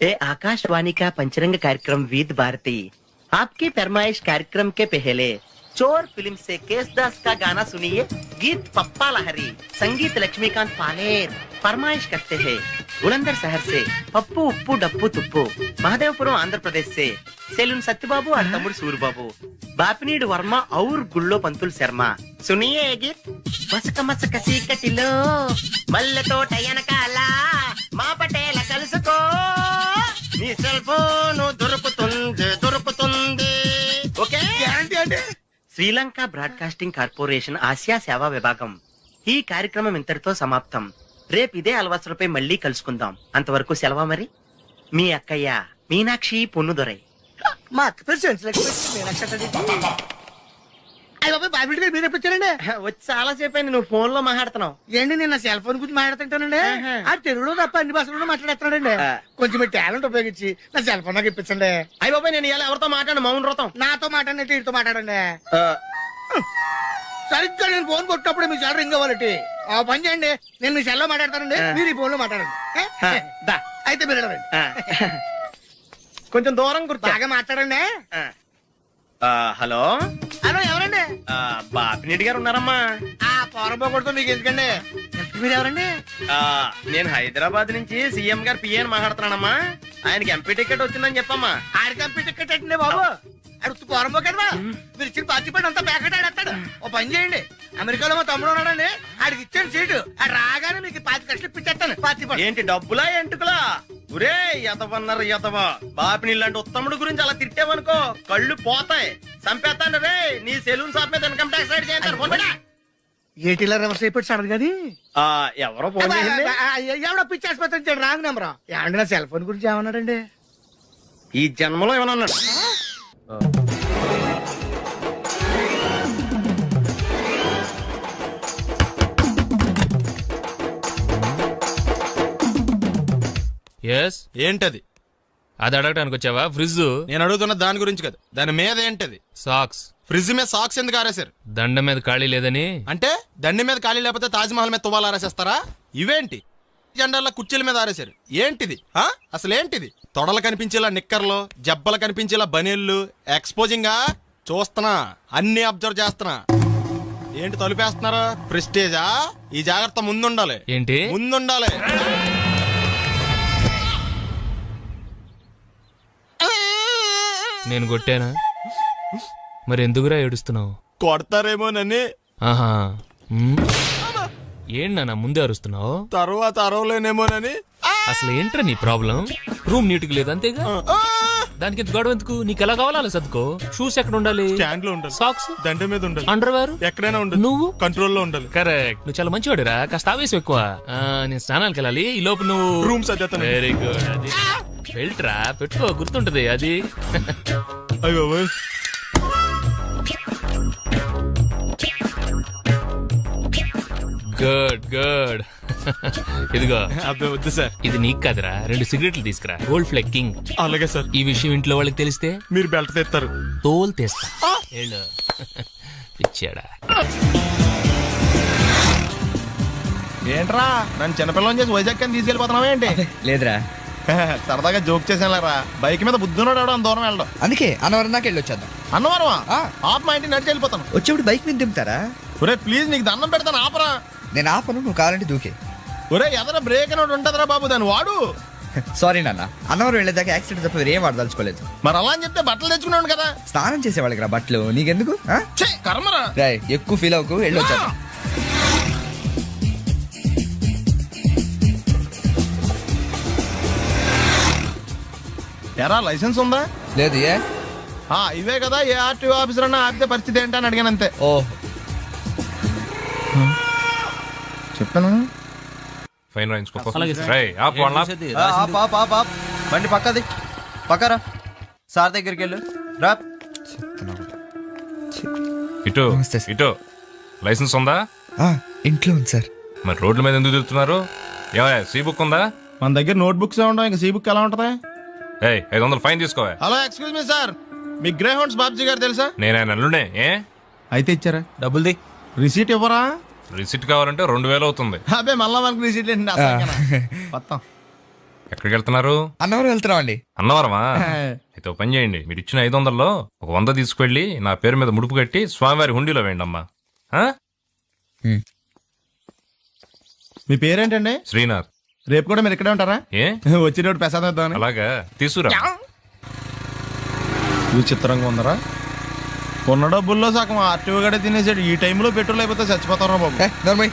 ए आकाशवाणी का पंचरंग कार्यक्रम विद भारती आपकी फरमाइश कार्यक्रम के पहले चोर फिल्म से केसदास का गाना सुनिए। गीत पप्पा लहरी, संगीत लक्ष्मीकांत पालेर। फरमाइश करते हैं बुलंदर शहर से पप्पू उप्पू डप्पू तुप्पू, महादेवपुरम आंध्र प्रदेश से सेलून सत्यबाबू और तमुड़ सूरबाबू, बापनीड वर्मा और गुल्लो पंतुल शर्मा। सुनिए ये गीत। मसक मसक सीकटिलो मल्ले तो टयनकाला మా పటేల కలుసుకో నీ సెల్ ఫోన్ దొరుకుతుంది ఓకే అంటే శ్రీలంక బ్రాడ్కాస్టింగ్ కార్పొరేషన్ ఆసియా సేవా విభాగం ఈ కార్యక్రమం ఇంతటితో సమాప్తం. రేపు ఇదే అలవాసులపై మళ్ళీ కలుసుకుందాం. అంతవరకు సెలవా మరి. మీ అక్కయ్య మీనాక్షి పొన్నుదొరై. మా అక్క పేరు అయ్య బాబాయ్ బాబిడి గారు మీరు ఎప్పుడు వచ్చారండి? వచ్చి చాలా సేపు అయింది. నువ్వు ఫోన్ లో మాట్లాడుతున్నావు. ఏంటి నేను నా సెల్ ఫోన్ గురించి మాట్లాడుతుంటానండి. ఆ తెలుగులో తప్ప అన్ని భాషల్లో మాట్లాడేస్తున్నాడండి. కొంచెం మీ టాలెంట్ ఉపయోగించి నా సెల్ ఫోన్ నాకు ఇప్పించండి. అయ్య బాబాయ్ నేను ఇలా ఎవరితో మాట్లాడు మౌన్ వ్రతం. నాతో మాట్లాడినట్టు వీటితో మాట్లాడండి. సరిగ్గా నేను ఫోన్ కొట్టినప్పుడు మీ సెల్ రింగ్ అవ్వాలంటే ఆ పని చేయండి. నేను మీ సెల్ లో మాట్లాడతానండి, మీరు ఈ ఫోన్ లో మాట్లాడండి. అయితే మీరు వెళ్ళండి. కొంచెం దూరం కూర్చో. బాగా మాట్లాడండి. హలో హలో ఎవరండి? బాపినెడ్డి గారు ఉన్నారమ్మా? ఆ పోరబోకూడదు మీకు ఎందుకండి. మీరు ఎవరండి? నేను హైదరాబాద్ నుంచి సీఎం గారు పిఏ అని మాట్లాడుతున్నానమ్మా. ఆయనకి ఎంపీ టికెట్ వచ్చిందని చెప్పమ్మా. ఆడికి ఎంపీ టికెట్ అండి బాబు. అడుగుతూ పోరంబో కదా మీరు ఇచ్చిన పార్టీ పడి అంతా ప్యాకెట్ ఆడేస్తాడు. ఓ పని చేయండి, అమెరికాలో మా తమ్ముడు ఉన్నాడండి, ఆడికి ఇచ్చాను సీటు. ఆడు రాగానే మీకు 5 లక్షలు ఇప్పించేస్తాను. పార్టీ పడి ఏంటి డబ్బులా ఎంటుకులా? ఒరే ఎదవన్నారు ఎదవ. బాపిని ఇలాంటి ఉత్తముడు గురించి అలా తిట్టావనుకో కళ్ళు పోతాయి. చంపేస్తాను రే. నీ సెలూన్ షాప్ మీద ఇన్కమ్ ట్యాక్స్ రైడ్ చేస్తాను. ఏటీలో రివర్స్ అయిపోయి సడన్ గది ఎవరో ఫోన్ చేసింది. ఎవడో పిచ్చి ఆసుపత్రి ఇచ్చాడు రాంగ్ నెంబర్. ఏమండి నా సెల్ ఫోన్ గురించి ఏమన్నాడండి? ఈ జన్మలో ఏమన్నా అన్నాడు? ఏంటది? అది అడగటానికి వచ్చావా? ఫ్రిడ్జ్. నేను అడుగుతున్న దాని గురించి కదా, దాని మీద ఏంటది? సాక్స్. ఫ్రిడ్జ్ మీద సాక్స్ ఎందుకు ఆరేశారు? దండ మీద ఖాళీ లేదని. అంటే దండి మీద ఖాళీ లేకపోతే తాజ్మహల్ మీద తువ్వాలు ఆరేసేస్తారా? ఇవేంటి జెండాల కుర్చీల మీద ఆరేశారు? ఏంటిది అసలు ఏంటిది? తొడలు కనిపించేలా నిక్కర్లు, జబ్బలు కనిపించేలా బనీళ్లు, ఎక్స్పోజింగా చూస్తున్నా, అన్ని అబ్జర్వ్ చేస్తున్నా. ఏంటి తలుపేస్తున్నారా? ప్రెస్టేజా? ఈ జాగ్రత్త ముందుండాలి. ఏంటి ముందుండాలి? నేను కొట్టానా? మరి ఎందుకురా ఏడుస్తున్నావు? కొడతారేమోనని. ఆహా, ఏంటి నాన్న ముందే అరుస్తున్నావు? తర్వాత అరవలేనేమోనని. అసలు ఏంట్రా నీ ప్రాబ్లం? రూమ్ నీట్గా లేదు అంతేగా, దానికి ఎంత గొడవ ఎందుకు? నీకు ఎలా కావాలో అలా సర్దుకో. షూస్ ఎక్కడ ఉండాలి? స్టాండ్ లో ఉండాలి. సాక్స్ దండ మీద ఉండాలి. అండర్వేర్ ఎక్కడైనా ఉండాలి. నువ్వు కంట్రోల్లో ఉండాలి. కరెక్ట్. నువ్వు చాలా మంచివాడురా. కాస్త ఆవేశం ఎక్కువ. నేను స్నానానికి వెళ్ళాలి. ఈ లోపు నువ్వు రూమ్ సర్దేస్తాను. Very good. అది బెల్ట్రా పెట్టుకో, గుర్తుంటది అది. అయ్యో గుడ్ గుడ్. ఇదిగో అబ్బాయి వద్దు సార్. ఇది నీకు కాదురా. 2 సిగరెట్లు తీసుకురా. Gold Flake King. అలాగే సార్. ఈ విషయం ఇంట్లో వాళ్ళకి తెలిస్తే మీరు బెల్ట్ తెస్తారు. తోలు తెస్తా. వెళ్ళు. పిచ్చాడా. ఏంట్రా నన్ను చిన్నపిల్లని చేసి వైజాగ్ అని తీసుకెళ్ళిపోతున్నావా ఏంటి? లేదురా, సరదాగా జోక్ చేసానులేరా. బైక్ మీద బుద్ధున్నాడు అంత దూరం వెళ్ళడం. అందుకే అన్నవరం దాకా వెళ్ళి వచ్చేద్దాం. అన్నవరమా? ఆప్ మా ఇంటికి నడిచి వెళ్ళిపోతాను. వచ్చేప్పుడు బైక్ మీద దింపుతారా? ఒరే ప్లీజ్ నీకు దండం పెడతాను ఆపరా. నేను ఆపను, నువ్వు కావాలంటే దూకే. ఒరే ఎదర బ్రేక్ అని ఉంటదిరా బాబు, దాన్ని వాడు. సారీ నాన్న, అన్నవరం వెళ్ళేదాకా యాక్సిడెంట్ తప్ప వేరేం వాడదలుచుకోలేదు. మరి అలా అని చెప్తే బట్టలు తెచ్చుకున్నాను కదా. స్నానం చేసేవాళ్ళకి రా బట్టలు, నీకెందుకు? కర్మరా. రాయ్ ఎక్కువ ఫీల్ అవ్వకు, వెళ్ళి వచ్చాను. ఎరా లైసెన్స్ ఉందా? లేదు. ఏ ఇవే కదా, ఏ ఆర్టీఓ ఆఫీసర్ అన్నా ఆపితే పరిస్థితి ఏంటని అడిగాను అంతే. ఓ చెప్పాను. ఫైన్ రాయించుకో. బండి పక్కది పక్కరా. సార్ దగ్గరికి వెళ్ళు రా. ఇటు ఇటు. లైసెన్స్ ఉందా? ఇంట్లో ఉంది సార్. మరి రోడ్ల మీద ఎందుకు తిరుగుతున్నారు? ఏమయ్యా సీ బుక్ ఉందా? మన దగ్గర నోట్ బుక్స్ ఉండవు, ఇంకా సీ బుక్ ఎలా ఉంటది? 500 ఫైన్ తీసుకోవా. హలో ఎక్స్క్యూజ్ మీ సార్, మీ గ్రే హౌండ్స్ బాబ్జీ గారు తెలుసా? నేను ఆయన అల్లుడే. అయితే ఇచ్చారా? డబ్బుల్ది. రిసీట్ ఇవ్వరా? రిసిట్ కావాలంటే 2000 అవుతుంది. అబ్బే మళ్ళా మనకు రిసీట్ మొత్తం ఎక్కడికి వెళ్తున్నారు? అన్నవరం వెళ్తున్నాం అండి. అన్నవరమా? అయితే ఒక పని చేయండి, మీరు ఇచ్చిన 500లో ఒక 100 తీసుకెళ్లి నా పేరు మీద ముడుపు కట్టి స్వామివారి హుండీలో వేయండి అమ్మా. ఆ? మీ పేరేంటండి? శ్రీనాథ్. రేపు కూడా మీరు ఇక్కడే ఉంటారా? ఏ వచ్చినప్పుడు ప్రసాదం ఇద్దామని. అలాగా, తీసుకురా. విచిత్రంగా ఉందరా. కొన్న డబ్బుల్లో సగం ఆర్టీఓ గడే తినేసాడు. ఈ టైంలో పెట్రోల్ అయిపోతే చచ్చిపోతారా బాబు. నర్మయ్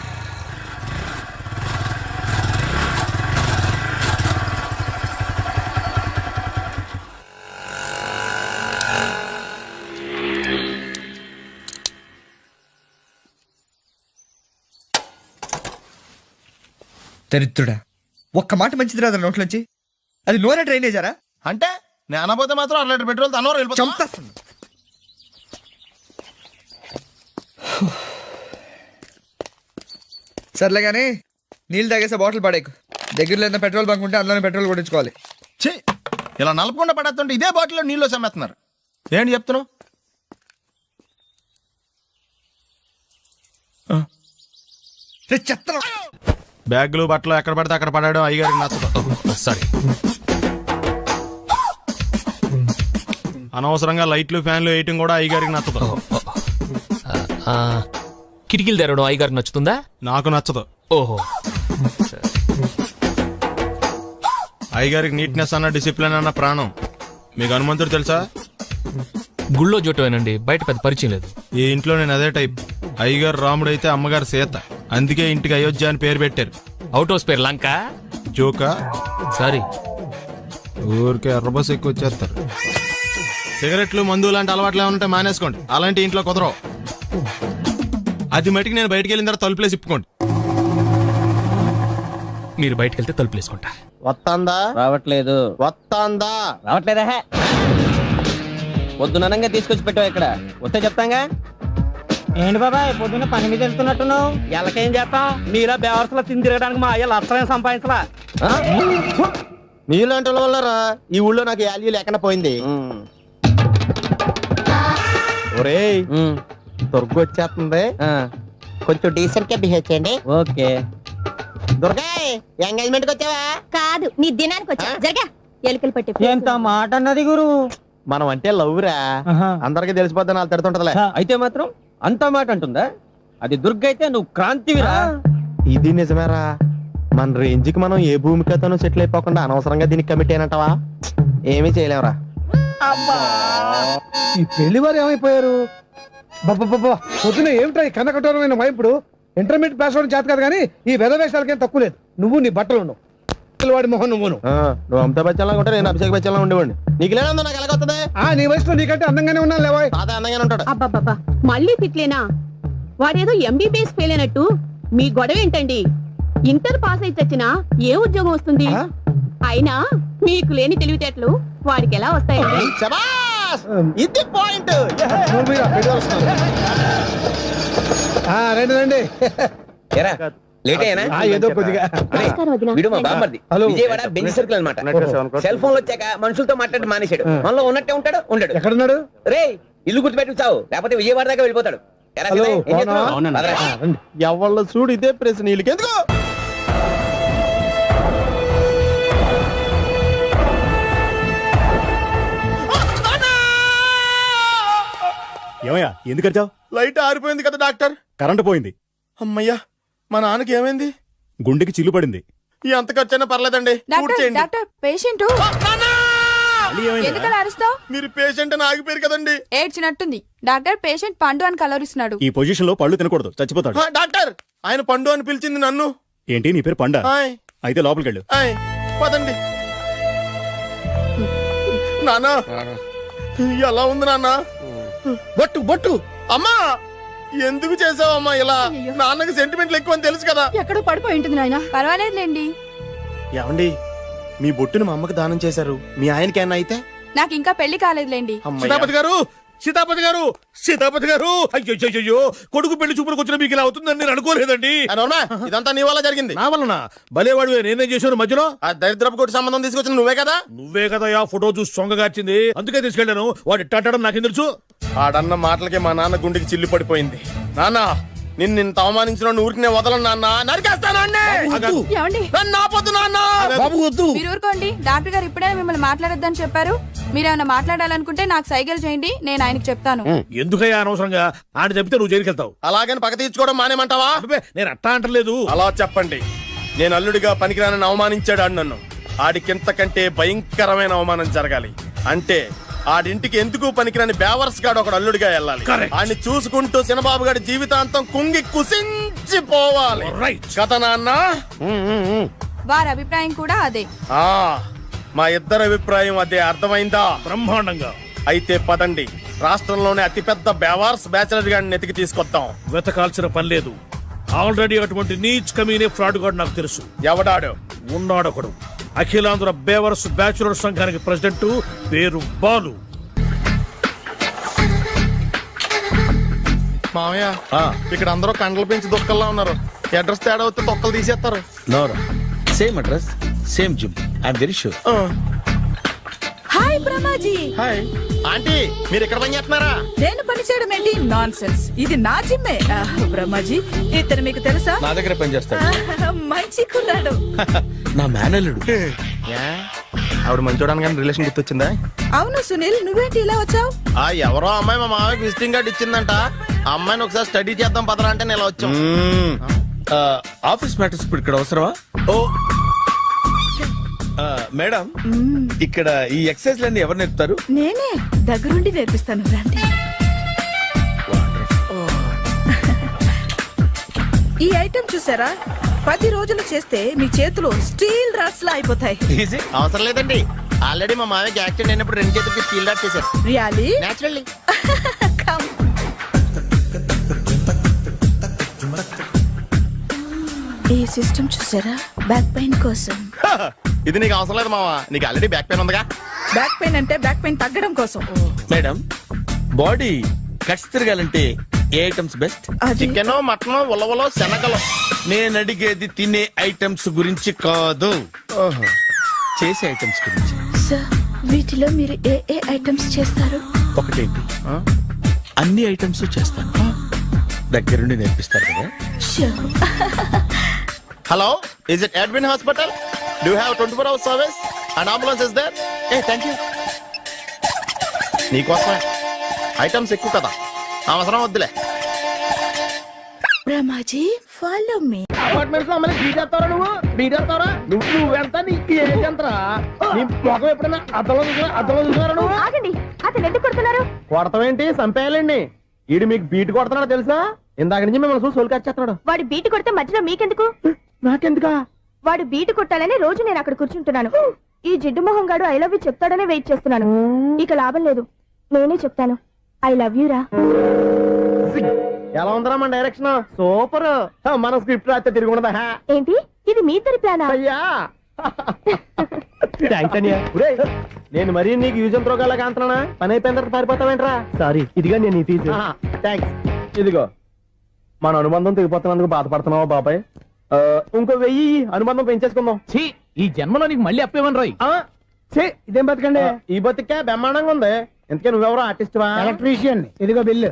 దరిద్రుడా, ఒక్క మాట మంచిది రాదు నోట్లోంచి. అది నూనె డ్రైనేజారా? అంటే నేను అనబోతే మాత్రం 1 లీటర్ పెట్రోల్ తనవరం వెళ్ళిపోతాం. చంపేస్తుంది. సర్లే కానీ నీళ్ళు తాగేసే బాటిల్ పడేకు. దగ్గరలో ఏదైనా పెట్రోల్ బంక్ ఉంటే అందులోనే పెట్రోల్ కొట్టించుకోవాలి. ఛీ, ఇలా నలపకుండా పడేస్తుంటే ఇదే బాటిల్లో నీళ్ళు సమ్మేస్తున్నారు. ఏంటి చెప్తున్నావు? చెత్త బ్యాగులు బట్టలు ఎక్కడ పడితే అక్కడ పడడం అయ్యగారికి నచ్చదు. సారీ. అనవసరంగా లైట్లు ఫ్యాన్లు వేయటం కూడా అయ్యగారికి నచ్చదు. కిటికీలు తెరవడం అయ్యగారికి నచ్చుతుందా? నాకు నచ్చదు. ఓహో. అయ్యగారికి నీట్నెస్ అన్న డిసిప్లిన్ అన్న ప్రాణం. మీకు హనుమంతుడు తెలుసా? గుళ్ళో జోటమేనండి, బయట పెద్ద పరిచయం లేదు. ఈ ఇంట్లో నేను అదే టైప్. అయ్యగారు రాముడు అయితే అమ్మగారు సీత. అందుకే ఇంటికి అయోధ్య అని పేరు పెట్టారు. అవుట్ హౌస్ పేరు లంక. జోకా? సారీ. ఊరికే ఎర్రబస్ ఎక్కువ వచ్చేస్తారు. సిగరెట్లు మందు లాంటి అలవాట్లు ఏమంటే మానేసుకోండి. అలాంటి ఇంట్లో కుదరవు. అది మటుకు నేను బయటికి వెళ్ళిన తర్వాత తలుపులేసి ఇప్పుకోండి. మీరు బయటకు వెళ్తే తలుపులు వేసుకుంటా. వస్తాందా? రావట్లేదు. వస్తాందా? రావట్లేదా? పొద్దుననంగా తీసుకొచ్చి పెట్టావు ఇక్కడ. వస్తే చెప్తాంగా. ఏంటి బాబాయ్ పొద్దున్న పని మీద వెళ్తున్నట్టున్నావు? ఎలాకేం చేస్తాం? మీలా బేవర్సలా తిని తిరగడానికి మా అయ్య లక్షణం సంపాదించలా. నీలాంటి వాళ్ళ వల్లరా ఈ ఊళ్ళో నాకు వాల్యూ లేకుండా పోయింది. ఒరేయ్, దుర్గ వచ్చేస్తుంది. కొంచెం డీసెంట్ గా బిహేవ్ చేయండి. ఓకే. దుర్గా, ఎంగేజ్మెంట్ కి వచ్చావా? కాదు, నీ దినానికి వచ్చా. జరగా ఎలుకలు పట్టి ఎంత మాట అన్నది గురు. మనం అంటే లవ్ రా. అందరికి తెలిసిపోద్ది వాళ్ళు తిడుతుంటదిలే. అయితే మాత్రం అంత మాట అంటుందా? అది దుర్గ అయితే నువ్వు క్రాంతివిరా. ఇది నిజమేరా. మన రేంజ్ కి మనం ఏ భూమికతోనూ సెటిల్ అయిపోకుండా అనవసరంగా దీనికి కమిట్ అయినట్టవా? ఏమీ చేయలేవురా. ఈ పెళ్లి వారు ఏమైపోయారు? బాబా పొద్దున ఏమిటా ఈ కన్నకఠోరమైన వైపుడు? ఇంటర్మీడియట్ పాస్ అవడం చేత కాదు కానీ ఈ వెధవేషాలకేం తక్కువ లేదు. నువ్వు నీ బట్టలు ఉన్నావు, వాడి మొహన్ నువ్వును. నువ్వు అమితాబ్ బచ్చన్ లాగా ఉంటే నేను అభిషేక్ బచ్చన్ లాగా ఉండేవాడిని. నీకు లేనందో నాకు ఎలాగొస్తుంది? నీ వయసులో నీకంటే అందంగానే ఉన్నాను లేవాయ్. తాత అందంగానే ఉంటాడు. అబ్బాబ్బా, మళ్ళీ తిట్లేనా? వాడేదో ఎంబీబీఎస్ ఫెయిల్ అయినట్టు మీ గొడవ ఏంటండి? ఇంటర్ పాస్ అయితే వచ్చినా ఏ ఉద్యోగం వస్తుంది? అయినా మీకు లేని తెలివితేటలు వాడికి ఎలా వస్తాయండి? శభాష్! ఇది పాయింట్. రండి రండి. లేట్ అయ్యానా? ఏదో కొద్దిగా. నమస్కారం వదినా. వీడు మా బామ్మర్ది. విజయవాడ బెంచ్ సర్కిల్ అనమాట. సెల్ ఫోన్ వచ్చాక మనుషులతో మాట్లాడి మానేశాడు. మనలో ఉన్నట్టే ఉంటాడు, ఉండడు. ఎక్కడున్నాడు? రే, ఇల్లు గుర్తుపెట్టి చావు, లేకపోతే విజయవాడ దాకా వెళ్ళిపోతాడు. ఎరా హలో, శివయ్య, ఏం చేస్తున్నావు? అవునా? పదరా. ఎవళ్ళ చూడు ఇదే ప్రశ్న. నీళ్ళకి ఎందుకు? ఏమయ్యా ఎందుకు వచ్చావు? లైట్ ఆరిపోయింది కదా డాక్టర్. కరెంటు పోయింది. అమ్మయ్యా, మా నాన్నకి ఏమైంది? గుండెకి చిల్లు పడింది. ఎంత ఖర్చైనా పర్లేదండి. పూడ్చేయండి. డాక్టర్ పేషెంట్ ఎందుకలా అరుస్తావు? మీరు పేషెంట్ అని ఆగిపోయారు కదండి. ఏడ్చినట్టుంది. డాక్టర్ పేషెంట్ పండు అని కలవరిస్తున్నాడు. ఈ పొజిషన్ లో పళ్ళు తినకూడదు, చచ్చిపోతాడు. డాక్టర్, ఆయన పండు అని పిలిచింది నన్ను. ఏంటి నీ పేరు పండా? ఆయ్, అయితే లోపలికి వెళ్ళు. ఆయ్, పదండి. నాన్న, ఎలా ఉంది నాన్న? బొట్టు బొట్టు. అమ్మా, ఎందుకు చేసావమ్మా ఇలా? నాన్నకి సెంటిమెంట్లు ఎక్కువ అని తెలుసు కదా. ఎక్కడో పడిపోయి ఉంటుంది నాయన. పర్వాలేదులేండి. ఏమండి, మీ బొట్టును మా అమ్మకి దానం చేశారు. మీ ఆయనకి ఏమన్నా అయితే? నాకు ఇంకా పెళ్లి కాలేదులేండి. సీతాపతి గారు, సీతాపతి గారు, సీతాపతి గారు. అయ్యో, కొడుకు పెళ్లి చూపులకు వచ్చిన మీకు ఇలా అవుతుందని నేను అనుకోలేదండి. ఇదంతా నీ వల్ల జరిగింది. నా వలన? భలేవాడు, నేనేం చేశాను మధ్యలో? ఆ దరిద్రపు కొట్టి సంబంధం తీసుకొచ్చిన నువ్వే కదా. నువ్వే కదా ఆ ఫోటో చూసి సొంగగార్చింది. అందుకే తీసుకెళ్ళాను. వాడు ఇట్టాడడం నాకేం తెలుసు? ఆడన్న మాటలకి మా నాన్న గుండెకి చిల్లు పడిపోయింది. నాన్న, నిన్ను అవమానించిన ఊరికి నేను వదలను నాన్న. నరికేస్తాను. ఏమండి? నన్ను ఆపొద్దు నాన్న. బాబు వద్దు. మీరు ఊరుకోండి. డాక్టర్ గారు ఇప్పుడే మిమ్మల్ని మాట్లాడొద్దని చెప్పారు. మీరేమైనా మాట్లాడాలనుకుంటే నాకు సైగలు చేయండి, నేను ఆయనకు చెప్తాను. ఎందుకయ్యా అనవసరంగా ఆడ చెప్తే నువ్వు జైలుకెళ్తావు. అలాగని పగ తీర్చుకోవడం మానేమంటావా? అబ్బే, నేను అట్టా అంటలేదు. అలా చెప్పండి. నేను అల్లుడిగా పనికిరానని అవమానించాడు ఆడు నన్ను. ఆడికింతకంటే భయంకరమైన అవమానం జరగాలి. అంటే ఆడింటికి ఎందుకు పనికిరాని బేవర్స్ గాడు ఒకడు అల్లుడిగా వెళ్ళాలి. Correct. ఆడిని చూసుకుంటూ చిన్నబాబు గారి జీవితాంతం కుంగి కుసించిపోవాలి. Right. కదా నాన్న? వారి అభిప్రాయం కూడా అదే. ఆ, మా ఇద్దరి అభిప్రాయం అదే. అర్థమైందా? బ్రహ్మాండంగా. అయితే పదండి, రాష్ట్రంలోనే అతిపెద్ద బేవార్స్ బ్యాచిలర్ గాడిని ఎతికి తీసుకొద్దాం. వెతకాల్సిన పని లేదు. ఆల్రెడీ అటువంటి నీచ్ కమీనే ఫ్రాడ్ గాడు నాకు తెలుసు. ఎవడాడు? ఉన్నాడొకడు. అఖిలాంధ్ర బేవర్స్ బ్యాచులర్ సంఘానికి ప్రెసిడెంట్, పేరు బాలు. మామయ్య, ఇక్కడ అందరూ కండలు పెంచి దుక్కల్లా ఉన్నారు. అడ్రస్ తేడా వస్తే తొక్కలు తీసేస్తారు. Same address, same gym. I'm very sure. Hi Brahmaji. Hi aunty, మీరు ఇక్కడ పని చేస్తున్నారా? నేను పని చేయడం ఏంటి? Non sense. ఇది నా జిమ్మే. బ్రహ్మాజీ, ఇతను మీకు తెలుసా? నా దగ్గర పని చేస్తాడు. మంచి కుర్రాడు. నా మేనల్లుడు. ఆవిడ మంచి చూడడానికి రిలేషన్ గుర్తొచ్చిందా? అవును సునీల్, నువ్వేంటి ఇలా వచ్చావు? ఎవరో అమ్మాయి మా మామయ్యకి విజిటింగ్ కార్డు ఇచ్చిందంట. ఆ అమ్మాయిని ఒకసారి స్టడీ చేద్దాం పదరా అంటే నేను ఇలా వచ్చాం. ఆఫీస్ మ్యాటర్స్ ఇప్పుడు ఇక్కడ అవసరమా? ఓ మేడం, ఇక్కడ ఈ ఎక్సర్సైజ్ లన్నీ ఎవరు నేర్పుతారు? నేనే దగ్గరుండి నేర్పిస్తాను, రండి. ఈ ఐటెం చూసారా? 10 రోజులు చేస్తే మీ చేతులు స్టీల్ రాట్స్ లా అయిపోతాయి. ఈజీ. అవసరం లేదండి, ఆల్రెడీ మా మామయ్యకి యాక్సిడెంట్ అయినప్పుడు 2 చేతులకి స్టీల్ డాట్ చేశారు. రియాలీ? నేచురల్లీ. ఈ సిస్టమ్ చూసారా? బ్యాక్ పెయిన్ కోసం. ఇది నీకు అవసరం లేదు మావా, నీకు ఆల్రెడీ బ్యాక్ పెయిన్ ఉందిగా. బ్యాక్ పెయిన్ అంటే బ్యాక్ పెయిన్ తగ్గడం కోసం. మేడం, బాడీ కట్స్ తిరగాలంటే ఏ ఐటమ్స్ బెస్ట్? చికెన్, మటన్, ఉలవలో, శనగలు. నేను అడిగేది తినే ఐటమ్స్ గురించి కాదు, చేసే ఐటమ్స్ గురించి. సార్, వీటిలో మీరు ఏ ఏ ఐటమ్స్ చేస్తారు? ఒకటేంటి, అన్ని ఐటమ్స్ చేస్తాను. దగ్గరుండి నేర్పిస్తారు కదా. Hello, is it admin hospital? Do have 24 hours service and ambulance is there? Thank you. నీకోసమే. ఐటమ్స్ ఎక్కువ కదా, అవసరం వద్దులే. Brahmaji, follow me. అపార్ట్మెంట్స్ లో అమ్మని బీటేస్తారా? నువ్వెంత నీకు ఏంటంతరా? నీ ముఖం ఎప్పుడైనా అద్దంలో చూసారా నువ్వు? ఆగండి, అతను ఎందుకు కొడుతున్నారు? కొడతామేంటి, చంపేయాలండి. ఈడు మీకు బీట్ కొడుతున్నాడు తెలుసా? ఇందాక నుంచి మిమ్మల్ని చూసి సోల్ కచ్చేస్తున్నాడు. వాడు బీటు కొడితే మధ్యలో మీకెందుకు? నాకెందుకా? వాడు బీటు కొట్టాలని రోజు నేను అక్కడ కూర్చుంటున్నాను. ఈ జిడ్డు మొహం గాడు ఐ లవ్ యూ చెప్తాడనే వెయిట్ చేస్తున్నాను. ఇక లాభం లేదు, నేనే చెప్తాను. ఐ లవ్ యూ రా. ఎలా ఉందరా మన డైరెక్షన్? సూపర్. మన స్క్రిప్ట్ రాస్తే తిరిగి ఉండదా? ఏంటి, ఇది మీ ఇద్దరి ప్లానా? అయ్యా నేను మరీ నీకు యూజ్ ఎంతో గల కాంతనా? పని అయిపోయిన తర్వాత పారిపోతావేంట్రా? సారీ, ఇదిగా నేను తీసి. థ్యాంక్స్. ఇదిగో, మన అనుబంధం తెగిపోతున్నందుకు బాధపడుతున్నావా బాబాయ్? ఇంకో 1000 అనుబంధం పెంచేసుకుందాం. ఈ జన్మలో నీకు మళ్ళీ అప్పేమని రాయి. ఇదేం బతకండి? ఈ బతికే బ్రహ్మాండంగా ఉంది. ఎందుకే నువ్వెవరో ఆర్టిస్ట్ వా? ఎలక్ట్రీషియన్. ఇదిగో బిల్లు.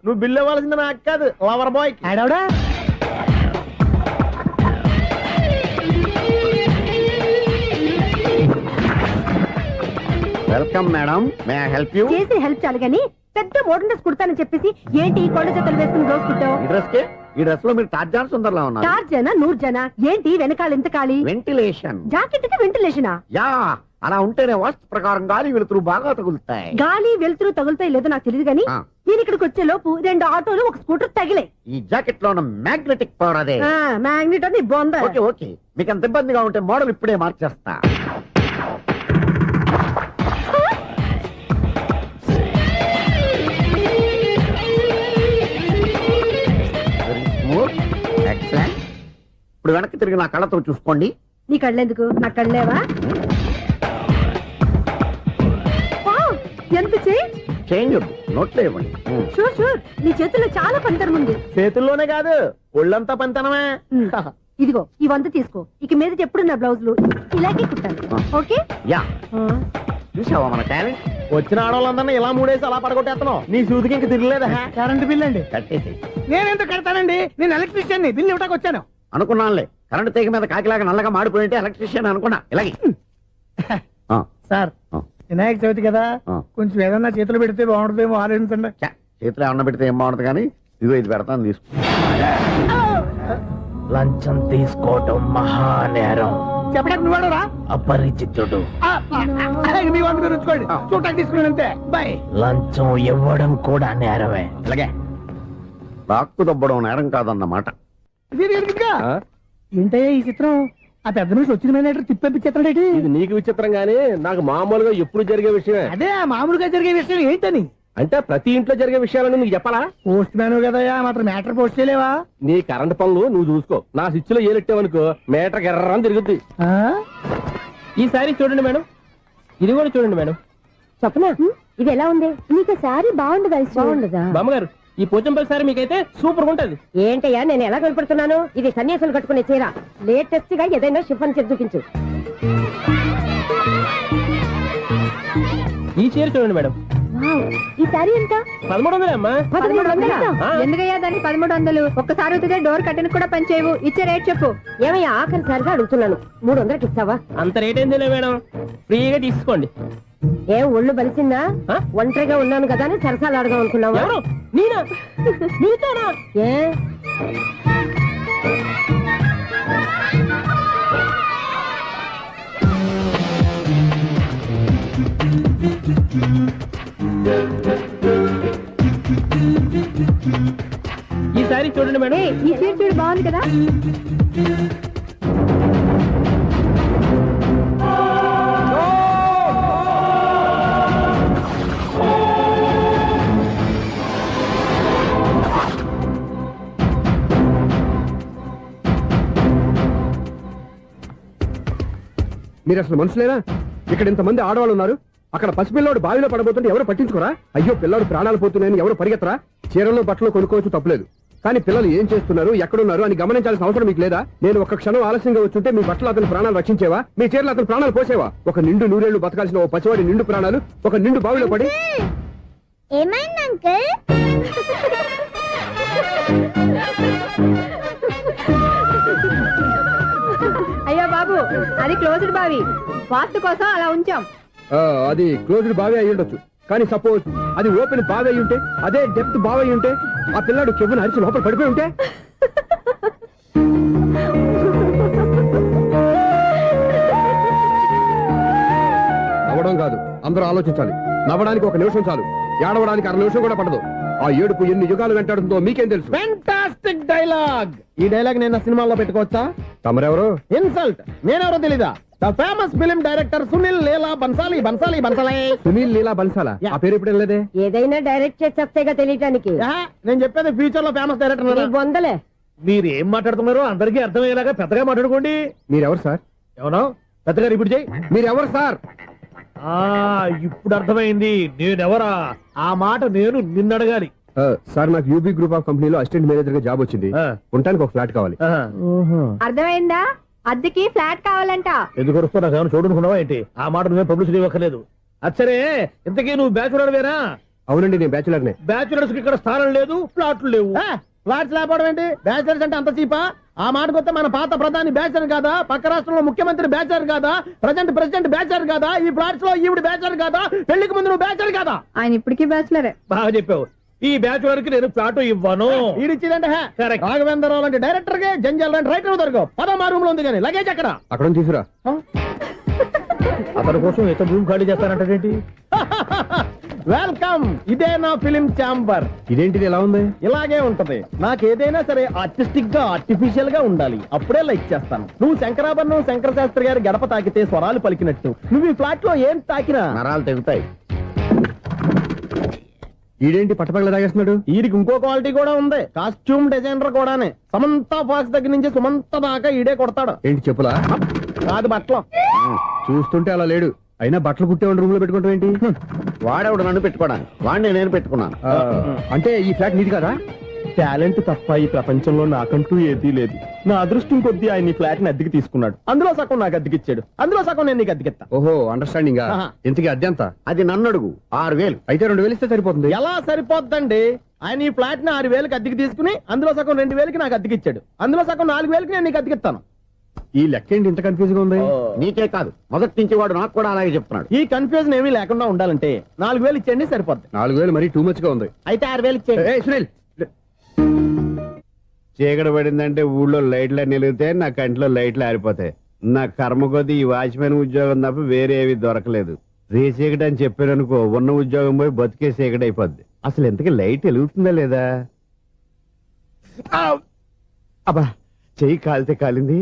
నువ్వు బిల్లు ఇవ్వాల్సింది నాకు కాదు, లవర్ బాయ్. ఆడవడా? Welcome madam, may I help you? చేసి హెల్ప్ చాలు గాని పెద్ద మోడల్ డ్రెస్ కుడతానని చెప్పేసి ఏంటి ఈ కొండ జతలు వేసుకుని రోజు కుట్టావు? ఈ డ్రెస్ లో మీరు టార్జాన్ సుందర్లా ఉన్నారు. 4 జన 100 జన ఏంటి వెనకాల ఎంత ఖాళీ? వెంటిలేషన్. జాకెట్ కి వెంటిలేషనా? యా, అలా ఉంటేనే వాస్తు ప్రకారం గాలి వెలుతురు బాగా తగులుతాయి. గాలి వెలుతురు తగులుతాయి లేదో నాకు తెలియదు గానీ నేను ఇక్కడికి వచ్చే లోపు 2 ఆటోలు 1 స్కూటర్ తగిలే. ఈ జాకెట్ లో ఉన్న మ్యాగ్నెటిక్ పవర్ అదే. మ్యాగ్నెట్ అని బొంద. ఓకే ఓకే, మీకు అంత ఇబ్బందిగా ఉంటే మోడల్ ఇప్పుడే మార్చేస్తా. ఎక్సలెంట్. ఇప్పుడు వెనక్కి తిరిగి నా కళ్ళతో చూసుకోండి. నీ కళ్ళెందుకు, నా కళ్ళేవా? ఎంత చేంజ్ నోట్లో ఇవ్వండి. షూర్ షూర్, నీ చేతుల్లో చాలా పంతరం ఉంది. చేతుల్లోనే కాదు, ఒళ్ళంతా పంతనమే. ఇదిగో ఈ 100 తీసుకో. ఇక మీద ఎప్పుడు నా బ్లౌజులు ఇలాగే కుట్టాను. ఓకే? యా, చూసావా మన టాలెంట్? వచ్చిన ఆడవాళ్ళందరినీ ఇలా మూడేసి అలా పడగొట్టేస్తున్నావు. నీ సూదికి ఇంక తిరగలేదా? కరెంట్ బిల్ అండి. కట్టేసి. నేనెందుకు కడతానండి, నేను ఎలక్ట్రీషియన్. బిల్ ఇవ్వడానికి వచ్చాను. అనుకున్నానులే, కరెంట్ తీగ మీద కాకిలాగా నల్లగా మాడిపోయింటే ఎలక్ట్రీషియన్ అనుకున్నా ఇలాగే సార్ వినాయక చవితి కదా కొంచెం ఏదన్నా చేతులు పెడితే బాగుంటుందేమో ఆలోచించండి. చేతిలో అన్న పెడితే ఏం బాగుంటుంది కానీ ఇదిగో ఇది పెడతాను తీసుకో. లంచం తీసుకోవటం మహానేరం. చెప్పడానికి నువ్వాడరా? అపరిచితుడు. మీ వంట మీరు ఉంచుకోండి, చూడటానికి తీసుకున్నాను అంతే. బాయ్. లంచం ఇవ్వడం కూడా నేరమే. ఇలాగే రాక్కు దబ్బడం నేరం కాదన్నమాట. ఏంటయ్యా ఈ చిత్రం? ఆ పెద్ద మనిషి వచ్చిన మేనేటర్ తిప్పించేస్తాడేటి? ఇది నీకు విచిత్రం గానీ నాకు మామూలుగా ఎప్పుడు జరిగే విషయమే. అదే ఆ మామూలుగా జరిగే విషయం ఏంటని? అంటే ప్రతి ఇంట్లో జరిగే విషయాలను నీకు చెప్పాలా? పోస్ట్ మ్యాన్ కదయ్యా, మాత్రం మ్యాటర్ పోస్ట్ చేయలేవా? నీ కరెంట్ పనులు నువ్వు చూసుకో. నా స్విచ్ లో ఏలెట్టావనుకో మీటర్ ఎర్రని తిరుగుద్ది. ఈసారి చూడండి మేడం, ఇది కూడా చూడండి మేడం. చెప్పనా ఇది ఎలా ఉంది? నీకు సారీ బాగుండదా? బాగుండదా బామ్మగారు, ఈ పోచంపల్లి సారీ మీకైతే సూపర్ ఉంటది. ఏంటయ్యా నేను ఎలా కనపడుతున్నాను? ఇది సన్యాసులు కట్టుకునే చీర. లేటెస్ట్ గా ఏదైనా షిఫన్ చేసి చూపించు. ఈ చీర చూడండి మేడం. ఈ సారీ ఎంత? 1300 అమ్మా. 1300? ఎందుకయ్యా దాన్ని 1300? ఒక్కసారి అవుతుందే డోర్ కట్టిన కూడా పనిచేయవు. ఇచ్చే రేట్ చెప్పు. ఏమయ్యా ఆఖరిసారిగా అడుగుతున్నాను, 300కి ఇస్తావా? అంత రేట్ ఏంది మేడం, ఫ్రీగా తీసుకోండి. ఏం ఒళ్ళు బలిసిందా? ఒంటరిగా ఉన్నాను కదా అని సరసాలు అడదాం అనుకున్నావా? ఎవరు? నేనా? నీతోనా? ఏ ఈ సారీ చూడండి మేడం. ఈ చీర చూడు బాగుంది కదా? మీరు అసలు మనుషులేనా? ఇక్కడ ఇంతమంది ఆడవాళ్ళు ఉన్నారు, అక్కడ పసిపిల్లాడు బావిలో పడబోతుంటే ఎవరు పట్టించుకోరా? అయ్యో పిల్లాడు ప్రాణాలు పోతున్నాయని ఎవరు పరిగెత్తరా? చీరలు బట్టలు కొనుక్కోవచ్చు తప్పులేదు, కానీ పిల్లలు ఏం చేస్తున్నారు ఎక్కడున్నారు అని గమనించాల్సిన అవసరం మీకు లేదా? నేను ఒక్క క్షణం ఆలస్యంగా వచ్చుంటే మీ బట్టలు అతని ప్రాణాలు రక్షించేవా? మీ చీరలు అతని ప్రాణాలు పోసేవా? ఒక నిండు నూరేళ్లు బతకాల్సిన ఓ పసివాడి నిండు ప్రాణాలు ఒక నిండు బావిలో పడి. ఏమైంది అంకుల్? అయ్యో బాబు, అది క్లోజ్డ్ బావి, వాస్తు కోసం అలా ఉంచాం. అది క్లోజ్డ్ బావి అయి ఉండొచ్చు, కానీ సపోజ్ అది ఓపెన్ బావి అయి ఉంటే, అదే డెప్త్ బావి అయి ఉంటే, ఆ పిల్లాడు కెవ్వును అరిచి లోపల పడిపోయి ఉంటే? నవ్వడం కాదు, అందరూ ఆలోచించాలి. నవ్వడానికి ఒక నిమిషం చాలు, ఏడవడానికి 1/2 నిమిషం కూడా పడదు. ఆ ఏడుపు ఎన్ని యుగాలు వెంటాడుతుందో మీకేం తెలుసు? Fantastic dialogue. ఈ డైలాగ్ నేను సినిమాలో పెట్టుకోవచ్చా? తమరెవరు? ఇన్సల్ట్. నేనెవరో తెలీదా? The famous film director Sunil Leela Bansali. Sunil Leela బన్సాలా? ఆ పేరు ఇప్పుడు లేదే. ఏదైనా డైరెక్ట్ చేసేస్తేగా తెలియటానికి. నేను చెప్పేది ఫ్యూచర్ లో ఫేమస్ డైరెక్టర్. వందలే. మీరు ఏం మాట్లాడుతున్నారో అందరికీ అర్థమయ్యేలాగా పెద్దగా మాట్లాడుకోండి. మీరెవరు సార్? ఎవరో పెద్దగా రిపీట్ చేయి. మీరెవరు సార్? ఇప్పుడు అర్థమైంది నేనెవరా. ఆ మాట నేను నిన్నడగాలి. సార్, నాకు యూబీ గ్రూప్ ఆఫ్ కంపెనీలో అసిస్టెంట్ మేనేజర్ గా జాబ్ వచ్చింది. ఉండటానికి ఒక ఫ్లాట్ కావాలి. అర్థమైందా? అద్దెకి ఫ్లాట్ కావాలంట. ఎందుకు వస్తున్నా ఏమైనా చూడనుకున్నావా ఏంటి? ఆ మాట నువ్వే పబ్లిసిటీ ఇవ్వక్కర్లేదు. అచ్చరే, ఇంతకీ నువ్వు బ్యాచులర్ వేరా? అవునండి, నేను బ్యాచులర్ నే. బ్యాచులర్స్ కి ఇక్కడ స్థానం లేదు, ప్లాట్లు లేవు. ఫ్లాట్స్ లేకపోవడం ఏంటి? బ్యాచులర్స్ అంటే అంత చీపా? ఆ మాటకొస్తే మన పాత ప్రధాని బ్యాచర్ కాదా? పక్క రాష్ట్రంలో ముఖ్యమంత్రి బ్యాచర్ కాదా? ప్రెసిడెంట్ బ్యాచర్ కాదా? ఈ ఫ్లాట్స్ లో ఈవిడ బ్యాచర్ కాదా? పెళ్లికి ముందు నువ్వు బ్యాచర్ కాదా? ఆయన ఇప్పటికీ బ్యాచులరే. బాగా చెప్పావు. ఈ బ్యాచులర్ కి నేను ఫ్లాట్ ఇవ్వను. ఇచ్చిందంటే రాఘవేంద్రరావు లాంటి డైరెక్టర్ కి జంజల్ లాంటి రైటర్ దొరకవు. 10వ రూమ్ లో ఉంది కానీ లగేజ్ అక్కడ. అక్కడ తీసుకురా. అతని కోసం ఎంత రూమ్ ఖాళీ చేస్తానంటే వెల్కమ్. ఇదే నా ఫిలిం ఛాంబర్. ఇదేంటిది ఎలా ఉంది? ఇలాగే ఉంటది. నాకు ఏదైనా సరే ఆర్టిస్టిక్ గా ఆర్టిఫిషియల్ గా ఉండాలి, అప్పుడే లైక్ చేస్తాను. నువ్వు శంకరాభరణం శంకర శాస్త్రి గారి గడప తాకితే స్వరాలు పలికినట్టు నువ్వు ఈ ఫ్లాట్ లో ఏం తాకినా నరాలు తెగుతాయి. ఈడేంటి పట్టపగల తాగేస్తున్నాడు? వీరికి ఇంకో క్వాలిటీ కూడా ఉంది. కాస్ట్యూమ్ డిజైనర్ కూడానే. సమంత ఫాక్స్ దగ్గర నుంచి సుమంత దాకా ఈడే కొడతాడు. ఏంటి చెప్పులా? కాదు, బట్టలు. చూస్తుంటే అలా లేడు. అయినా బట్టలు కుట్టే రూమ్ లో పెట్టుకుంటాం ఏంటి? వాడేవాడు నన్ను పెట్టుకోవడానికి, వాడిని నేను పెట్టుకున్నాను. అంటే ఈ ఫ్లాట్ నీది కదా? టాలెంట్ తప్ప ఈ ప్రపంచంలో నాకంటూ ఏదీ లేదు. నా అదృష్టం కొద్దీ ఆయన ఈ ఫ్లాట్ ని అద్దెకి తీసుకున్నాడు. అందులో సగం నాకు అద్దెకిచ్చాడు, అందులో సగం నేను నీకు అద్దెకిస్తా. ఓహో, అండర్స్టాండింగ్. ఇంతకీ అద్దె ఎంత? అది నన్ను అడుగు. 6000. అయితే 2000 ఇస్తే సరిపోతుంది. ఎలా సరిపోద్దండి? ఆయన ఈ ఫ్లాట్ ని 6000కి అద్దెకి తీసుకుని అందులో సగం 2000కి నాకు అద్దెకిచ్చాడు, అందులో సగం 4000కి నేను నీకు అద్దెకిస్తాను. ఈ లెక్క ఏంటి ఇంత కన్ఫ్యూజ్ గా ఉంది? నీకే కాదు మొదటి నుంచి వాడు నాకు కూడా అలాగే చెప్తున్నాడు. ఈ కన్ఫ్యూజన్ ఏమీ లేకుండా ఉండాలంటే 4000 ఇచ్చేయండి సరిపోద్ది. 4000 మరీ టూ మచ్ గా ఉంది. అయితే 6000 ఇచ్చేయండి. ఏయ్, సునీల్ చీకటి పడిందంటే ఊళ్ళో లైట్లు అన్ని వెలిగితే నా కంట్లో లైట్లు ఆరిపోతాయి. నా కర్మ కొద్దీ ఈ వాచ్మెన్ ఉద్యోగం తప్ప వేరే ఏవి దొరకలేదు. రే చీకటి అని చెప్పారనుకో, ఉన్న ఉద్యోగం పోయి బతికే చీకటి అయిపోద్ది. అసలు ఎంతకీ లైట్ వెలుగుతుందా లేదా? అబ్బా, చెయ్యి కాలితే కాలింది,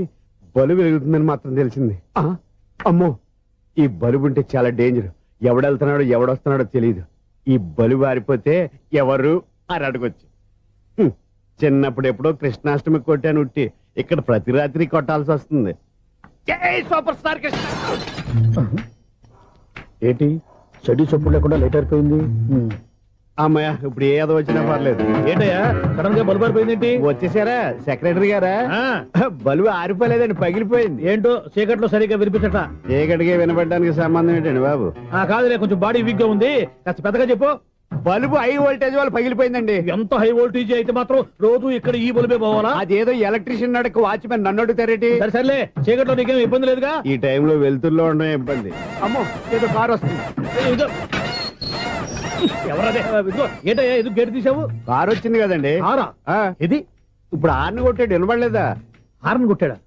బలుబు వెలుగుతుందని మాత్రం తెలిసింది. అమ్మో, ఈ బలుబు ఉంటే చాలా డేంజర్. ఎవడెళ్తున్నాడో ఎవడొస్తున్నాడో తెలియదు. ఈ బలుబు ఆరిపోతే ఎవరు అని అడగొచ్చు. చిన్నప్పుడు ఎప్పుడో కృష్ణాష్టమి కొట్టాను ఉట్టి, ఇక్కడ ప్రతి రాత్రి కొట్టాల్సి వస్తుంది. జై సూపర్ స్టార్ కృష్ణ. ఏంటి చెడు చప్పుడు లేకుండా లేట్ అయిపోయింది. అమ్మయ్య, ఇప్పుడు ఏదో వచ్చినా పర్లేదు. ఏంటయ్యా సడన్ గా బల్బు అయిపోయింది? వచ్చేసారా సెక్రటరీ గారా? బలుబు ఆరిపోలేదండి, పగిలిపోయింది. ఏంటో చీకట్లో సరిగ్గా వినిపించట. చీకటికి వినపడడానికి సంబంధం ఏంటండి బాబు? కాదులే, కొంచెం బాడీ వీక్ గా ఉంది, కాస్త పెద్దగా చెప్పు. బల్బు హై వోల్టేజ్ వాళ్ళు పగిలిపోయిందండి. ఎంత హై వోల్టేజ్ అయితే మాత్రం రోజు ఇక్కడ ఈ బల్బే పోవాలా? అదేదో ఎలక్ట్రీషియన్ నడక వాచ్మెన్ నన్ను అడుగుతారేటి? సరే సర్లే, చీకట్లో నీకేం ఇబ్బంది లేదుగా? ఈ టైంలో వెళ్తుల్లో ఉండడం ఇబ్బంది. అమ్మో, ఏదో కారు వస్తుంది. ఇదిగో. ఎవరదే? ఇదిగో, ఏంటయ్యా ఎదుగు గేట్ తీసావు? కారు వచ్చింది కదండి. కారా? ఇది ఇప్పుడు హార్న్ కొట్టాడు, వినపడలేదా? హార్న్ కొట్టాడా?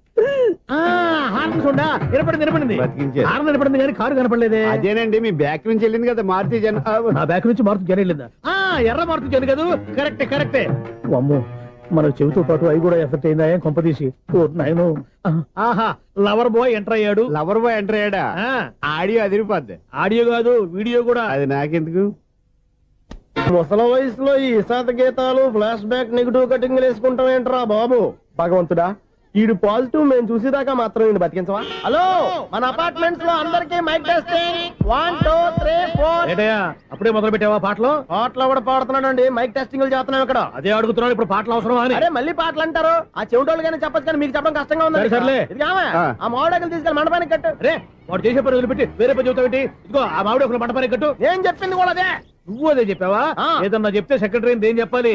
హార్న్ చూడా వినపడింది. బతికించారు. హార్న్ వినపడింది కానీ కారు కనపడలేదే. అదేనండి, మీ బ్యాక్ నుంచి వెళ్ళింది కదా మారుతి జన. ఆ బ్యాక్ నుంచి మారుతి జన వెళ్ళిందా? ఎర్ర మారుతి జన కదా. కరెక్టే. అమ్మో, మన చెవితో పాటు అవి కూడా ఎఫెక్ట్ అయిందా ఏం కొంపదీసి? నాయను. ఆహా, లవర్ బాయ్ ఎంటర్ అయ్యాడు. లవర్ బాయ్ ఎంటర్ అయ్యాడా? ఆడియో అదిరిపోద్ది. ఆడియో కాదు, వీడియో కూడా. అది నాకెందుకు? ముసల వయసులో ఈ ఇసాత గీతాలు, ఫ్లాష్ బ్యాక్, నెగిటివ్ కటింగ్ వేసుకుంటాం ఏంట్రా బాబు? భగవంతుడా, ఈడు పాజిటివ్ మేము చూసేదాకా మాత్రం ఈయన బతికించవా? హలో, మన అపార్ట్మెంట్స్ లో అందరికీ మైక్ టెస్టింగ్. 1 2 3 4. ఏంటయ్యా అప్పుడే మొదలు పెట్టావా పాటలు? పాటలు కూడా పాడుతున్నాడు అండి, మైక్ టెస్టింగ్ చేస్తున్నాం ఇక్కడ. అదే అడుగుతున్నాడు, ఇప్పుడు పాటలు అవసరం అని. అరే మళ్ళీ పాటలు అంటారు, ఆ చెవిటోళ్ళు కానీ చెప్పచ్చు కానీ మీకు చెప్పడం కష్టంగా ఉంది. సర్లే, ఆ మామిడాకులు తీసుకెళ్ళి మండపానికి కట్టు. రే, వాడు చేసే పని వదిలిపెట్టి వేరే పని చెబుతావు. ఇదిగో ఆ మామిడాకులు మండపానికి కట్టు. ఏం చెప్పింది కూడా అదే. నువ్వు అదే చెప్పావా? ఏదన్నా చెప్తే సెక్రటరీ ఏం చెప్పాలి?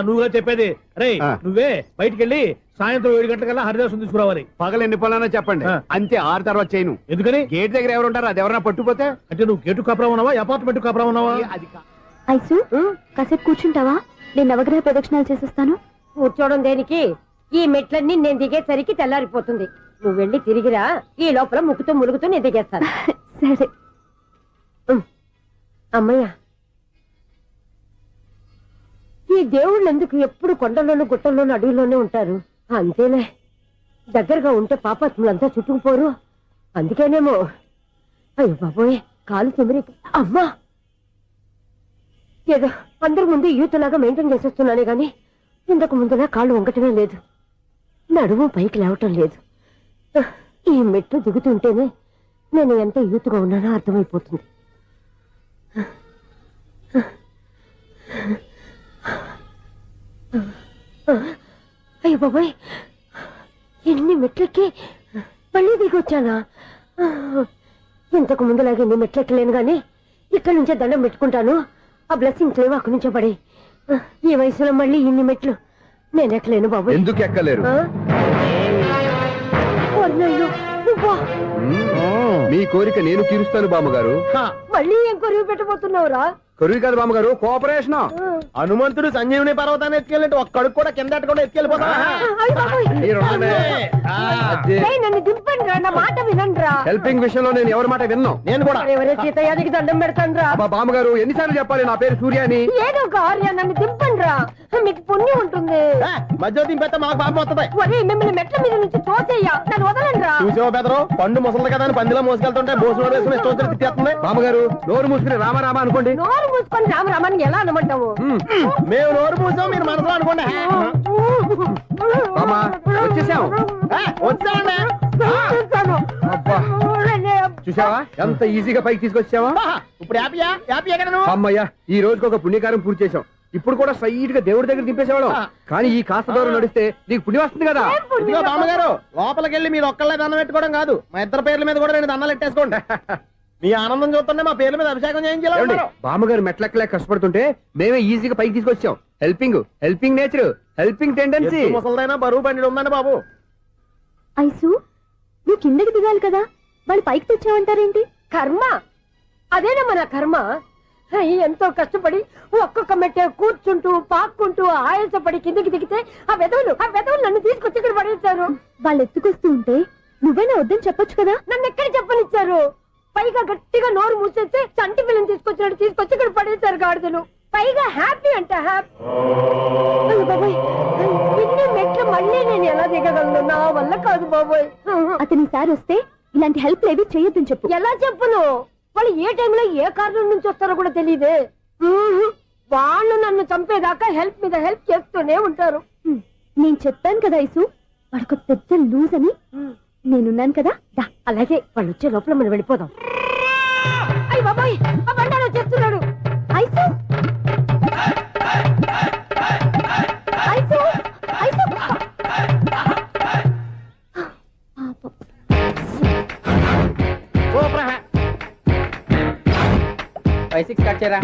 నువ్వుగా చెప్పేది. రే, నువ్వే బయటికి వెళ్ళి సాయంత్రం 7 గంటలకల్లా హరిదాసు తీసుకురావాలి. పగలు ఎన్ని పనులన్నా చెప్పండి, అంతే. 6 తర్వాత చేయను. ఎందుకని? గేట్ దగ్గర ఎవరు ఉంటారు, అది ఎవరన్నా పట్టుపోతే. అంటే నువ్వు గేటు కాపురా ఉన్నావా, అపార్ట్మెంట్ కాపురా ఉన్నావా? అది ఐసు, కాసేపు కూర్చుంటావా? నేను నవగ్రహ ప్రదక్షిణాలు చేసేస్తాను. కూర్చోవడం దేనికి? ఈ మెట్లన్నీ నేను దిగేసరికి తెల్లారిపోతుంది. నువ్వు వెళ్ళి తిరిగిరా, ఈ లోపల ముక్కుతూ ములుగుతూ నేను దిగేస్తాను. సరే. అమ్మయ్య, ఈ దేవుళ్ళు ఎందుకు ఎప్పుడు కొండల్లోనూ గుట్టల్లోనూ అడవిలోనే ఉంటారు? అంతేలే, దగ్గరగా ఉంటే పాపాత్ములంతా చుట్టుకుపోరు. అందుకేనేమో. అయ్యో బాబోయ్, కాలు చెమిరి. అమ్మా, ఏదో అందరి ముందు యూత్లాగా మెయింటైన్ చేసేస్తున్నానే గాని ఇంతకు ముందులా కాళ్ళు వంకటమే లేదు, నడుము పైకి లేవటం లేదు. ఈ మెట్లు దిగుతుంటేనే నేను ఎంత యూత్గా ఉన్నానో అర్థమైపోతుంది. అయ్యో బాబాయ్, ఎన్ని మెట్లెక్కి మళ్ళీ దిగొచ్చానా? ఇంతకు ముందులాగే ఎన్ని మెట్లెక్కలేను గాని ఇక్కడి నుంచే దండం పెట్టుకుంటాను. ఆ బ్లెస్సింగ్స్ లేవు అక్కడి నుంచే పడే. ఈ వయసులో మళ్ళీ ఇన్ని మెట్లు నేను ఎక్కలేను బాబాయ్. ఎందుకు ఎక్కలేరు? మీ కోరిక నేను తీరుస్తాను బామ్మగారు. మళ్ళీ ఏం కొరివి పెట్టబోతున్నావురా? కొరివి కాదు బామ్మగారు, కోఆపరేషన్. హనుమంతుడు సంజీవుని పర్వతాన్ని ఎత్తుకెళ్ళి ఒక్కడికి కూడా కింద కూడా ఎత్తుకెళ్ళిపోతా. నన్ను దింపండి రా, నా మాట వినండి రా. హెల్పింగ్ విషయంలో నేను ఎవరి మాట విన్నాను. నేను కూడా ఎవరే సీతయ్యానికి దండం పెడతాను రా. బామ్మగారు ఎన్నిసార్లు చెప్పాలి నా పేరు సూర్యాని? ఏదో ఒక ఆర్య, నన్ను దింపండి రా, మీకు పుణ్యం ఉంటుంది. మధ్య దింపేస్తే మాకు పాపం వస్తుంది. ఒరే, మిమ్మల్ని మెట్ల మీద నుంచి తోసేయ్యా, నన్ను వదలండి రా. చూసావా బెదరు, పండు ముసలి కదా అని పందిలో మోసుకెళ్తుంటే బోసు వేసుకుని స్తోత్రం తిట్టేస్తుంది. బామ్మగారు నోరు మూసుకుని రామారామ అనుకోండి. నోరు మూసుకొని రామరామాన్ని ఎలా అనమంటావు? మేము నోరు మూసాం, మీరు మనసులో అనుకోండి. వచ్చేసాం. వచ్చామండి. అబ్బా, చూసావా ఎంత ఈజీగా పైకి తీసుకొచ్చావా? ఇప్పుడు హ్యాపీ ఎక్కడ నువ్వు? అమ్మయ్యా, ఈ రోజుకి ఒక పుణ్యకారం పూర్తి చేసాం. ఇప్పుడు కూడా సైట్ గా దేవుడి దగ్గర దింపేసేవాడు. కానీ ఈ కాస్త దూరం నడిస్తే నీకు పుణ్యం వస్తుంది కదా. ఇదిగో బామ్మగారు, లోపలికి వెళ్ళి మీరు ఒక్కళ్ళే దండం పెట్టుకోవడం కాదు, మా ఇద్దరు పేర్ల మీద కూడా 2 దండాలు ఎట్టేసుకోండి. మీ ఆనందం చూస్తుంటే మా పేర్ల మీద అభిషేకం చేయించాలి. బామ్మగారు మెట్లెక్కలే కష్టపడుతుంటే మేమే ఈజీగా పైకి తీసుకొచ్చాం. Helping nature, helping tendency. ముసలిదైనా బరువు బండి ఉందండి బాబు. ఐసు నువ్వు కిందకి దిగాలి కదా వాళ్ళు పైకి తెచ్చావంటారేంటి? కర్మ అదేనమ్మా నా కర్మ. ఎంతో కష్టపడి ఒక్కొక్క మెట్టే కూర్చుంటూ పాక్కుంటూ ఆయాసపడి కిందకి దిగితే ఆ వెధవులు నన్ను తీసుకొచ్చి ఇక్కడ పడేస్తారు. వాళ్ళు ఎత్తుకొస్తూ ఉంటే నువ్వేనా వద్దని చెప్పొచ్చు కదా. నన్ను ఎక్కడ చెప్పనిచ్చారు? పైగా గట్టిగా నోరు మూసేస్తే చంటి పిల్లని తీసుకొచ్చినట్టు తీసుకొచ్చి ఇక్కడ పడేశారు గాడిదలు. పైగా హ్యాపీ అంట హ్యాపీ. బాబోయ్ ఇన్ని మెట్లు మళ్ళీ నేను ఎలా దిగగలను? నా వల్ల కాదు బాబోయ్. అతని సారి వస్తే ఇలాంటి హెల్ప్ లేవి చేయొద్దని చెప్పు. ఎలా చెప్పును? వాళ్ళు ఏ టైంలో ఏ కారణం నుంచి వస్తారో కూడా తెలియదే. వాళ్ళు నన్ను చంపేదాకా హెల్ప్ మీద హెల్ప్ చేస్తూనే ఉంటారు. నేను చెప్పాను కదా ఐసు వాడికి పెద్ద లూజ్ అని. నేనున్నాను కదా. అలాగే వాళ్ళు వచ్చే లోపల మనం వెళ్ళిపోదాం. అయ్య బాబాయ్ ఆ బండారు చేస్తున్నాడు. ఐసు ఐసు ఐసు 5-6 కట్ చేయరా.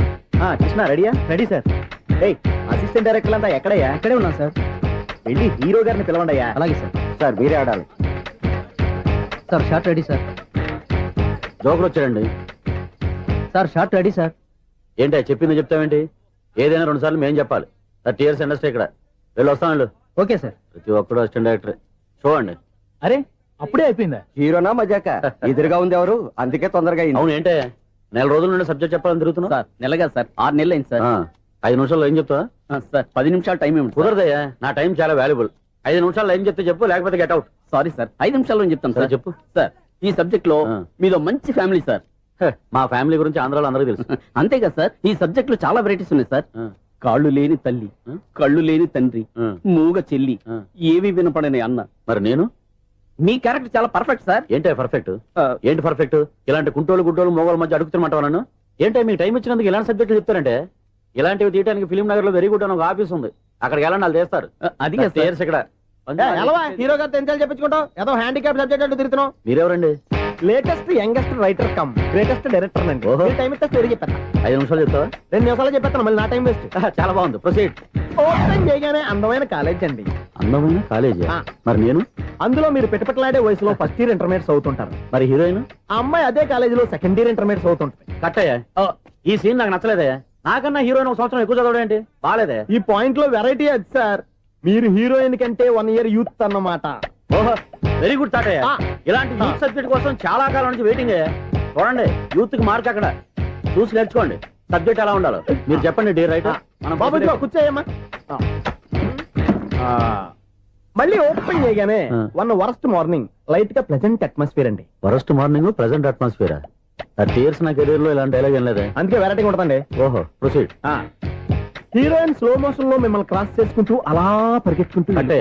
కృష్ణ రెడీయా? Ready sir. అసిస్టెంట్ డైరెక్టర్ అంతా ఎక్కడయ్యా? ఇక్కడే ఉన్నా సార్. వెళ్ళి హీరో గారిని పిలవండి. అలాగే సార్. సార్ మీరే ఆడాలి sir. Short ready sir. Joker వచ్చాడండి సార్. Short ready sir. ఏంటి చెప్పింది చెప్తావేంటి? ఏదైనా 2 సార్లు మేం చెప్పాలి. 30 years ఇండస్ట్రీ ఇక్కడ. వెళ్ళి వస్తాను. Okay sir. ప్రతి ఒక్కడు అసిస్టెంట్ డైరెక్టర్. చూడండి. అరే అప్పుడే అయిపోయిందా? హీరోనా మజాక? ఎదురుగా ఉంది ఎవరు, అందుకే తొందరగా. అవును ఏంటే 4 రోజుల నుండి సబ్జెక్ట్ చెప్పాలని తిరుగుతున్నా సార్. నెలగా సార్ 6 నెలలు అయింది సార్. 5 నిమిషాల్లో ఏం చెప్తా సార్? 10 నిమిషాలు టైం ఏమి కుదరదయ్యా. నా టైం చాలా వాల్యుబుల్. 5 నిమిషాల్లో ఏం చెప్తే చెప్పు, లేకపోతే గెట్ అవుట్. సారీ సార్ 5 నిమిషాల్లో చెప్తాను సార్. చెప్పు సార్. ఈ సబ్జెక్ట్ లో మీదో మంచి ఫ్యామిలీ సార్. మా ఫ్యామిలీ గురించి ఆంధ్రాలో అందరికీ తెలుసు. అంతేగా సార్ ఈ సబ్జెక్ట్ లో చాలా వెరైటీస్ ఉన్నాయి సార్. కాళ్ళు లేని తల్లి, కళ్ళు లేని తండ్రి, మూగ చెల్లి, ఏవి వినపడని అన్న. మరి నేను మీ క్యారెక్టర్ చాలా పర్ఫెక్ట్ సార్. ఏంటే పర్ఫెక్ట్? ఏంటి పర్ఫెక్ట్? ఇలాంటి కుంటోలు గుడ్డోలు మోగోల మధ్య అడుగుతున్నమాట నన్ను. ఏంటంటే మీకు టైం ఇచ్చినందుకు ఇలాంటి సబ్జెక్టులు చెప్తారంటే? ఇలాంటివి తీయడానికి ఫిలిం నగర్ లో వెరీ గుడ్ అని ఒక ఆఫీస్ ఉంది. అక్కడికి వెళ్ళండి, వాళ్ళు చేస్తారు. అది ఇక్కడ హీరో గారితో ఎంత చెప్పించుకుంటావు? ఏదో హ్యాండిక్యాప్ సబ్జెక్ట్ అంటే తిరుగుతున్నావు. మీరెవరండి? Latest youngest writer come greatest director అండి. టైం ఇస్తే స్టోరీ చెప్పాను. 5 నిమిషాలు చెప్తావా? 2 నిమిషాలు చెప్పేస్తాను, మళ్ళీ నా టైం వేస్ట్. చాలా బాగుంది. ప్రొసీడ్. ఓపెన్ చేయగానే అందమైన కాలేజ్ అండి. అందమైన కాలేజ్? మరి నేను అందులో మీరు పెట్టుపట్లాడే వయసులో ఫస్ట్ ఇయర్ ఇంటర్మీడియట్స్ అవుతుంటారు. మరి హీరోయిన్ ఆ అమ్మాయి అదే కాలేజీలో సెకండ్ ఇయర్ ఇంటర్మీడియట్స్ అవుతుంటుంది. కట్టయ్యా ఈ సీన్ నాకు నచ్చలేదయ్యా. నాకన్నా హీరోయిన్ 1 సంవత్సరం ఎక్కువ చదవడేంటి? బాలేదే. ఈ పాయింట్ లో వెరైటీ అది సార్. మీరు హీరోయిన్ కంటే 1 year యూత్ అన్నమాట. ఓహో వెరీ గుడ్ తాటయ్య. ఇలాంటి యూత్ సబ్జెక్ట్ కోసం చాలా కాలం నుంచి వెయిటింగ్. చూడండి యూత్ కి మార్క్ అక్కడ చూసి నేర్చుకోండి. సబ్జెక్ట్ ఎలా ఉండాలో మీరు చెప్పండి. డే రైటర్ కూర్చోయమ్మా. మళ్ళీ ఓపెన్ చేయగానే వరస్ట్ మార్నింగ్ లైట్ గా ప్లెజెంట్ అట్మాస్ఫియర్ అండి. Worst morning pleasant atmosphere. 30 years నా కెరీర్ లో ఇలాంటి డైలాగ్ ఏం లేదు. అందుకే వెరైటీ ఉంటుందండి. ఓహో ప్రొసీడ్. హీరోయిన్ స్లో మోషన్ లో మిమ్మల్ని క్రాస్ చేసుకుంటూ అలా పరిగెత్తుకుంటూ అంటే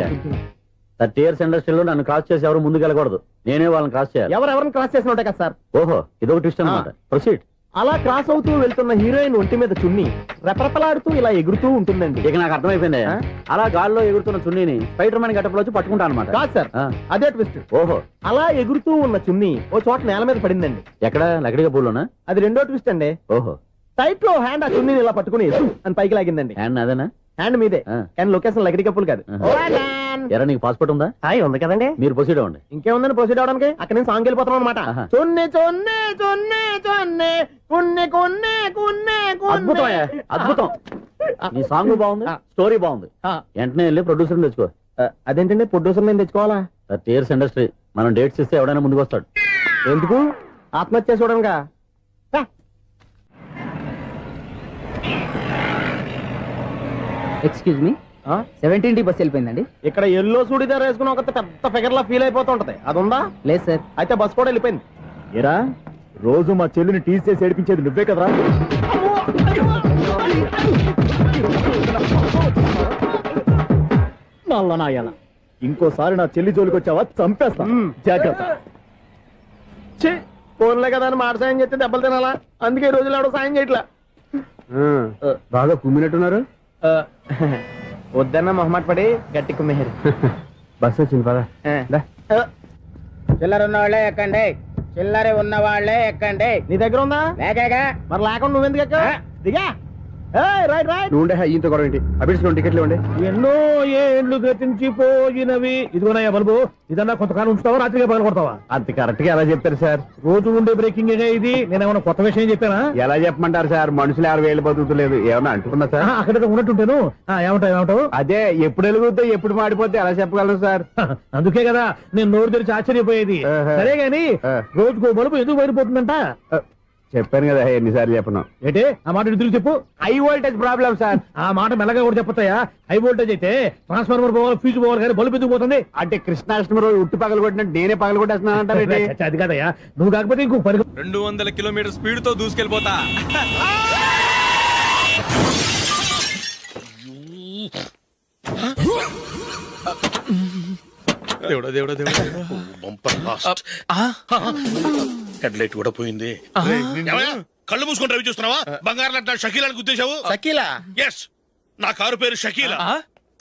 30 years ఇండస్ట్రీలో నన్ను క్రాస్ చేసి ఎవరు ముందుకు వెళ్ళకూడదు. నేనే వాళ్ళని క్రాస్ చేయాలి. ఎవరెవరిని క్రాస్ చేసిన ఉంటాయి కదా సార్. ఓహో ఇదొక ట్విస్ట్ అన్నమాట. ప్రొసీడ్. అలా క్రాస్ అవుతూ వెళ్తున్న హీరోయిన్ ఒంటి మీద చున్ని రెపరెపలాడుతూ ఇలా ఎగురుతూ ఉంటుందండి. ఇక నాకు అర్థమైపోయింది. అలా గాల్లో ఎగురుతున్న చున్నీని స్పైడర్ మ్యాన్ గెటప్ లో వచ్చి పట్టుకుంటా అనమాట. కాదు సార్ అదే ట్విస్ట్. ఓహో అలా ఎగురుతూ ఉన్న చున్ని ఓ చోట నేల మీద పడిందండి. ఎక్కడ? లకడిగా పూలోనా? అది రెండో ట్విస్ట్ అండి. ఓహో టైట్ లో హ్యాండ్ ఆ చున్నీని ఇలా పట్టుకుని అని పైకి లాగిందండి. హ్యాండ్ అదేనా? హ్యాండ్ మీదే కానీ లొకేషన్ లకడి కప్పులు కాదు. ఎరా నీకు పాస్పోర్ట్ ఉందా? హాయ్ ఉంది కదండి. మీరు ప్రొసీడ్ అవ్వండి. ఇంకేముందని ప్రొసీడ్ అవడానికి? అక్కడ నేను సాంగ్ వెళ్ళిపోతున్నాం అనమాట. చొన్నే చొన్నే చొన్నే చొన్నే కున్నే కున్నే కున్నే. అద్భుతం అద్భుతం. ఈ సాంగ్ బాగుంది, స్టోరీ బాగుంది. వెంటనే వెళ్ళి ప్రొడ్యూసర్ తెచ్చుకో. అదేంటండి ప్రొడ్యూసర్ నేను తెచ్చుకోవాలా? 30 years ఇండస్ట్రీ. మనం డేట్స్ ఇస్తే ఎవడైనా ముందుకు వస్తాడు. ఎందుకు? ఆత్మహత్య చూడనుగా. Excuse me 17D bus వెళ్ళిపోయిందండి. ఇక్కడ ఎల్లో చూడిదార్ వేసుకుని ఒక పెద్ద ఫిగర్ లా ఫీల్ అయిపోతుంటది. అది ఉందా? లేదు సార్. అయితే బస్ కూడా వెళ్ళిపోయింది. ఏరా రోజు మా చెల్లిని టీస్ చేసి ఏడిపించేది నువ్వే కదరా? నాయన ఇంకోసారి నా చెల్లి జోలికి వచ్చావా చంపేస్తా. జాగ్రత్త. ఫోన్లే కదా అని మాట సాయం చేస్తే దెబ్బలు తినాలా? అందుకే ఈ రోజులు ఎవడో సాయం చేయట్లా. బాగా కుమ్మినట్టున్నారు. వద్దన్న మొహమాట పడి గట్టి కుమ్మేరు. బస్ వచ్చింది పదా. చిల్లర ఉన్న వాళ్ళే ఎక్కండి. చిల్లర ఉన్న వాళ్ళే ఎక్కండి. నీ దగ్గర ఉందా? లేకగా. మరి లేకుండా నువ్వెందుకు ఎక్కా? దిగా. Right right. నువ్వు ఉండే ఈయంతో గొడవ ఏంటి? అభిడిచిన టికెట్లు ఇవ్వండి. ఎన్నో ఏండ్లు గతించిపోయినవి. ఇదిగోనయ్యా బల్బు, ఇదన్నా కొంతకాలం ఉంచుతావా, రాత్రిగా పగల కొడతావా? అంత కరెక్ట్ గా ఎలా చెప్తారు సార్? రోజు ఉండే బ్రేకింగ్ ఇది. నేనేమన్నా కొత్త విషయం చెప్పానా? ఎలా చెప్పమంటారు సార్? మనుషులు 60 ఏళ్ళు బతుకుతలేదు, ఏమన్నా అంటున్నా సార్? అక్కడ ఉన్నట్టుంటాను. ఏమంటావు? అదే ఎప్పుడు వెలుగుతో ఎప్పుడు మాడిపోతే ఎలా చెప్పగలరు సార్? అందుకే కదా నేను నోరు తెరిచి ఆశ్చర్యపోయేది. సరే గాని రోజుకో బల్బు ఎందుకు బయటపోతుందంట? చెప్పాను కదా ఎన్నిసార్లు చెప్పను. ఏంటే ఆ మాట ఎదురు చెప్పు. High voltage problem sir. ఆ మాట మెల్లగా కూడా చెప్పొస్తాయా? హై వోల్టేజ్ అయితే ట్రాన్స్ఫార్మర్ పోవాలి, ఫ్యూజ్ పోవాలి, కానీ బల్బు ఎందుకు పోతుంది? అంటే కృష్ణాష్టమి రోజు ఉట్టి పగలు కొట్టినట్టు నేనే పగలు కొట్టేస్తున్నానంటే అది కాదయ్యా, నువ్వు కాకపోతే ఇంకో 200 కిలోమీటర్ స్పీడ్ తో దూసుకెళ్ళిపోతా. దేవుడా దేవుడా దేవుడా, హెడ్లైట్ కూడా పోయింది. కళ్ళు మూసుకొని రవి చూస్తున్నావా? బంగారం లాంటి షకీలాని గుర్తించావు? షకీలా? ఎస్, నా కారు పేరు Shakeela.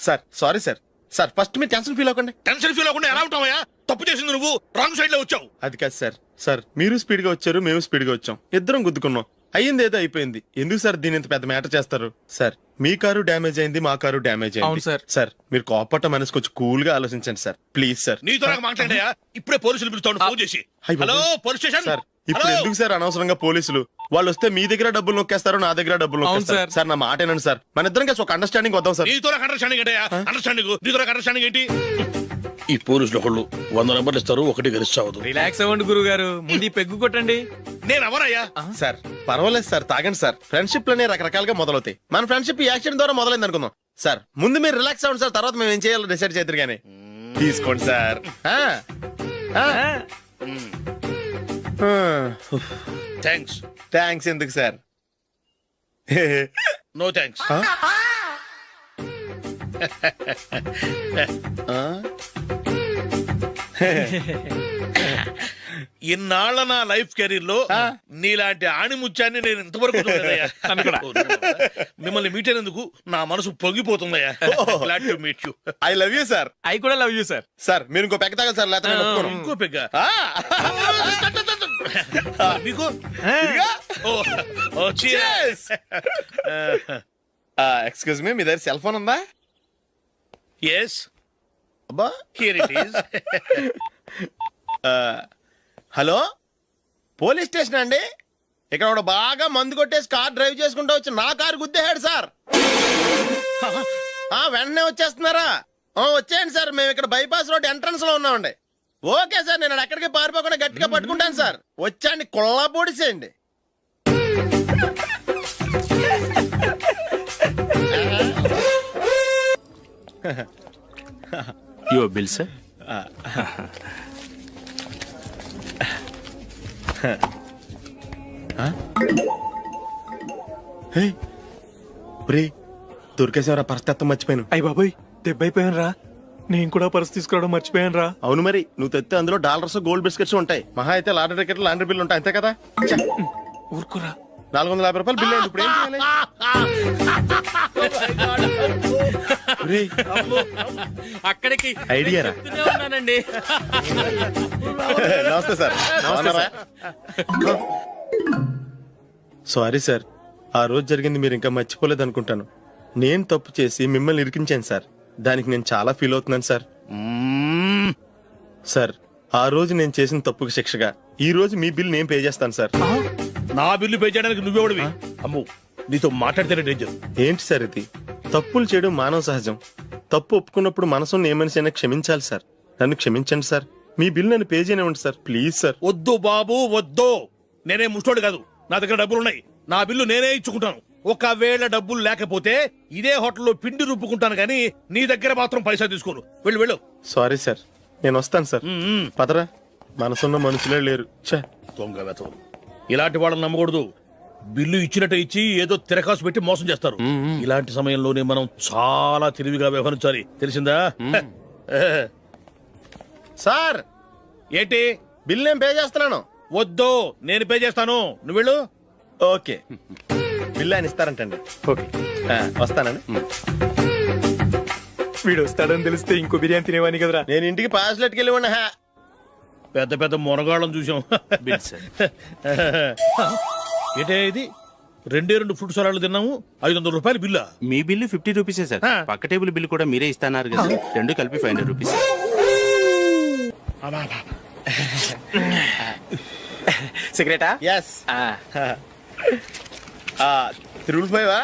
Sir sorry sir. Sir first మీరు టెన్షన్ ఫీల్ అవ్వకండి. టెన్షన్ ఫీల్ అవ్వకుండా ఎలా ఉంటావా? తప్పు చేసింది నువ్వు, రాంగ్ సైడ్ లో వచ్చావు. అది కాదు సార్. సార్ మీరు స్పీడ్ గా వచ్చారు, మేము స్పీడ్ గా వచ్చాం, ఇద్దరం గుద్దుకున్నాం. అయ్యింది ఏదో అయిపోయింది. ఎందుకు సార్ దీని ఇంత పెద్ద మ్యాటర్ చేస్తారు? సార్ మీ కారు డ్యామేజ్ అయింది, మా కారు డ్యామేజ్ అయింది. సార్ సార్ మీరు కోపట్ట మనసు కొంచెం కూల్ గా ఆలోచించండి సార్, ప్లీజ్ సార్. నీతో నాకు మాట్లాడాయా? ఇప్పుడే పోలీసులు పిలుస్తాను, ఫోన్ చేసి. Hello police station. సార్ ఇప్పుడు ఎందుకు సార్ అనవసరంగా పోలీసులు? వాళ్ళు వస్తే మీ దగ్గర డబ్బులు నొక్కేస్తారు, నా దగ్గర డబ్బులు నొక్కేస్తారు. సార్ నా మాట ఏనండి సార్, మన ఇద్దరం కలిసి ఒక అండర్స్టాండింగ్ వద్దాం సార్. నీతో నాకు అండర్స్టాండింగ్ ఏంటయ్యా? అండర్స్టాండింగ్ నీతో నాకు అండర్స్టాండింగ్ ఏంటి? ఈ పోలీసులు ఒకళ్ళు 100 నెంబర్లు ఇస్తారు, ఒకటి గెలిచావదు. రిలాక్స్ అవ్వండి గురువు గారు, ముందు పెగ్గు కొట్టండి. నేను ఎవరయ్యా? సార్ పర్వాలేదు సార్, తాగండి సార్. ఫ్రెండ్షిప్ లోనే రకరకాలుగా మొదలవుతాయి. మన ఫ్రెండ్షిప్ ఈ యాక్సిడెంట్ ద్వారా మొదలైంది అనుకుందాం. సార్ ముందు మీరు రిలాక్స్ అవ్వండి సార్, తర్వాత మేము ఏం చేయాలో డిసైడ్ చేద్దరు గానీ. తీసుకోండి సార్. థ్యాంక్స్. థ్యాంక్స్ ఎందుకు సార్? No thanks. ఇన్నాళ్ళ నా లైఫ్ కెరీర్ లో నీలాంటి ఆణిముత్యాన్ని నేను ఇంతవరకు చూడలేదయ్యా. మిమ్మల్ని మీట్ అయినందుకు నా మనసు పొంగిపోతుందయ్యా. Glad to meet you. I love you sir. I కూడా లవ్ యూ సార్. సార్ మీరు ఇంకో పెక్క తాగండి సార్, లేకపోతే నేను ఒప్పుకోను. ఇంకో పెగ్గ మీకు? ఎక్స్క్యూజ్ మీ, మీ దగ్గర సెల్ ఫోన్ ఉందా? ఎస్, అబ్బా here it is. Hello, police station అండి. ఇక్కడ ఒకడు బాగా మందు కొట్టేసి కార్ డ్రైవ్ చేసుకుంటూ వచ్చి నా కారు గుద్దేశాడు సార్. వెంటనే వచ్చేస్తున్నారా? వచ్చేయండి సార్, మేము ఇక్కడ బైపాస్ రోడ్ ఎంట్రన్స్ లో ఉన్నామండి. ఓకే సార్, నేను ఎక్కడికి పారిపోకుండా గట్టిగా పట్టుకుంటాను సార్. వచ్చాండి, కుళ్ళా పొడిసేయండి. Your bill sir. దొరికేసేవరా, పరిస్థితి మర్చిపోయాను. అయ్య బాబాయ్, దెబ్బైపోయాను రా. నేను కూడా పర్స్ తీసుకురావడం మర్చిపోయాను రా. అవును మరి, నువ్వు తెస్తే అందులో డాలర్స్, గోల్డ్ బిస్కెట్స్ ఉంటాయి. మహా అయితే లాటరీ టికెట్, లాండ్రీ బిల్లు ఉంటాయి, అంతే కదా. ఊరుకురా. 450 రూపాయలు బిల్లు అయింది. ఇప్పుడు ఏం చేయాలి? అక్కడికి ఐడియా రా. ఉన్నానండి. నమస్తే సార్. సారీ సార్, ఆ రోజు జరిగింది మీరు ఇంకా మర్చిపోలేదు అనుకుంటాను. నేను తప్పు చేసి మిమ్మల్ని ఇరికించాను సార్. దానికి నేను చాలా ఫీల్ అవుతున్నాను సార్. సార్ ఆ రోజు నేను చేసిన తప్పుకి శిక్షగా ఈ రోజు మీ బిల్ నేను పే చేస్తాను సార్. నా బిల్లు పే చేయడానికి నువ్వెవడివి? అమ్మో, నీతో మాట్లాడితేనే డేంజర్. ఏంటి సార్ ఇది? తప్పులు చేయడం మానవ సహజం. తప్పు ఒప్పుకున్నప్పుడు మనసుని ఏ మనిషి అయినా క్షమించాలి సార్. నన్ను క్షమించండి సార్. మీ బిల్ నన్ను పే చేయనివ్వండి సార్, ప్లీజ్ సార్. వద్దు బాబు, వద్దు. నేనే ముష్టోడు కాదు, నా దగ్గర డబ్బులు ఉన్నాయి. నా బిల్లు నేనే ఇచ్చుకుంటాను. ఒకవేళ డబ్బులు లేకపోతే ఇదే హోటల్లో పిండి రుబ్బుకుంటాను, కానీ నీ దగ్గర మాత్రం పైసా తీసుకోను. వెళ్ళు వెళ్ళు. సారీ సార్, నేను వస్తాను సార్. పదరా, మనసున్న మనుషులే లేరు. దొంగ వెతవు. ఇలాంటి వాళ్ళని నమ్మకూడదు. బిల్లు ఇచ్చినట్టు ఇచ్చి ఏదో తిరకాసు పెట్టి మోసం చేస్తారు. ఇలాంటి సమయంలోనే మనం చాలా తెలివిగా వ్యవహరించాలి, తెలిసిందా? సార్ ఏంటి? బిల్ నేను పే చేస్తున్నాను. వద్దు, నేను పే చేస్తాను, నువ్వు వెళ్ళు. ఓకే, బిల్ ఆయన ఇస్తారంటండి. ఓకే, వస్తానండి. వీడు వస్తాడని తెలిస్తే ఇంకో బిర్యానీ తినేవాని కదరా. నేను ఇంటికి పాస్లెట్కి వెళ్ళి పెద్ద పెద్ద మునగాళ్ళం చూసాం. ఏంటే ఇది? 2 ఫ్రూట్ సలాడ్లు తిన్నాము, 500 రూపాయలు బిల్లా. మీ బిల్లు 50 రూపీసే సార్. పక్క టేబుల్ బిల్లు కూడా మీరే ఇస్తాన్నారు కదా, రెండు కలిపి 500 రూపీస్. సిగరెటా? ఎస్. 355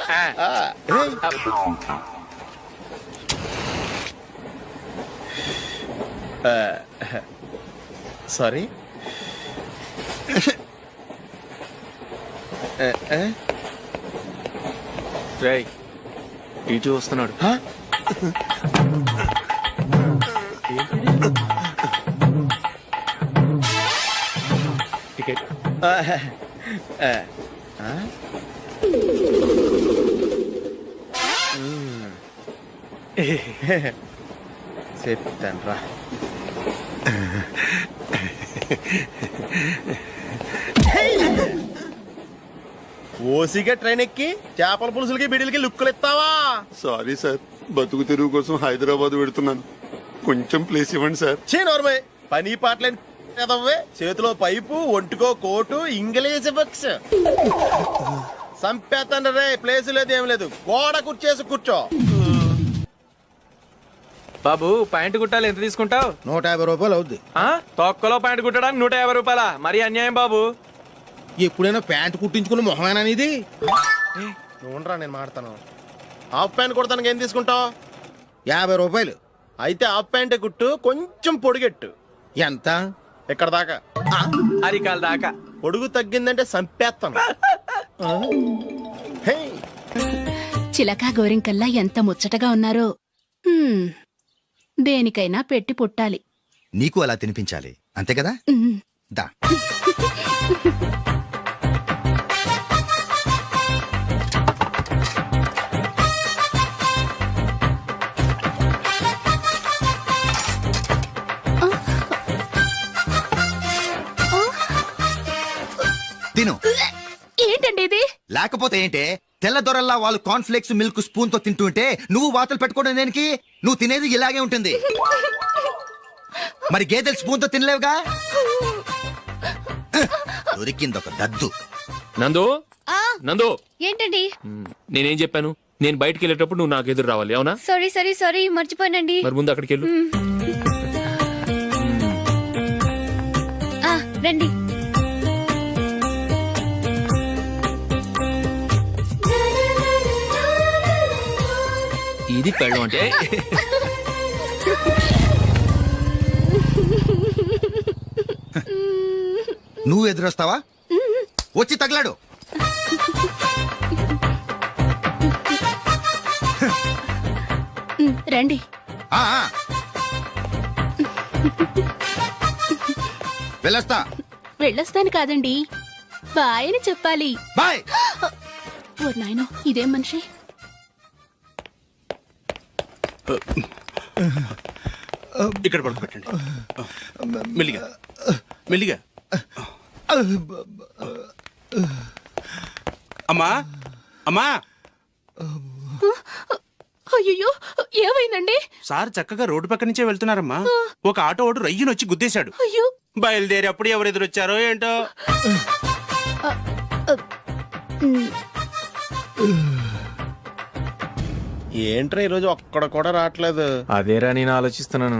సారీ. రేయ్, ఇటు వస్తున్నాడు. టికెట్. చెప్తాను రా. ఓసిగా ట్రైన్ ఎక్కి చేపల పులుసులకి బిడిలకి లుక్కులు ఇస్తావా? సారీ సార్, బతుకు తెరువు కోసం హైదరాబాద్ పెడుతున్నాను, కొంచెం ప్లేస్ ఇవ్వండి సార్. నోర్మే, పని పాటలేని కదవ్వే. చేతిలో పైపు, ఒంటికో కోటు, ఇంగ్లీష్ బుక్స్. సంపేతండ్రి రే, ప్లేస్ లేదు ఏం లేదు, గోడ కుర్చేసి కూర్చో. బాబు, ప్యాంటు కుట్టాలి, ఎంత తీసుకుంటావు? 150 రూపాయలు అవుద్ది. తొక్కలో ప్యాంటు కుట్టడానికి 150 రూపాయల? మరి అన్యాయం బాబు. ఎప్పుడైనా ప్యాంట్ కుట్టించుకున్న మొహమేనా ఇది? చూడరా, నేను మాడతాను. హాఫ్ ప్యాంట్ కుడతానికి ఏం తీసుకుంటావు? 50 రూపాయలు. అయితే హాఫ్ ప్యాంటే కుట్టు, కొంచెం పొడిగెట్టు. ఎంత? ఇక్కడ దాకా, అరికాల దాకా. పొడుగు తగ్గిందంటే సంపేస్తాను. చిలకా గోరింకల్లా ఎంత ముచ్చటగా ఉన్నారో. దేనికైనా పెట్టి పుట్టాలి. నీకు అలా తినిపించాలి, అంతే కదా? దా. తిను. ఏంటండి ఇది? లేకపోతే ఏంటే, తెల్లదొరల్లా వాళ్ళు కార్న్ఫ్లేక్స్ మిల్క్ స్పూన్ తో తింటుంటే నువ్వు వాతలు పెట్టుకోవడం దేనికి? నువ్వు తినేది ఇలాగే ఉంటుంది. మరి గేదెలు స్పూన్ తో తినలేవుగా. దొరికిందొక దద్దు. నందు, నందు, ఏంటండి? నేనేం చెప్పాను? నేను బయటికి వెళ్ళేటప్పుడు నువ్వు నాకు ఎదురు రావాలి, అవునా? సారీ మర్చిపోయానండి. మరి ముందు అక్కడికి వెళ్ళు. రండి. ఇది పెళ్ళం అంటే. నువ్వు ఎదురొస్తావా? వచ్చి తగలాడు. రండి. వెళ్ళొస్తా. వెళ్ళొస్తాను కాదండి, బాయ్ అని చెప్పాలి. బాయ్. ఓ నాయనో, ఇదేం మనిషి? ఇక్కడ పడుకోబెట్టండి. మెల్లిగా మెల్లిగా. అమ్మా, అమ్మా. అయ్యో, ఏమైందండి? సార్ చక్కగా రోడ్డు పక్క నుంచే వెళ్తున్నారమ్మా. ఒక ఆటో ఓడు రయ్యనొచ్చి గుద్దేశాడు. అయ్యో. బయలుదేరి అప్పుడు ఎవరు ఎదురొచ్చారో ఏంటో. ఏంట్రా ఈరోజు ఒక్కడ కూడా రావట్లేదు? అదేరా నేను ఆలోచిస్తున్నాను.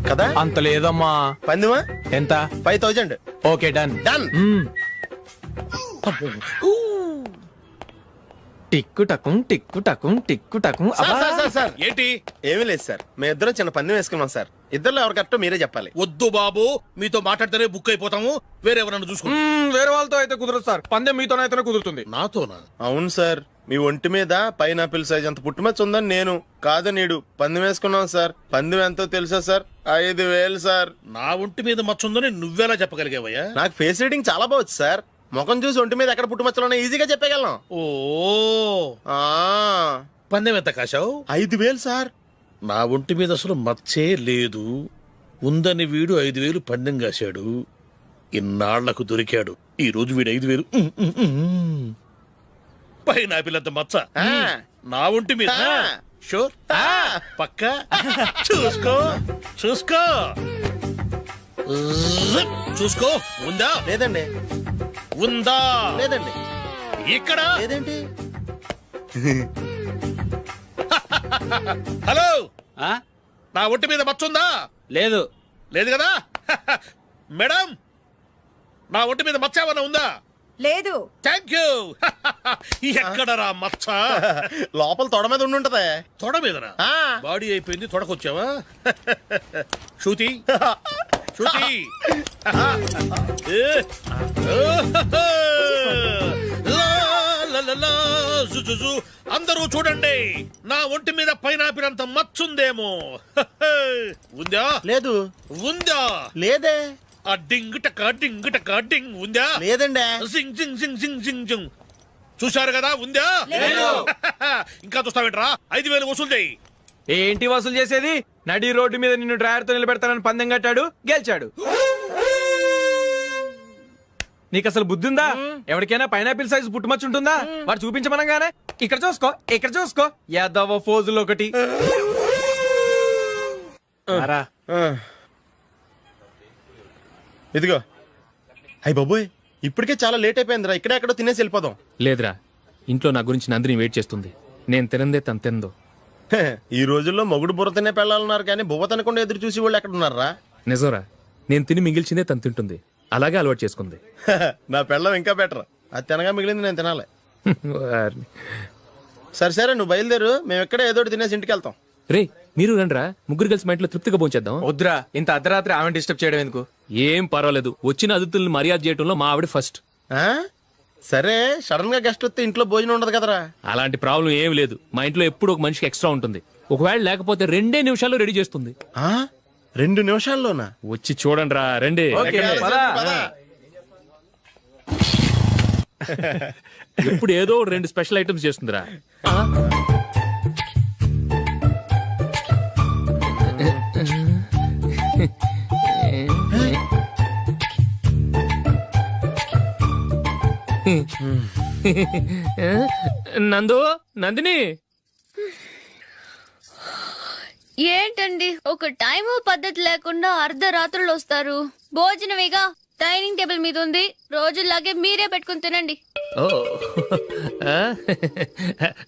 కదా అంత లేదమ్మా. పందిమా ఎంత? 5000. Okay, done. డన్. టిక్కు టకుం టిక్కు టకుం టిక్కు టకుం. సార్ ఏంటి? ఏమీ లేదు సార్, మేము ఇద్దరం చిన్న పందెం వేసుకున్నాం సార్. ఇద్దరు ఎవరు కరెక్టో మీరే చెప్పాలి. వద్దు బాబు, మీతో మాట్లాడితేనే బుక్ అయిపోతాము. వేరే ఎవరన్నా చూసుకోండి. వేరే వాళ్ళతో అయితే కుదరదు సార్, పందెం మీతోనైతేనే కుదురుతుంది. నాతోనా? అవును సార్, మీ ఒంటి మీద పైనాపిల్ సైజ్ అంత పుట్టుమచ్చ ఉందని నేను కాదు నీడు పందెం వేసుకున్నాం సార్. పందెం ఎంతో తెలుసా సార్? 5000 సార్. నా ఒంటి మీద మచ్చ ఉందని నువ్వెలా చెప్పగలిగావయ్యా? నాకు ఫేస్ రీడింగ్ చాలా బాగుంది సార్. ముఖం చూసి ఒంటి మీద ఎక్కడ పుట్టుమచ్చలో ఈజీగా చెప్పగలను. ఓ, పందెం ఎంత కాశావు? 5000 సార్. నా ఒంటి మీద అసలు మచ్చే లేదు. ఉందని వీడు 5000 పందెం కాశాడు. ఇన్నాళ్లకు దొరికాడు. ఈ రోజు వీడు 5000. పైన పిల్లంత మచ్చ నా ఒంటి మీద. షూర్, పక్క చూసుకో చూసుకో. చూసుకో. ఉందా? లేదండి. ఉందా? లేదండి. ఇక్కడ లేదేంటి? హలో, నా ఒంటి మీద మచ్చుందా? లేదు. లేదు కదా. మేడం, నా ఒంటి మీద మచ్చ ఏమన్నా ఉందా? లేదు. Thank you. ఎక్కడరా మచ్చ? లోపల తొడ మీద ఉండుంటదే. తొడ మీదనా? బాడీ అయిపోయింది, తొడకొచ్చావా? శృతి, శృతి. అందరూ చూడండి, నా ఒంటి మీద పైనాపిల్ అంత మచ్చుందేమో. ఉందా? లేదు. ఉందా? లేదే. ఆ డింగ్ టక డింగ్ టక డింగ్ ఉందా? లేదండి. జింగ్ జింగ్ జింగ్ జింగ్ జింగ్ జింగ్. చూశారు కదా, ఉందా? ఇంకా చూస్తావేంట్రా? 5,000 వసూలు చేయి. ఏంటి వసూలు చేసేది? నడి రోడ్డు మీద నిన్ను డ్రైవర్ తో నిలబెడతానని పందెం కట్టాడు, గెలిచాడు. నీకు అసలు బుద్ధి ఉందా? ఎవరికైనా పైనాపిల్ సైజ్ పుట్టుమచ్చు ఉంటుందా? వాడు చూపించమనగానే ఇక్కడ చూసుకో, ఇక్కడ చూసుకో, యాదవ ఫోజులు ఒకటి. ఇదిగో. అయ్య బాబోయ్, ఇప్పటికే చాలా లేట్ అయిపోయిందిరా. ఇక్కడే ఎక్కడో తినేసి వెళ్ళిపోదాం. లేదురా, ఇంట్లో నా గురించి నందిని వెయిట్ చేస్తుంది. నేను తినందే తను తిందో. ఈ రోజుల్లో మొగుడు బుర్ర తినే పెళ్ళాలన్నారు కానీ బువ్వ తినకుండా ఎదురు చూసి వాళ్ళు ఎక్కడ ఉన్నారా? నిజంరా, నేను తిని మిగిల్చిందే తను తింటుంది. అలాగే అలవాటు చేసుకుంది. నా పెళ్ళం ఇంకా బెటర్. అది తినగా మిగిలింది నేను తినాలి. సరే సరే, నువ్వు బయలుదేరు. మేము ఎక్కడే ఏదో తినేసి ఇంటికి వెళ్తాం. రే, మీరు రండిరా, ముగ్గురు కలిసి మా ఇంట్లో తృప్తిగా పోంచేద్దాం. వద్దురా, ఇంత అర్ధరాత్రి ఆమె డిస్టర్బ్ చేయడం ఎందుకు? ఏం పర్వాలేదు, వచ్చిన అతిథుల్ని మర్యాద చేయడంలో మా ఆవిడ ఫస్ట్. సరే, సడన్ గా గెస్ట్ వస్తే ఇంట్లో భోజనం ఉండదు కదరా? అలాంటి ప్రాబ్లం ఏం లేదు. మా ఇంట్లో ఎప్పుడు ఒక మనిషికి ఎక్స్ట్రా ఉంటుంది. ఒకవేళ లేకపోతే 2 నిమిషాల్లో రెడీ చేస్తుంది. 2 నిమిషాల్లోనా? వచ్చి చూడండి రా, రండి. ఇప్పుడు ఏదో 2 స్పెషల్ ఐటమ్స్ చేస్తుందిరా. నందు, నందిని. ఏంటండి ఒక టైం పద్ధతి లేకుండా అర్ధరాత్రులు వస్తారు? భోజనమేగా డైనింగ్ టేబుల్ మీద ఉంది, రోజుల్లాగే మీరే పెట్టుకుని తినండి. ఓ,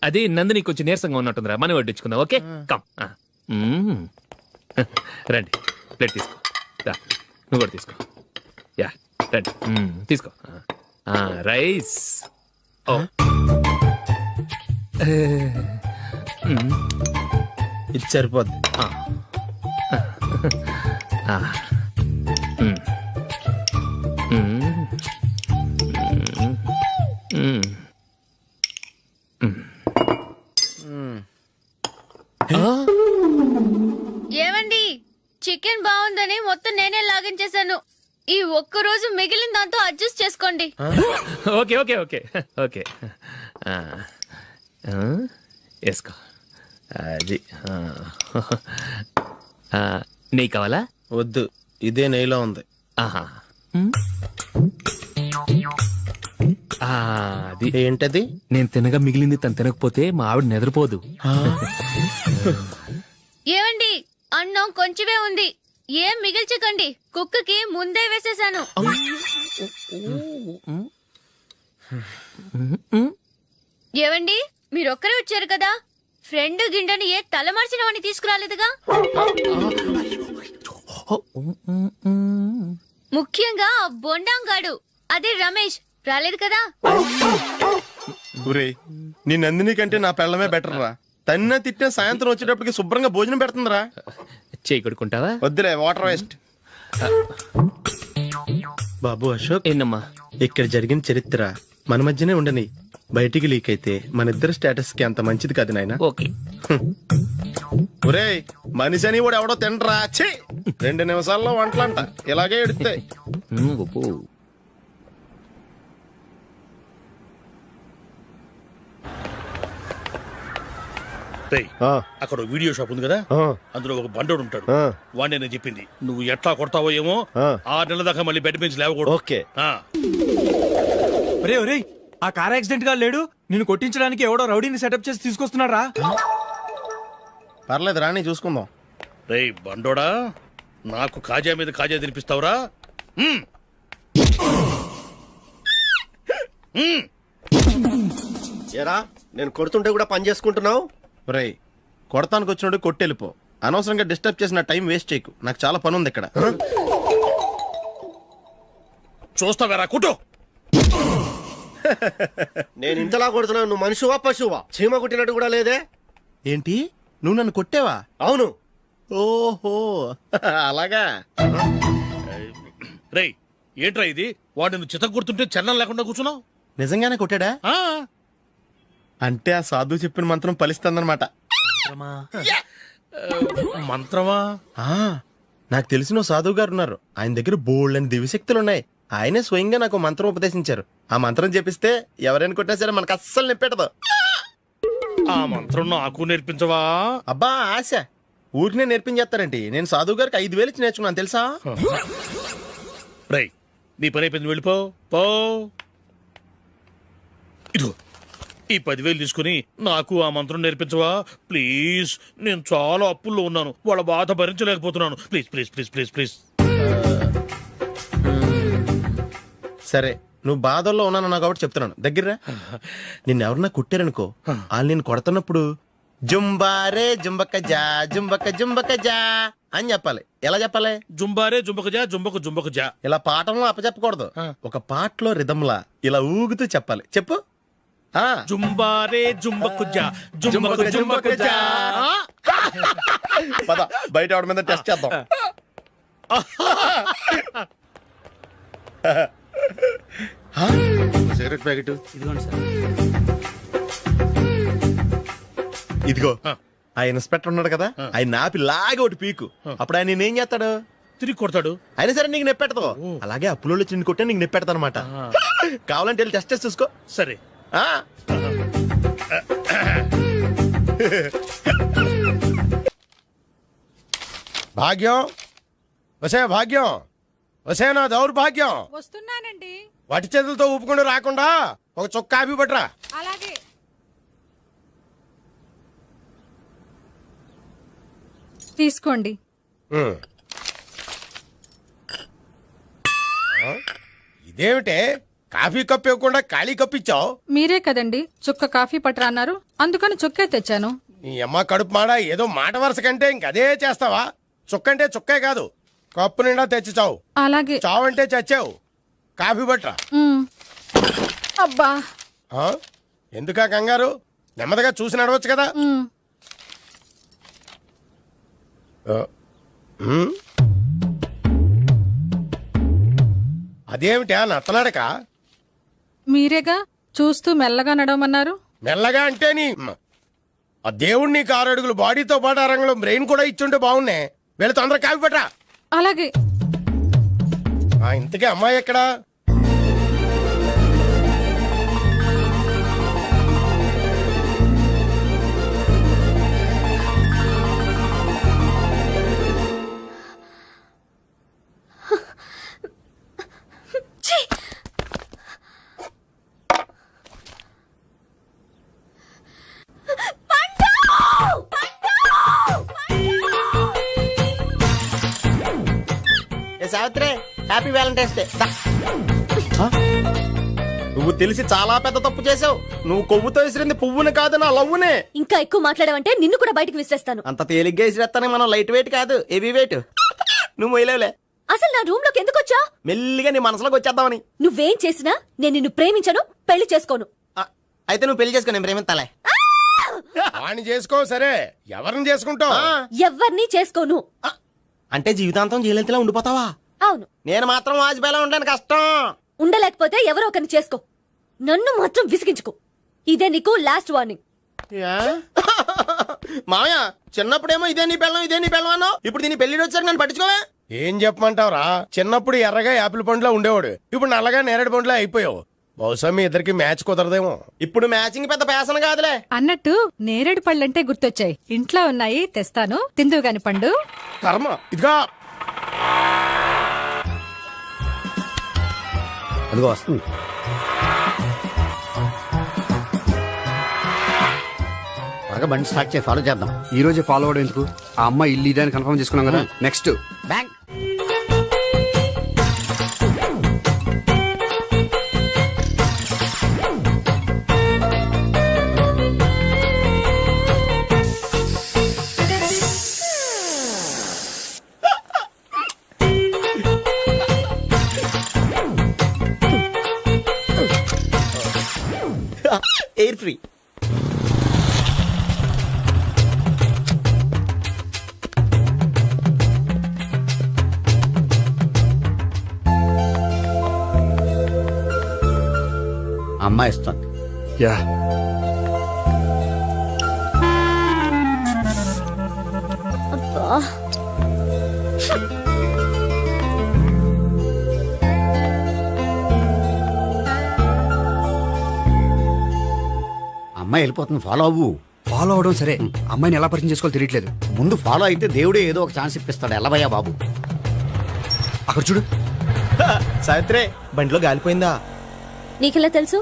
అది నందిని కొంచెం నీరసంగా ఉన్నట్టుందిరా, మనం వడ్డించుకుందాం. Okay, come. రండి, ప్లేట్ తీసుకో. నువ్వు కూడా తీసుకో. యా, రండి, తీసుకో. రైస్. ఓ, ఇది సరిపోద్ది. ఏమండి, చికెన్ బాగుందని మొత్తం నేనే లాగించేశాను. ఈ ఒక్కరోజు మిగిలిన దాంతో అడ్జస్ట్ చేసుకోండి. ఓకే ఓకే ఓకే ఓకే, వేసుకో. అది నెయ్యి కావాలా? వద్దు, ఇదే నెయ్యిలో ఉంది. ఆహా, అది ఏంటది? నేను తినగా మిగిలింది తను తినకపోతే మా ఆవిడ నిద్రపోదు. ఏమండి, అన్నం కొంచెమే ఉంది, ఏం మిగిల్చకండి. కుక్కకి ముందే వేసేసాను. ఏవండి, మీరొక్కరే వచ్చారు కదా, ఫ్రెండ్ గిండెని ఏ తలమార్చిన వాడిని తీసుకురాలేదుగా? ముఖ్యంగా బొండాంగాడు, అదే రమేష్, రాలేదు కదా? నీ నందిని కంటే నా పెళ్ళమే బెటర్ రా. తన్న తిట్టిన సాయంత్రం వచ్చేటప్పటికి శుభ్రంగా భోజనం పెడుతుందిరా. చేయి కొడుకుంటావా? వద్దులే, వాటర్ వేస్ట్. బాబు అశోక్, ఏంటమ్మా ఇక్కడ జరిగిన చరిత్ర మన మధ్యనే ఉండని. బయటికి లీక్ అయితే మన ఇద్దరు స్టేటస్ కి అంత మంచిది కాదు నాయన. ఓకే. ఒరేయ్, మనిషి అని కూడా ఎవడో తినరా. 2 నిమిషాల్లో వంటలంట, ఇలాగే ఎడితే. అక్కడ వీడియో షాప్ ఉంది కదా, అందులో ఒక బండోడు ఉంటాడు. వాడిని నేను చెప్పింది నువ్వు ఎట్లా కొడతావో ఏమో. 6 నెలల దాకా మళ్ళీ బెడ్ నుంచి లేవకూడదు. ఓకే. ఒరే ఒరే, ఆ కార్ యాక్సిడెంట్ గా లేడు, నిన్ను కొట్టించడానికి ఎవడో రౌడీని సెటప్ చేసి తీసుకొస్తున్నారా? పర్లేదు రాని, చూసుకుందాం. రేయ్ బండోడా, నాకు కాజా మీద కాజా తినిపిస్తావురా? ఏరా నేను కొడుతుంటే కూడా పని చేసుకుంటున్నావు? రై కొడతానికి వచ్చినోడు కొట్టెళ్ళిపో. అనవసరంగా డిస్టర్బ్ చేసిన టైం వేస్ట్ చేయకు. నాకు చాలా పని ఉంది ఇక్కడ. చూస్తావేరా కుట్టు. నేను ఇంతలా కొడుతున్నావు, నువ్వు మనిషివా పశువా? చీమ కుట్టినట్టు కూడా లేదే. ఏంటి నువ్వు నన్ను కొట్టేవా? అవును. ఓహో అలాగా. రేయ్ ఏంట్రా ఇది? వాడు నువ్వు చిత్త కొడుతుంటే చలనం లేకుండా కూర్చున్నావు. నిజంగానే కొట్టాడా? అంటే ఆ సాధువు చెప్పిన మంత్రం ఫలిస్తుందన్నమాట. మంత్రమా? నాకు తెలిసిన ఓ సాధువు గారు ఉన్నారు. ఆయన దగ్గర బోల్డ్ అని దివ్యశక్తులు ఉన్నాయి. ఆయనే స్వయంగా నాకు మంత్రం ఉపదేశించారు. ఆ మంత్రం చెప్పిస్తే ఎవరైనా కొట్టినా సరే మనకు అస్సలు నిప్పెట్టదు. ఆ మంత్రం నాకు నేర్పించవా? అబ్బా ఆశ ఊరినే నేర్పించేస్తారండి. నేను సాధువు గారికి 5,000 ఇచ్చి నేర్చుకున్నాను తెలుసా? రేయ్ నీ పని అయిపోయింది, వెళ్ళిపో పో. ఇదిగో ఈ 10,000 తీసుకుని నాకు ఆ మంత్రం నేర్పించవా ప్లీజ్? నేను చాలా అప్పుల్లో ఉన్నాను, వాళ్ళ బాధ భరించలేకపోతున్నాను. Please please please please please. సరే నువ్వు బాధల్లో ఉన్నాను నాకు కాబట్టి చెప్తున్నాను. దగ్గర నిన్ను ఎవరన్నా కుట్టారనుకో, వాళ్ళు నేను కొడుతున్నప్పుడు జుంబారే జుంబక జా జుంబక జుంబక జా అని చెప్పాలి. ఎలా చెప్పాలి? జుంబారే జుంబక జా జుంబకు జుంబకు జా. ఇలా పాఠంలో అప్పచెప్పకూడదు. ఒక పాటలో రిధంలా ఇలా ఊగుతూ చెప్పాలి. చెప్పు. జుంబారే జుంబకు జా జుంబకు జుంబకు జా. పద బయట ఆవిడ మీద టెస్ట్ చేద్దాం. సిగరెట్ ప్యాకెట్ ఇదిగో. ఆ ఇన్స్పెక్టర్ ఉన్నాడు కదా, ఆయన నాపి లాగే ఒకటి పీకు. అప్పుడు ఆయన నేనేం చేస్తాడు? తిరిగి కొడతాడు. అయినా సరే నీకు నెప్పెడతావు. అలాగే అప్పులో చిన్న కొట్టే నీకు నెప్పెడతా అనమాట. కావాలంటే వెళ్ళి టెస్ట్ చేసి చూసుకో. సరే. భాగ్యం వసే, భాగ్యం వసే, నా దౌర్భాగ్యం. వస్తున్నానండి. వటి చేతులతో ఊపుకుండా రాకుండా ఒక చొక్క కాఫీ పట్టరా. అలాగే. తీసుకోండి. ఇదేమిటే కాఫీ కప్ ఇవ్వకుండా ఖాళీ కప్ ఇచ్చావు? మీరే కదండి చుక్క కాఫీ పట్టరా అన్నారు, అందుకని చుక్కే తెచ్చాను. నీ అమ్మ కడుపు మాడ, ఏదో మాట వరుస కంటే ఇంకదే చేస్తావా? చుక్కంటే చుక్కే కాదు, కప్పు నిండా తెచ్చి చావు. అలాగే. చావు అంటే చచ్చావు. కాఫీ పట్టరా. అబ్బా ఎందుకా కంగారు? నెమ్మదిగా చూసి నడవచ్చు కదా. అదేమిటా నత్తనాడక? మీరేగా చూస్తూ మెల్లగా నడవమన్నారు. మెల్లగా అంటే నీ ఆ దేవుడు నీకు 6 అడుగులు బాడీతో పాటు ఆ రంగంలో బ్రెయిన్ కూడా ఇచ్చుంటే బాగున్నే. వెళ్ళి తొందరగా కాఫీ పట్టరా. అలాగే. ఇంతకీ అమ్మాయి ఎక్కడా? Savitri happy Valentine's day. నువ్వు తెలిసి చాలా పెద్ద తప్పు చేసావు. నువ్వు కొవ్వుతో విసిరింది పువ్వుని కాదు, నా లవ్వునే. ఇంకా ఎక్కువ మాట్లాడావంటే నిన్ను కూడా బయటకు విసిరేస్తాను. అంత తేలిగ్గా విసిరేస్తానే మనం లైట్ వెయిట్ కాదు, హెవీ వెయిట్. నువ్వు వేయలేవులే. అసలు నా రూమ్ లోకి ఎందుకు వచ్చా? మెల్లిగా నీ మనసులోకి వచ్చేద్దామని. నువ్వేం చేసినా నేను నిన్ను ప్రేమించను, పెళ్లి చేసుకోను. అయితే నువ్వు పెళ్లి చేసుకో, నేను ప్రేమిస్తాలే. వాణ్ణి చేసుకో. సరే, ఎవరిని చేసుకుంటావు? ఎవరిని చేసుకోను. అంటే జీవితాంతం జయలలితలా ఉండిపోతావా? అవును. నేను మాత్రం వాజ్పేయిలా ఉండడానికి కష్టం. ఉండలేకపోతే ఎవరో ఒకరిని చేసుకో, నన్ను మాత్రం విసిగించుకో. ఇదే నీకు లాస్ట్ వార్నింగ్. మామయ్య చిన్నప్పుడేమో ఇదే నీ పెళ్ళం ఇదే నీ పెళ్ళం అన్నావు. ఇప్పుడు దీని పెళ్లి వచ్చాక నన్ను పట్టించుకోవే. ఏం చెప్పమంటావురా? చిన్నప్పుడు ఎర్రగా యాపిల్ పండులో ఉండేవాడు, ఇప్పుడు నల్లగా నేరేడు పండులో అయిపోయావు. బహుశా మీ ఇద్దరికి మ్యాచ్ కుదరదేమో. ఇప్పుడు మ్యాచింగ్ పెద్ద పేసన కాదులే. అన్నట్టు నేరేడు పళ్ళంటే గుర్తొచ్చాయి. ఇంట్లో ఉన్నాయి, తెస్తాను, తిందువు గాని పండు. కర్మ. ఇదిగా అదిగో వస్తుంది. త్వరగా బండి స్టార్ట్ చేసి ఫాలో చేద్దాం. ఈ రోజే ఫాలో అవడం ఎందుకు? ఆ అమ్మాయి ఇల్లు ఇదే అని కన్ఫర్మ్ చేసుకున్నాం కదా. Next bank. Air free. అమ్మాయి ఇస్తుంది. యా అమ్మాయి వెళ్ళిపోతుంది, ఫాలో అవ్వు. ఫాలో అవడం సరే, అమ్మాయిని ఎలా పరిచయం చేసుకోవాలో తెలియట్లేదు. ముందు ఫాలో అయితే దేవుడే ఏదో ఒక ఛాన్స్ ఇప్పిస్తాడు. ఎల్లవయ్యా బాబు. అక్కడ చూడు. సావిత్రి బండిలో గాలిపోయిందా? నీకెలా తెలుసు?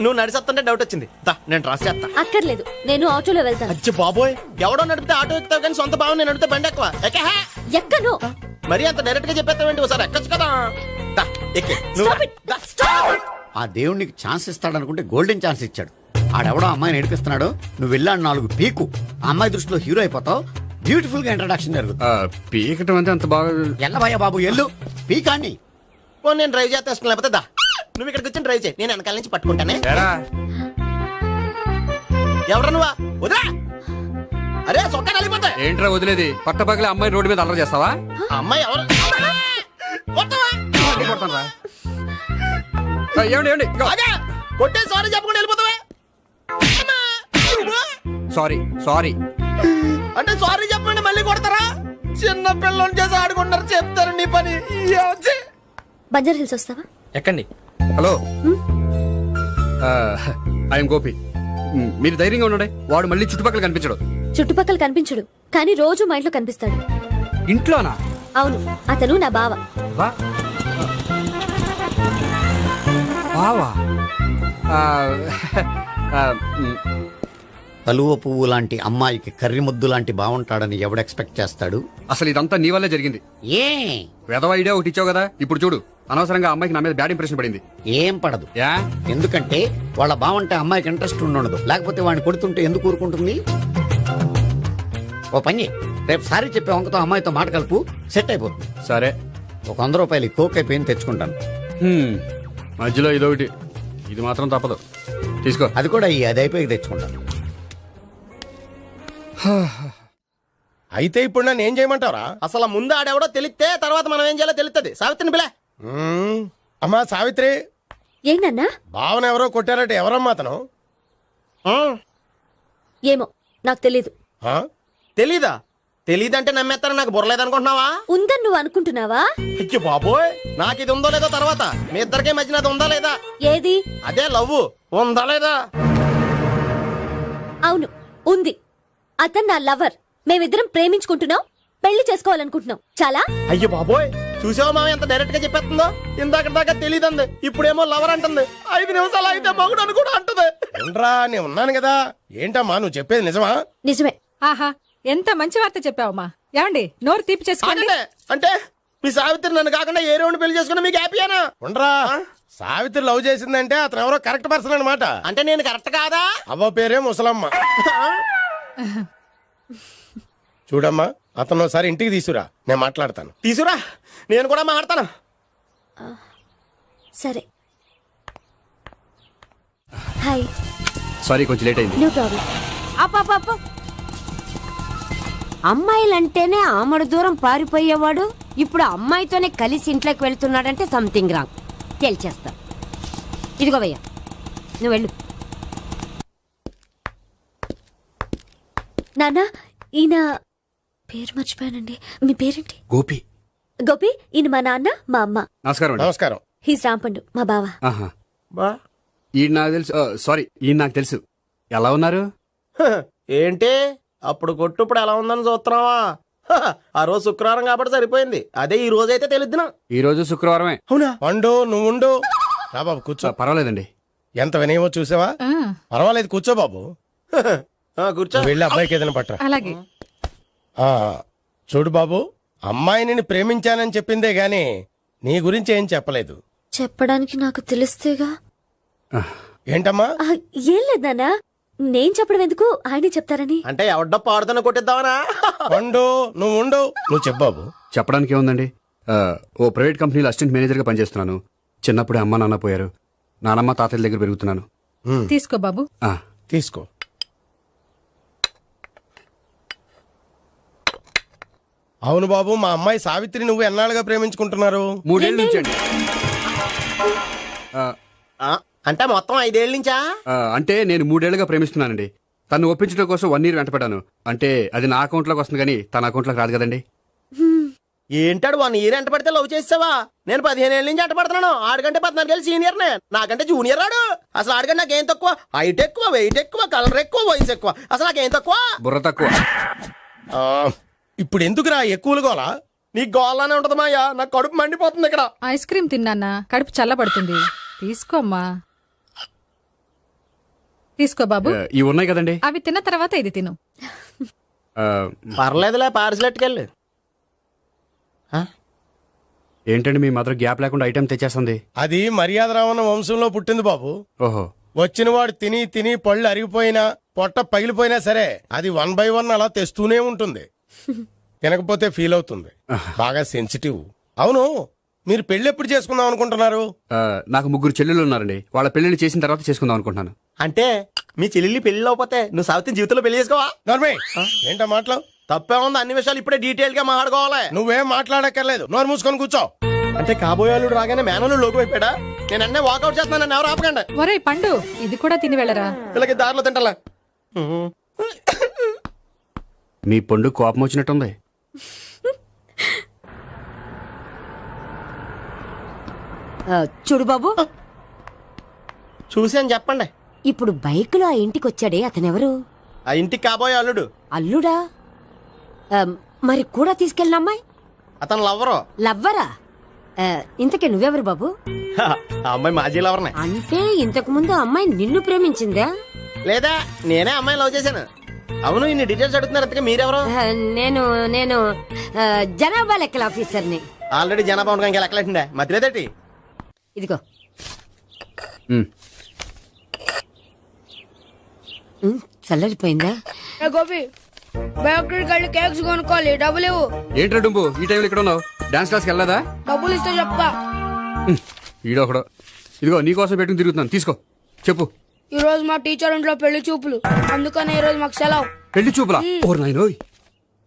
నువ్వు నడిచేస్తుంటే డౌట్ వచ్చింది. దా, నేను ట్రాస్ చేస్తా. అక్కర్లేదు, నేను ఆటోలో వెళ్తాను. అచ్చి బాబోయ్, ఎవడో నడిపితే ఆటో ఎక్కుతావు కానీ సొంత భావం నేను నడిపితే బండి ఎక్కువ. ఎక్కహా? ఎక్కను. మరి అంత డైరెక్ట్ గా చెప్పేస్తావేంటి? ఒకసారి ఎక్కొచ్చు కదా. దా, ఎక్కే. Stop it. Stop it. ఆ దేవుడికి ఛాన్స్ ఇస్తాడనుకుంటే గోల్డెన్ ఛాన్స్ ఇచ్చాడు. ఆడెవడో అమ్మాయిని నడిపిస్తున్నాడు, నువ్వు వెళ్ళాడు 4 పీకు. ఆ అమ్మాయి దృష్టిలో హీరో అయిపోతావు. బ్యూటిఫుల్ గా ఇంట్రడక్షన్ జరుగుతుంది. పీకటం అంటే అంత బాగా. ఎల్లవయ్యా బాబు, ఎల్లు పీకాన్ని. ఓ, నేను డ్రైవ్ చేస్తాను. లేకపోతే దా, నువ్వు ఇక్కడికి వచ్చి డ్రైవ్ చేయి, నేను వెనకాల నుంచి పట్టుకుంటానే. ఎవరు నువ్వా? వదిలా. అరే చొక్కా కలిపోతా. ఏంట్రా వదిలేది? పట్టపగలే అమ్మాయి రోడ్డు మీద అల్లరి చేస్తావా? అమ్మాయి ఎవరు? కొడతానురా. ఏమండి కొట్టే సారీ చెప్పకుండా వెళ్ళిపోతావా? సారీ సారీ అంటే సారీ చెప్పండి మళ్ళీ కొడతారా? చిన్న పిల్లలు చేసి ఆడుకుంటారు, చెప్తారు నీ పని. బంజారా హిల్స్ వస్తావా? ఎక్కండి. Hello, I'm Gopi. మీరు ధైర్యంగా ఉండండి. వాడు మళ్ళీ చుట్టుపక్కల కనిపించడు. చుట్టుపక్కల కనిపించడు, కానీ రోజు మా ఇంట్లో కనిపిస్తాడు. ఇంట్లోనా? అవును, అతను నా బావ. బావా? కలువ పువ్వు లాంటి అమ్మాయికి కర్రి ముద్దు లాంటి బాగుంటాడని ఎవడు ఎక్స్పెక్ట్ చేస్తాడు? అసలు ఇదంతా నీ వల్లే జరిగింది. ఏ వెధవ ఐడియా ఒకటి ఇచ్చావు కదా. ఇప్పుడు చూడు, అనవసరంగా అమ్మాయికి నా మీద బ్యాడ్ ఇంప్రెషన్ పడింది. ఏం పడదు. ఎందుకంటే వాళ్ళ బాగుంటే అమ్మాయికి ఇంట్రెస్ట్ ఉండదు. లేకపోతే వాడిని కొడుతుంటే ఎందుకు ఊరుకుంటుంది? ఓ పని, రేపు సారీ చెప్పే వంకతో అమ్మాయితో మాట కలుపు, సెట్ అయిపోతుంది. సరే, ఒక 100 రూపాయలు కోక్ అయిపోయింది తెచ్చుకుంటాను. మధ్యలో ఇదొకటి, ఇది మాత్రం తప్పదు. తీసుకో. అది కూడా అది అయిపోయి తెచ్చుకుంటాను. అయితే ఇప్పుడు నన్ను ఏం చేయమంటారా? అసలు ముందు ఆడెవడో తెలిస్తే తర్వాత మనం ఏం చేయాలో తెలుస్తుంది. సావిత్రిని పిల్ల. అమ్మా సావిత్రి, ఏంటన్నా? భావన ఎవరో కొట్టారట. ఎవరమ్మా అతను? ఏమో నాకు తెలీదు. తెలీదా? తెలీదంటే నమ్మేస్తారని నాకు బుర్రలేదనుకుంటున్నావా? ఉందని నువ్వు అనుకుంటున్నావా? అయ్యో బాబోయ్, నాకు ఇది ఉందో లేదో తర్వాత. మీ ఇద్దరికే మధ్యన అది ఉందా లేదా? ఏది? అదే లవ్ ఉందా లేదా? అవును, ఉంది. అతను నా లవర్. మేమిద్దరం ప్రేమించుకుంటున్నాం, పెళ్లి చేసుకోవాలనుకుంటున్నాం. చాలా. అయ్యో బాబోయ్, చూసావా మామ ఎంత డైరెక్ట్ గా చెప్పేస్తుందో? ఇందాక దాకా తెలియదండి, ఇప్పుడేమో లవర్ అంటుంది. 5 నిమిషాలు అయితే మగుడు అని కూడా అంటుంది. ఏంట్రా, నేను ఉన్నాను కదా. ఏంటమ్మా నువ్వు చెప్పేది నిజమా? నిజమే. ఆహా, ఎంత మంచి వార్త చెప్పావమ్మా. ఏమండి, నోరు తీపి చేసుకోండి. అంటే మీ సావిత్రి నన్ను కాకుండా ఏ రౌండ్ పెళ్లి చేసుకున్నా మీకు హ్యాపీయేనా? ఉండరా, సావిత్రి లవ్ చేసిందంటే అతను ఎవరో కరెక్ట్ పర్సన్ అనమాట. అంటే నేను కరెక్ట్ కాదా? అవ్వ పేరే ముసలమ్మ. చూడమ్మా, అతను ఒకసారి ఇంటికి తీసుకురా, నేను మాట్లాడతాను. తీసురా, నేను కూడా మాట్లాడతాను. సరే. హాయ్. సారీ, కొంచెం లేట్ అయింది. No problem. అప్ప అమ్మాయిలంటేనే ఆమడు దూరం పారిపోయేవాడు ఇప్పుడు అమ్మాయితోనే కలిసి ఇంట్లోకి వెళ్తున్నాడంటే సంథింగ్ రాంగ్. తేల్చేస్తా. ఇదిగో భయ్యా, నువ్వు వెళ్ళు. నాన్న, ఈయన పేరు మర్చిపోయానండి. మీ పేరేంటి? గోపి. గోపి, ఈయన మా నాన్న, మా అమ్మ. నమస్కారం. నమస్కారం. హీస్ రాంపండు, మా బావ. ఈయన నాకు తెలుసు. సారీ, ఈయన నాకు తెలుసు. ఎలా ఉన్నారు? ఏంటి అప్పుడు కొట్టు ఇప్పుడు ఎలా ఉందని చూస్తున్నావా? ఆ రోజు శుక్రవారం కాబట్టి సరిపోయింది. అదే ఈ రోజు అయితే తెలుద్దునా. ఈ రోజు శుక్రవారమే. అవునా? పండు నువ్వు ఉండు. రా బాబు కూర్చో. పర్వాలేదండి. ఎంత వినయమో చూసావా? పర్వాలేదు కూర్చో బాబు. కూర్చో. వెళ్ళి అబ్బాయికి ఏదైనా పట్టరా. అలాగే. చూడు బాబు, అమ్మాయి నిన్ను ప్రేమించానని చెప్పిందే గాని నీ గురించి ఏం చెప్పలేదు. చెప్పడానికి నాకు తెలిస్తేగా. ఏంటమ్మా? ఏం లేదన్నా, నేను చెప్పడం ఎందుకు, ఆయనే చెప్తారని. అంటే ఎవడ్డో పాడుతున్న కొట్టిద్దామనా? ఉండు, నువ్వు ఉండు, నువ్వు చెప్పు బాబు. చెప్పడానికి ఏముందండి, ఓ ప్రైవేట్ కంపెనీలో అసిస్టెంట్ మేనేజర్గా పనిచేస్తున్నాను. చిన్నప్పుడే అమ్మ నాన్న పోయారు. నానమ్మ తాతయ్య దగ్గర పెరుగుతున్నాను. తీసుకో బాబు. తీసుకో. అవును బాబు, మా అమ్మాయి సావిత్రి నువ్వు ఎన్నాళ్ళుగా ప్రేమించుకుంటున్నారు? 3 ఏళ్ళ నుంచి అండి. అంటే మొత్తం 5 ఏళ్ళ నుంచా? అంటే నేను 3 ఏళ్ళుగా ప్రేమిస్తున్నానండి. తను ఒప్పించడం కోసం 1 year వెంటపడ్డాను. అంటే అది నా అకౌంట్లోకి వస్తుంది కానీ తన అకౌంట్లోకి రాదు కదండి. ఏంటాడు 1 year ఎంట పడితే లవ్ చేసావా? నేను 15 ఏళ్ళ నుంచి ఎంట పడుతున్నాను. ఆడికంటే 14 ఏళ్ళు సీనియర్నే, నాకంటే జూనియర్ రాడు. అసలు ఆడికంటే నాకేం తక్కువ? హైట్ ఎక్కువ, వెయిట్ ఎక్కువ, కలర్ ఎక్కువ, వయసు ఎక్కువ. అసలు నాకేం తక్కువ? బుర్ర తక్కువ. ఇప్పుడు ఎందుకురా ఎక్కువలు గోలా? నీకు గోళ్ళనే ఉంటది మాయా, నాకు కడుపు మండిపోతుంది ఇక్కడ. ఐస్ క్రీమ్ తిన్నానా, కడుపు చల్లబడుతుంది. తీసుకోమ్మా. తీసుకో బాబు. ఇవి ఉన్నాయి కదండి. అవి తిన్న తర్వాత ఇది తిను. పర్లేదులే, పార్సిలెట్కెళ్ళి. ఏంటండి మీ మదర్ గ్యాప్ లేకుండా ఐటెం తెచ్చేస్తుంది? అది మర్యాద రావణ వంశంలో పుట్టింది బాబు. ఓహో. వచ్చిన వాడు తిని తిని పళ్ళు అరిగిపోయినా పొట్ట పగిలిపోయినా సరే అది 1 by 1 అలా తెస్తూనే ఉంటుంది. తినకపోతే ఫీల్ అవుతుంది. బాగా సెన్సిటివ్. అవును, మీరు పెళ్లి ఎప్పుడు చేసుకుందాం అనుకుంటున్నారు? నాకు 3 చెల్లెళ్ళు ఉన్నారండి. వాళ్ళ పెళ్లిని చేసిన తర్వాత చేసుకుందాం అనుకుంటున్నాను. అంటే మీ చెల్లెల్ని పెళ్లి లేకపోతే నువ్వు సావిత్రి జీవితంలో పెళ్లి చేసుకోవా? నోర్మే, ఏంటా మాటలు? తప్పే ఉంది, అన్ని విషయాలు ఇప్పుడే డీటెయిల్ గా మాట్లాడుకోవాలి. నువ్వేం మాట్లాడక్కర్లేదు, నోరు మూసుకొని కూర్చో. అంటే కాబోయే వాళ్ళు రాగానే మేనలు లోకి అయిపోయాడా? నేను అన్నీ వాకౌట్ చేస్తున్నాను, నన్ను ఎవరు ఆపకండి. ఒరే పండు, ఇది కూడా తిని వెళ్ళరా. వీళ్ళకి దారిలో తింటలా. మీ పండు కోపం వచ్చినట్టుంది. చూడు బాబు, చూసి అని చెప్పండి. ఇప్పుడు బైక్ లో ఆ ఇంటికి వచ్చాడే అతనెవరు? ఆ ఇంటికి కాబోయే అల్లుడు. అల్లుడా? మరి కూడా తీసుకెళ్ళిన అమ్మాయి? అతను లవ్వరు. లవ్వరా? ఇంతకే నువ్వెవరు బాబు? ఆ అమ్మాయి మాజీ లవర్నే. అంటే ఇంతకు ముందు అమ్మాయి నిన్ను ప్రేమించిందా? లేదా నేనే అమ్మాయి లవ్ చేశాను. అవును, ఇన్ని డీటెయిల్స్ అడుగుతున్నారు. అంతగా మీరెవరు? నేను నేను జనాభా లెక్కల ఆఫీసర్ని. ఆల్రెడీ జనాభా ఉండగా ఇంకా లెక్కలేటండే మధ్యలేదేటి. ఇదిగో. చల్లరిపోయిందా? గోపి, బయోక్రెడిట్ కార్డు కేక్స్ కొనుక్కోవాలి, డబ్బులు ఇవ్వు. ఏంట్రా డుంబు ఈ టైంలో ఇక్కడ ఉన్నావు? డాన్స్ క్లాస్కి వెళ్ళదా? డబ్బులు ఇస్తే చెప్తా. ఈడొకడు. ఇదిగో నీకోసం పెట్టుకుని తిరుగుతున్నాను, తీసుకో. చెప్పు. ఈ రోజు మా టీచర్ ఇంట్లో పెళ్లి చూపులు, అందుకని ఈ రోజు మాకు సెలవు. పెళ్లి చూపులా? ఓర్ నాయనోయ్.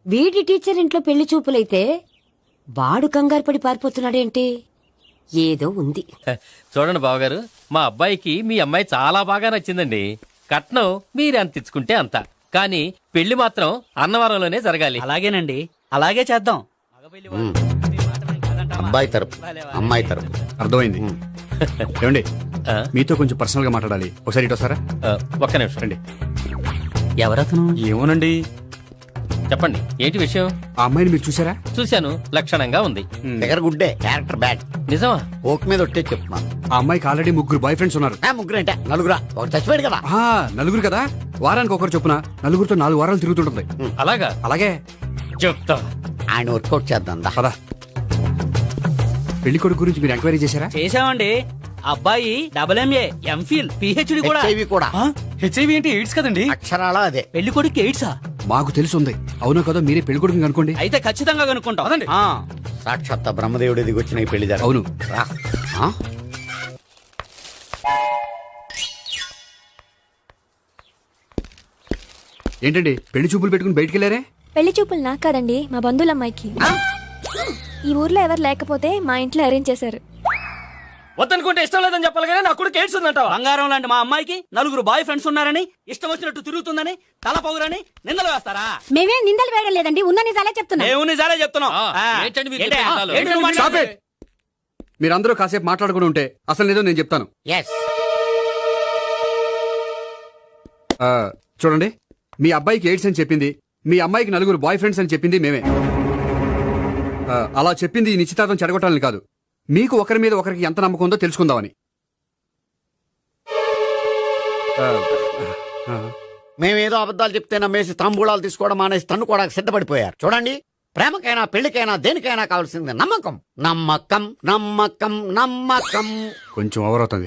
వీడి టీచర్ ఇంట్లో పెళ్లి చూపులైతే వాడు కంగారు పడి పారిపోతున్నాడేంటి? ఏదో ఉంది. చూడండి బావగారు, మా అబ్బాయికి మీ అమ్మాయి చాలా బాగా నచ్చిందండి. కట్నం మీరు ఎంత ఇచ్చుకుంటే అంత, కానీ పెళ్లి మాత్రం అన్నవరంలోనే జరగాలి. అలాగేనండి, అలాగే చేద్దాం. అబ్బాయి తరపు అమ్మాయి తరపు. అర్థమైంది. ఏమండి, మీతో కొంచెం పర్సనల్ గా మాట్లాడాలి. ఒకసారి ఇటు వస్తారా? ఒక్క నిమిషం రండి. ఎవరతను? ఏమోనండి. చెప్పండి, ఏంటి విషయం? ఆ అమ్మాయిని మీరు చూసారా? చూశాను, లక్షణంగా ఉంది. దగ్గర గుడ్డే, క్యారెక్టర్ బ్యాడ్. నిజమా? ఓక్ మీద ఒట్టే చెప్తున్నాను. ఆ అమ్మాయికి ఆల్రెడీ 3 బాయ్ ఫ్రెండ్స్ ఉన్నారు. 3 అంటే 4? ఒకటి చచ్చిపోయాడు కదా. 4 కదా, వారానికి ఒకరు చొప్పున 4 4 వారాలు తిరుగుతుంటుంది. అలాగా? అలాగే చెప్తా. ఆయన వర్కౌట్ చేద్దాం. పదా. పెళ్లి కొడుకు గురించి మీరు ఎంక్వైరీ చేశారా? చేసామండి. అబ్బాయి MA, MPhil, PhD కూడా. హెచ్ఐవి అంటే ఎయిడ్స్ కదండి. అక్షరాలా అదే. పెళ్లి కొడుకు ఎయిడ్సా? మాకు తెలుసుంది. అవునో కదా, మీరే పెళ్లి కొడుకుని కనుకోండి. అయితే ఖచ్చితంగా కనుక్కుంటాం. సాక్షాత్ బ్రహ్మదేవుడి దిగి వచ్చిన ఈ పెళ్లి జరగదు. అవును. ఏంటండి పెళ్లి చూపులు పెట్టుకుని బయటికి వెళ్ళారే? పెళ్లి చూపులు నాకు కాదండి, మా బంధువుల అమ్మాయికి. ఈ ఊర్లో ఎవరు లేకపోతే మా ఇంట్లో అరేంజ్ చేశారు. వద్దనుకుంటే ఇష్టం లేదని చెప్పాలి కానీ నా కూడా కేడ్స్ ఉందంట. బంగారం లాంటి మా అమ్మాయికి 4 బాయ్ ఫ్రెండ్స్ ఉన్నారని, ఇష్టం వచ్చినట్టు తిరుగుతుందని, తల పౌరని నిందలు వేస్తారా? మేమే నిందలు వేయడం లేదండి, ఉన్న నిజాలే చెప్తున్నా. నిజాలే చెప్తున్నాం. మీరందరూ కాసేపు మాట్లాడుకుని ఉంటే అసలు లేదో నేను చెప్తాను. చూడండి, మీ అబ్బాయికి ఎయిడ్స్ అని చెప్పింది, మీ అమ్మాయికి 4 బాయ్ ఫ్రెండ్స్ అని చెప్పింది మేమే. అలా చెప్పింది ఈ నిశ్చితార్థం చెడగొట్టాలని కాదు, మీకు ఒకరి మీద ఒకరికి ఎంత నమ్మకం ఉందో తెలుసుకుందామని. మేమేదో అబద్ధాలు చెప్తే నమ్మేసి తాంబూలాలు తీసుకోవడం మానేసి తన్నుకోవడానికి సిద్ధపడిపోయారు. చూడండి, ప్రేమకైనా పెళ్లికైనా దేనికైనా కావాల్సింది నమ్మకం. నమ్మకం నమ్మకం నమ్మకం. కొంచెం ఓవర్ అవుతుంది.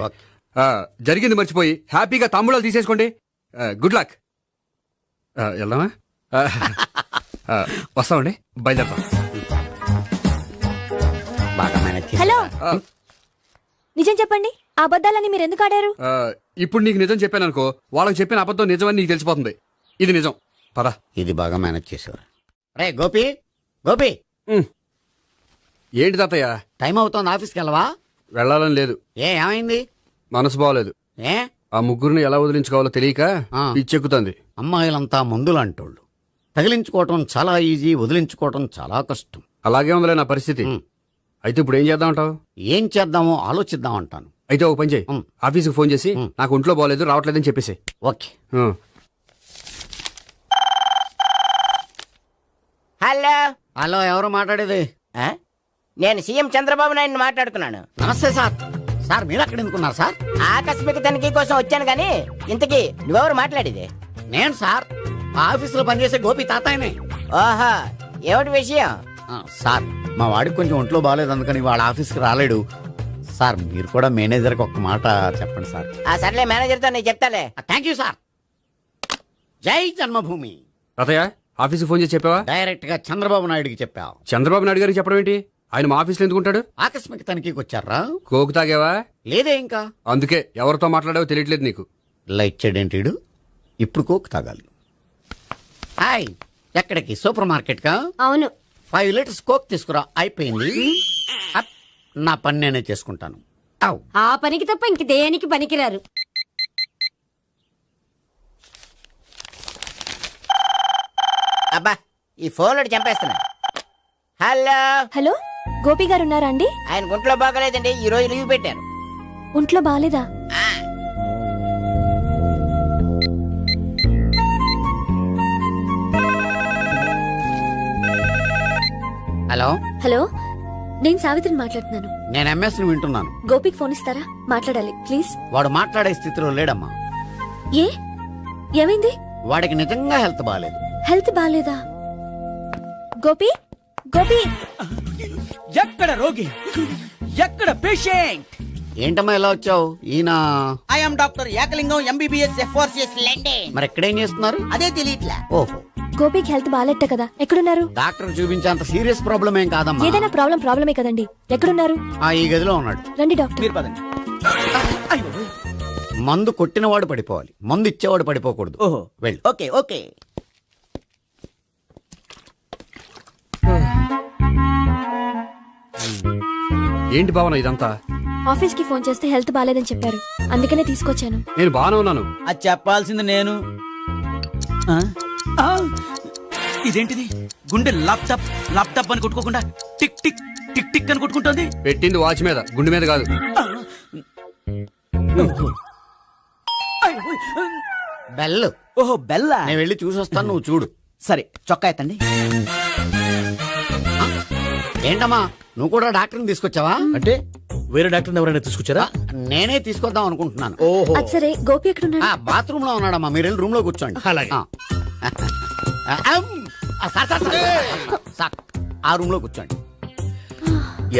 జరిగింది మర్చిపోయి హ్యాపీగా తాంబూలాలు తీసేసుకోండి. Good luck. వెళ్దామా? వస్తామండి, బయలుదేరతాం. బాగా మేనేజ్ చేశారు. హలో, నిజం చెప్పండి, ఆ అబద్ధాలని మీరు ఎందుకు ఆడారు? ఇప్పుడు నీకు నిజం చెప్పాను అనుకో, వాళ్ళకి చెప్పిన అబద్ధం నిజమని నీకు తెలిసిపోతుంది. ఇది నిజం. పద. ఇది బాగా మేనేజ్ చేసేవారు. రే గోపి, గోపి. ఏంటి తాతయ్య? టైం అవుతోంది, ఆఫీస్కి వెళ్ళవా? వెళ్ళాలని లేదు. ఏమైంది? మనసు బాగోలేదు. ఏ? ఆ ముగ్గురిని ఎలా వదిలించుకోవాలో తెలియక పిచ్చెక్కుతుంది. అమ్మాయిలంతా మందులాంటోళ్ళు. తగిలించుకోవటం చాలా ఈజీ, వదిలించుకోవటం చాలా కష్టం. అలాగే ఉందిలే నా పరిస్థితి. అయితే ఇప్పుడు ఏం చేద్దామంటావు? ఏం చేద్దామో ఆలోచిద్దాం అంటాను. అయితే ఒక పని చేయి, ఆఫీస్కి ఫోన్ చేసి నాకు ఒంట్లో బాగోలేదు, రావట్లేదని చెప్పేసి. ఓకే. హలో హలో, ఎవరు మాట్లాడేది? నేను సీఎం చంద్రబాబు నాయుడు మాట్లాడుతున్నాను. నమస్తే సార్. సార్ మీరు అక్కడ ఎందుకున్నారు సార్? ఆకస్మిక తనిఖీ కోసం వచ్చాను గానీ ఇంతకీ నువ్వెవరు మాట్లాడేది? నేను సార్, ఆఫీసులో పనిచేసే గోపి తాతాయనే. ఓహో, ఏమిటి విషయం? సార్, మా వాడికి కొంచెం ఒంట్లో బాగాలేదు, అందుకని వాళ్ళ ఆఫీస్కి రాలేడు. సార్ మీరు కూడా మేనేజర్కి ఒక్క మాట చెప్పండి సార్. సర్లే, మేనేజర్తో నేను చెప్తాలే. Thank you sir. జై జన్మభూమి. తాతయ్య, ఆఫీస్కి ఫోన్ చేసి చెప్పావా? డైరెక్ట్ గా చంద్రబాబు నాయుడుకి చెప్పావు. చంద్రబాబు నాయుడు గారికి చెప్పడం ఏంటి? ఆయన మా ఆఫీస్లో ఎందుకుంటాడు? ఆకస్మిక తనిఖీకి వచ్చారా? కోకు తాగావా? లేదే ఇంకా. అందుకే ఎవరితో మాట్లాడావో తెలియట్లేదు నీకు. లైట్ చేయడేంటిడు? ఇప్పుడు కోక్ తాగాలి. హాయ్, ఎక్కడికి? సూపర్ మార్కెట్ కా? అవును. 5 లీటర్స్ కోక్ తీసుకురా. అయిపోయింది. నా పని నేనే చేసుకుంటాను. ఆ పనికి తప్ప ఇంక దేనికి పనికిరారు. అబ్బా, ఈ ఫోన్ చంపేస్తున్నా. హలో హలో, గోపి గారు ఉన్నారా అండి? ఆయన గుంట్లో బాగలేదండి, ఈ రోజు లీవ్ పెట్టారు. ఒంట్లో బాగాలేదా? హలో హలో, నేను సావిత్రిని మాట్లాడుతున్నాను. నేను ఎంఎస్ ని వింటున్నాను. గోపికి ఫోన్ ఇస్తారా? మాట్లాడాలి ప్లీజ్. వాడు మాట్లాడే స్థితిలో లేడమ్మా. ఏ, ఏమైంది? వాడికి నిజంగా హెల్త్ బాగాలేదు. హెల్త్ బాగాలేదా? గోపి, గోపి. ఎక్కడ రోగి, ఎక్కడ పేషెంట్? ఏంటమ్మా ఎలా వచ్చావు? ఈయన I'm doctor Ekalingam, MBBS FRCS London. మరి ఎక్కడేం చేస్తున్నారు? అదే తెలియట్లా. ఓహో, గోపికి హెల్త్ బాగాలెట్ట కదా, ఎక్కడున్నారు? డాక్టర్ చూపించేంత సీరియస్ ప్రాబ్లం ఏం కాదమ్మా. ఏదైనా ప్రాబ్లమే కదండి. ఎక్కడున్నారు? ఈ గదిలో ఉన్నాడు. రండి డాక్టర్. మీరు పదండి. మందు కొట్టినవాడు పడిపోవాలి, మందు ఇచ్చేవాడు పడిపోకూడదు. ఓహో, వెళ్ళు. Okay okay. ఏంటి భావన ఇదంతా? ఆఫీస్ కి ఫోన్ చేస్తే హెల్త్ బాగాలేదని చెప్పారు, అందుకనే తీసుకొచ్చాను. నేను బాగానే ఉన్నాను. అది చెప్పాల్సింది నేను. ఇదేంటిది? గుండె ల్యాప్టాప్ ల్యాప్టాప్ అని కొట్టుకోకుండా టిక్ టిక్ టిక్ టిక్ అని కొట్టుకుంటోంది. పెట్టింది వాచ్ మీద, గుండె మీద కాదు. బెల్. ఓహో, బెల్లా? నేను వెళ్ళి చూసొస్తాను, నువ్వు చూడు. సరే, చొక్కా ఎత్తండి. ఏంటమ్మా, నువ్వు కూడా డాక్టర్ని తీసుకొచ్చావా? అంటే వేరే డాక్టర్ ఎవరైనా తీసుకొచ్చారా? నేనే తీసుకొద్దాం అనుకుంటున్నాను. అది సరే, గోపి ఎక్కడున్నాడు? బాత్రూమ్ లో ఉన్నాడమ్మా, మీరు వెళ్ళి రూమ్ లో కూర్చోండి. అలాగే. ఆ రూమ్ లో కూర్చోండి.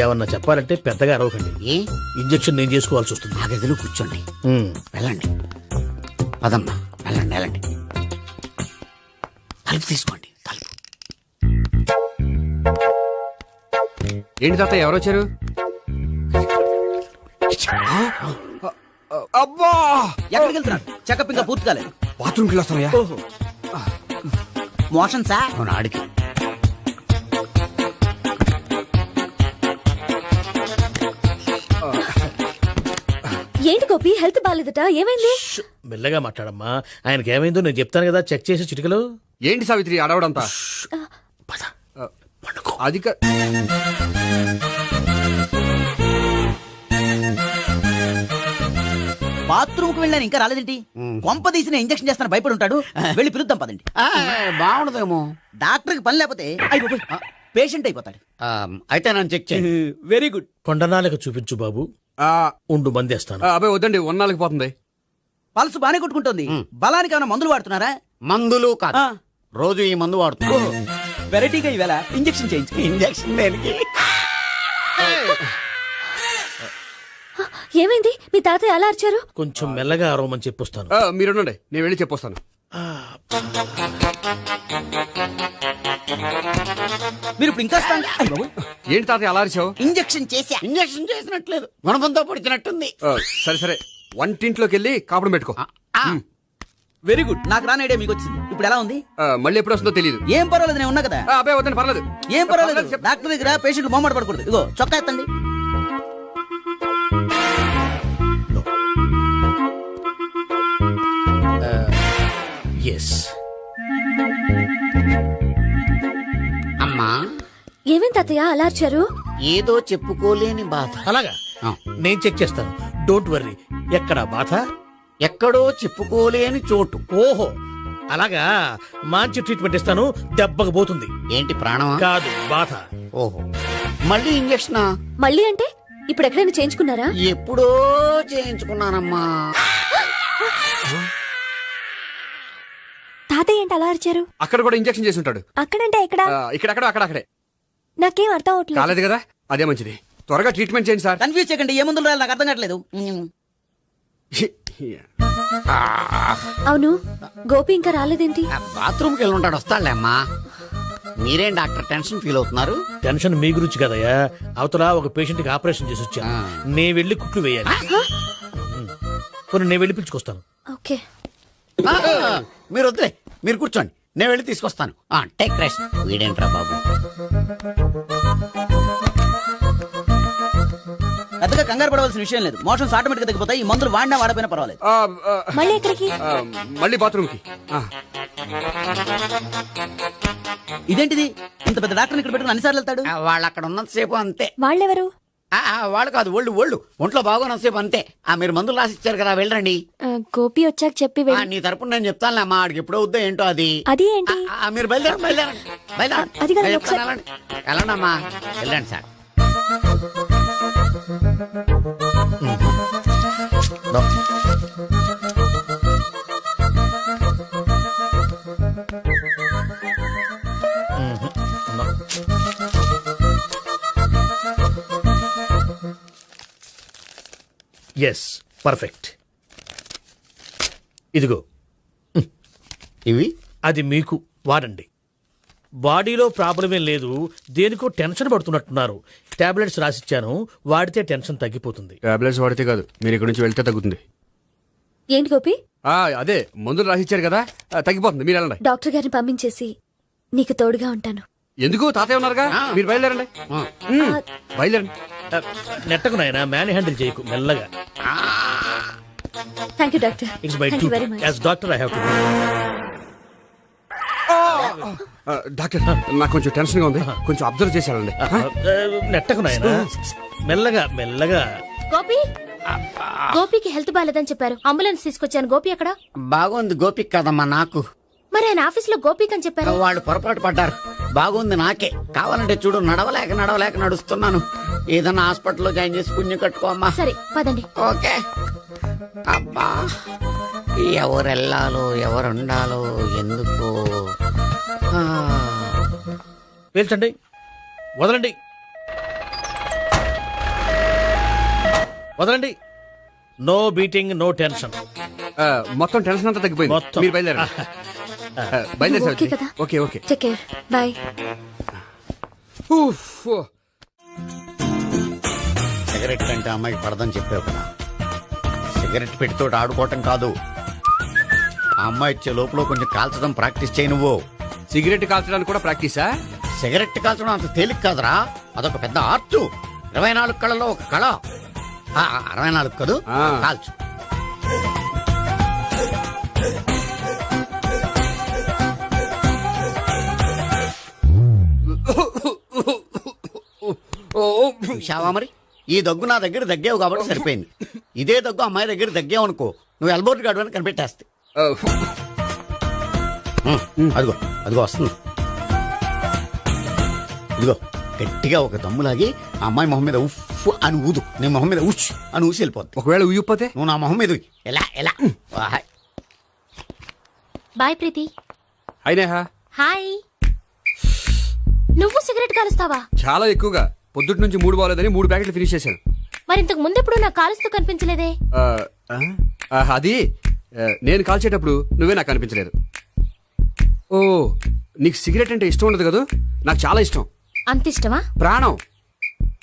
ఏమన్నా చెప్పాలంటే పెద్దగా అరవకండి. ఇంజెక్షన్ నేను చేసుకోవాల్సి వస్తుంది. ఆ గదిలో కూర్చోండి. వెళ్ళండి, పదమ్మా, వెళ్ళండి వెళ్ళండి. తలుపు తీసుకోండి, తలుపు. ఏంటి తాత, ఎవరు వచ్చారు? అబ్బా, ఎక్కడికి వెళ్తున్నారు? చెకప్ ఇంకా పూర్తి కాలేదు. బాత్రూమ్కి వెళ్ళొస్తానయ్యా. Motion sir. అవును, ఆడికి. ఏంటి గోపి, హెల్త్ బాగాలేదట, ఏమైంది? మెల్లగా మాట్లాడమ్మా, ఆయనకి ఏమైందో నేను చెప్తాను కదా, చెక్ చేసి చిటికలు. ఏంటి సావిత్రి అడవడంతా? అది బాత్రూమ్ కు వెళ్ళాను, ఇంకా రాలేదేంటి? కొంప తీసిన ఇంజక్షన్ చేస్తాను భయపడి ఉంటాడు. వెళ్ళి పిలుద్దాం పదండి. బాగుండదేమో. డాక్టర్ కి పని లేకపోతే పేషెంట్ అయిపోతాడు. అయితే నన్ను చెక్ చేయి. Very good. కొండనాలకు చూపించు బాబు. ఉండు, మందేస్తాను. అబ్బాయి వద్దండి, ఉన్నాళ్ళకి పోతుంది. పల్స్ బానే కొట్టుకుంటుంది. బలానికి ఏమైనా మందులు వాడుతున్నారా? మందులు కాదు, రోజు ఈ మందు వాడుతున్నాను. వెరైటీగా ఈవేళ ఇంజెక్షన్ చేయించు. ఇంజెక్షన్ దేనికి? ఏమైంది? మీ తాతయ్య అలా అరిచారు? కొంచెం మెల్లగా అరవమని చెప్పొస్తాను. మీరుండండి, నేను వెళ్ళి చెప్పొస్తాను. మీరు ఇప్పుడు ఇంకా ఏంటి తాతయ్య అలా అరిచావు? ఇంజెక్షన్ చేశా. ఇంజెక్షన్ చేసినట్లేదు, గుణపంతో పొడిచినట్టుంది. సరే సరే, వంటింట్లోకి వెళ్ళి కాపురం పెట్టుకో. Very good. నాకు రాని ఐడియా మీకు వచ్చింది. ఇప్పుడు ఎలా ఉంది? మళ్ళీ ఎప్పుడు వస్తుందో తెలియదు. ఏం పర్వాలేదు, నేను ఉన్నా కదా. అబ్బాయి వద్దని పర్లేదు. ఏం పర్వాలేదు. డాక్టర్ దగ్గర పేషెంట్లు మొహమాట పడకూడదు. ఇగో చొక్కా ఎత్తండి. ఎస్. అమ్మా, ఏమేం తాతయ్య అలా అరిచారు? ఏదో చెప్పుకోలేని బాధ. అలాగా, నేను చెక్ చేస్తాను. Don't worry. ఎక్కడ బాధ? ఎక్కడో చెప్పుకోలేని చోటు. ఓహో, అలాగా. మంచి ట్రీట్మెంట్ ఇస్తాను, దెబ్బకు పోతుంది. ఏంటి, ప్రాణమా? కాదు, బాధ. ఓహో, మళ్ళీ ఇంజెక్షనా? మళ్ళీ అంటే ఇప్పుడు ఎక్కడైనా చేయించుకున్నారా? ఎప్పుడో చేయించుకున్నానమ్మా. తాతయ్య ఏంటి అలా అరిచారు? అక్కడ కూడా ఇంజెక్షన్ చేసి ఉంటాడు. అక్కడంటే ఎక్కడ? ఇక్కడ అక్కడే. నాకేం అర్థం అవట్లేదు. కాలేదు కదా, అదే మంచిది. త్వరగా ట్రీట్మెంట్ చేయండి సార్. కన్ఫ్యూజ్ చేయకండి. ఏ మందులు రాయాలి నాకు అర్థం కావట్లేదు. అవును, గోపి ఇంకా రాలేదేంటి? బాత్రూమ్కి వెళ్ళి ఉంటాడు, వస్తాడులే అమ్మా. మీరేం డాక్టర్ టెన్షన్ ఫీల్ అవుతున్నారు? టెన్షన్ మీ గురించి కదయ్యా. అవతల ఒక పేషెంట్ కి ఆపరేషన్ చేసి వచ్చాను. నేను వెళ్ళి కుట్లు వేయాలి. నేను వెళ్ళి పిలుచుకొస్తాను. ఓకే, మీరు వద్దులే, మీరు కూర్చోండి, నేను వెళ్ళి తీసుకొస్తాను. Take rest. వీడేంట్రా బాబు, పెద్దగా కంగారు పడవలసిన విషయం లేదు. మోషన్స్ ఆటోమేటిక్ గా తగ్గిపోతాయి. ఈ మందులు వాడినా వాడపోయినా పర్వాలేదు. మళ్ళీ ఎక్కడికి? మళ్ళీ బాత్రూమ్ కి. ఇదేంటిది, ఇంత పెద్ద డాక్టర్ ఇక్కడ పెట్టుకుని అన్నిసార్లు వెళ్తాడు? వాళ్ళు అక్కడ ఉన్నంతసేపు అంతే. వాళ్ళెవరు? వాళ్ళు కాదు, ఒళ్ళు ఒంట్లో బాగోనంతసేపు అంతే. మీరు మందులు రాసి ఇచ్చారు కదా, వెళ్ళండి. గోపి వచ్చాక చెప్పి నీ తరపున నేను చెప్తానులే అమ్మా. ఆడికి ఎప్పుడో వద్దో ఏంటో అది. అది ఏంటి? మీరు బయలుదేరండి. వెళ్ళండి అమ్మా, వెళ్ళండి సార్. Yes, perfect. ఇదిగో ఇవి, అది మీకు వాడండి. బాడీలో ప్రాబ్లం ఏం లేదు, దేనికో టెన్షన్ పడుతున్నట్టున్నారు. టాబ్లెట్స్ రాసిచ్చాను, వాడితే టెన్షన్ తగ్గిపోతుంది. టాబ్లెట్స్ వాడితే కాదు, మీరు ఇక్కడ నుంచి వెళ్తే తగ్గుతుంది. ఏంటి గోపి? అదే మందులు రాసిచ్చారు కదా, తగ్గిపోతుంది. మీరు వెళ్ళండి. డాక్టర్ గారిని పంపించేసి నీకు తోడుగా ఉంటాను. ఎందుకు, తాతయ్య ఉన్నారుగా, మీరు బయలుదేరండి. బయలుదేరండి. నెట్టకు నాయనా, మ్యాన్ హ్యాండిల్ చేయకు, మెల్లగా. Thank you doctor. It's my duty as doctor. I have to. Doctor, నాకు కొంచెం టెన్షన్ గా ఉంది, కొంచెం అబ్జర్వ్ చేశానండి. నెట్టకు నాయనా, మెల్లగా. గోపికి హెల్త్ బాగాలేదని చెప్పారు, అంబులెన్స్ తీసుకొచ్చాను. గోపి ఎక్కడ? బాగుంది. గోపిక్ కదమ్మా, నాకు. మరి ఆయన ఆఫీస్ లో గోపిక్ అని చెప్పారు. వాళ్ళు పొరపాటు పడ్డారు. బాగుంది నాకే. కావాలంటే చూడు, నడవలేక నడుస్తున్నాను. ఏదన్నా హాస్పిటల్లో జాయిన్ చేసి పుణ్యం కట్టుకో అమ్మా. సరే పదండి. ఓకే. అబ్బా, ఎవరెళ్ళాలో ఎవరుండాలో ఎందుకో. పేల్చండి, వదలండి. No beating, no tension. మొత్తం టెన్షన్ అంతా తగ్గిపోయింది. మీరు బయలుదేరండి. ఓకే కదా? Okay. Take care, bye. Cigarette కంటే అమ్మాయికి పడదని చెప్పావు కదా. సిగరెట్ పెట్టితో ఆడుకోవటం కాదు, ఆ అమ్మాయి ఇచ్చే లోపల కొంచెం కాల్చడం ప్రాక్టీస్ చేయి. నువ్వు సిగరెట్ కాల్చడానికి కూడా ప్రాక్టీసా? సిగరెట్ కాల్చడం అంత తేలిక కాదురా, అదొక పెద్ద ఆర్ట్. 24 కళలో ఒక కళ. 64 కదూ, కాల్చు. చూశావా మరి, ఈ దగ్గు నా దగ్గర దగ్గేవు కాబట్టి సరిపోయింది. ఇదే దగ్గు అమ్మాయి దగ్గర దగ్గేవు అనుకో, నువ్వు ఎల్బోర్డ్ గార్డు అని కనిపెట్టేస్తే. అదిగో వస్తుంది. ఇదిగో గట్టిగా ఒక దమ్ములాగి ఆ అమ్మాయి మొహం మీద ఉఫ్ అని ఊదు, నీ మొహం మీద ఉచ్ అని ఊసి వెళ్ళిపోద్ది. ఒకవేళ ఊయకపోతే నువ్వు నా మొహం మీద ఉయ్. ఎలా ఎలా వాహ్. బాయ్ ప్రీతి. అయినా హాయ్. నువ్వు సిగరెట్ కాలుస్తావా? చాలా ఎక్కువగా. పొద్దుటి నుంచి 3 బాగోలేదని 3 ప్యాకెట్లు ఫినిష్ చేశాను. మరి ఇంతకు ముందెప్పుడు నాకు కాలుస్తూ కనిపించలేదే? అది నేను కాల్చేటప్పుడు నువ్వే నాకు అనిపించలేదు. ఓ, నీకు సిగరెట్ అంటే ఇష్టం ఉండదు కదా? నాకు చాలా ఇష్టం. అంత ఇష్టమా? ప్రాణం.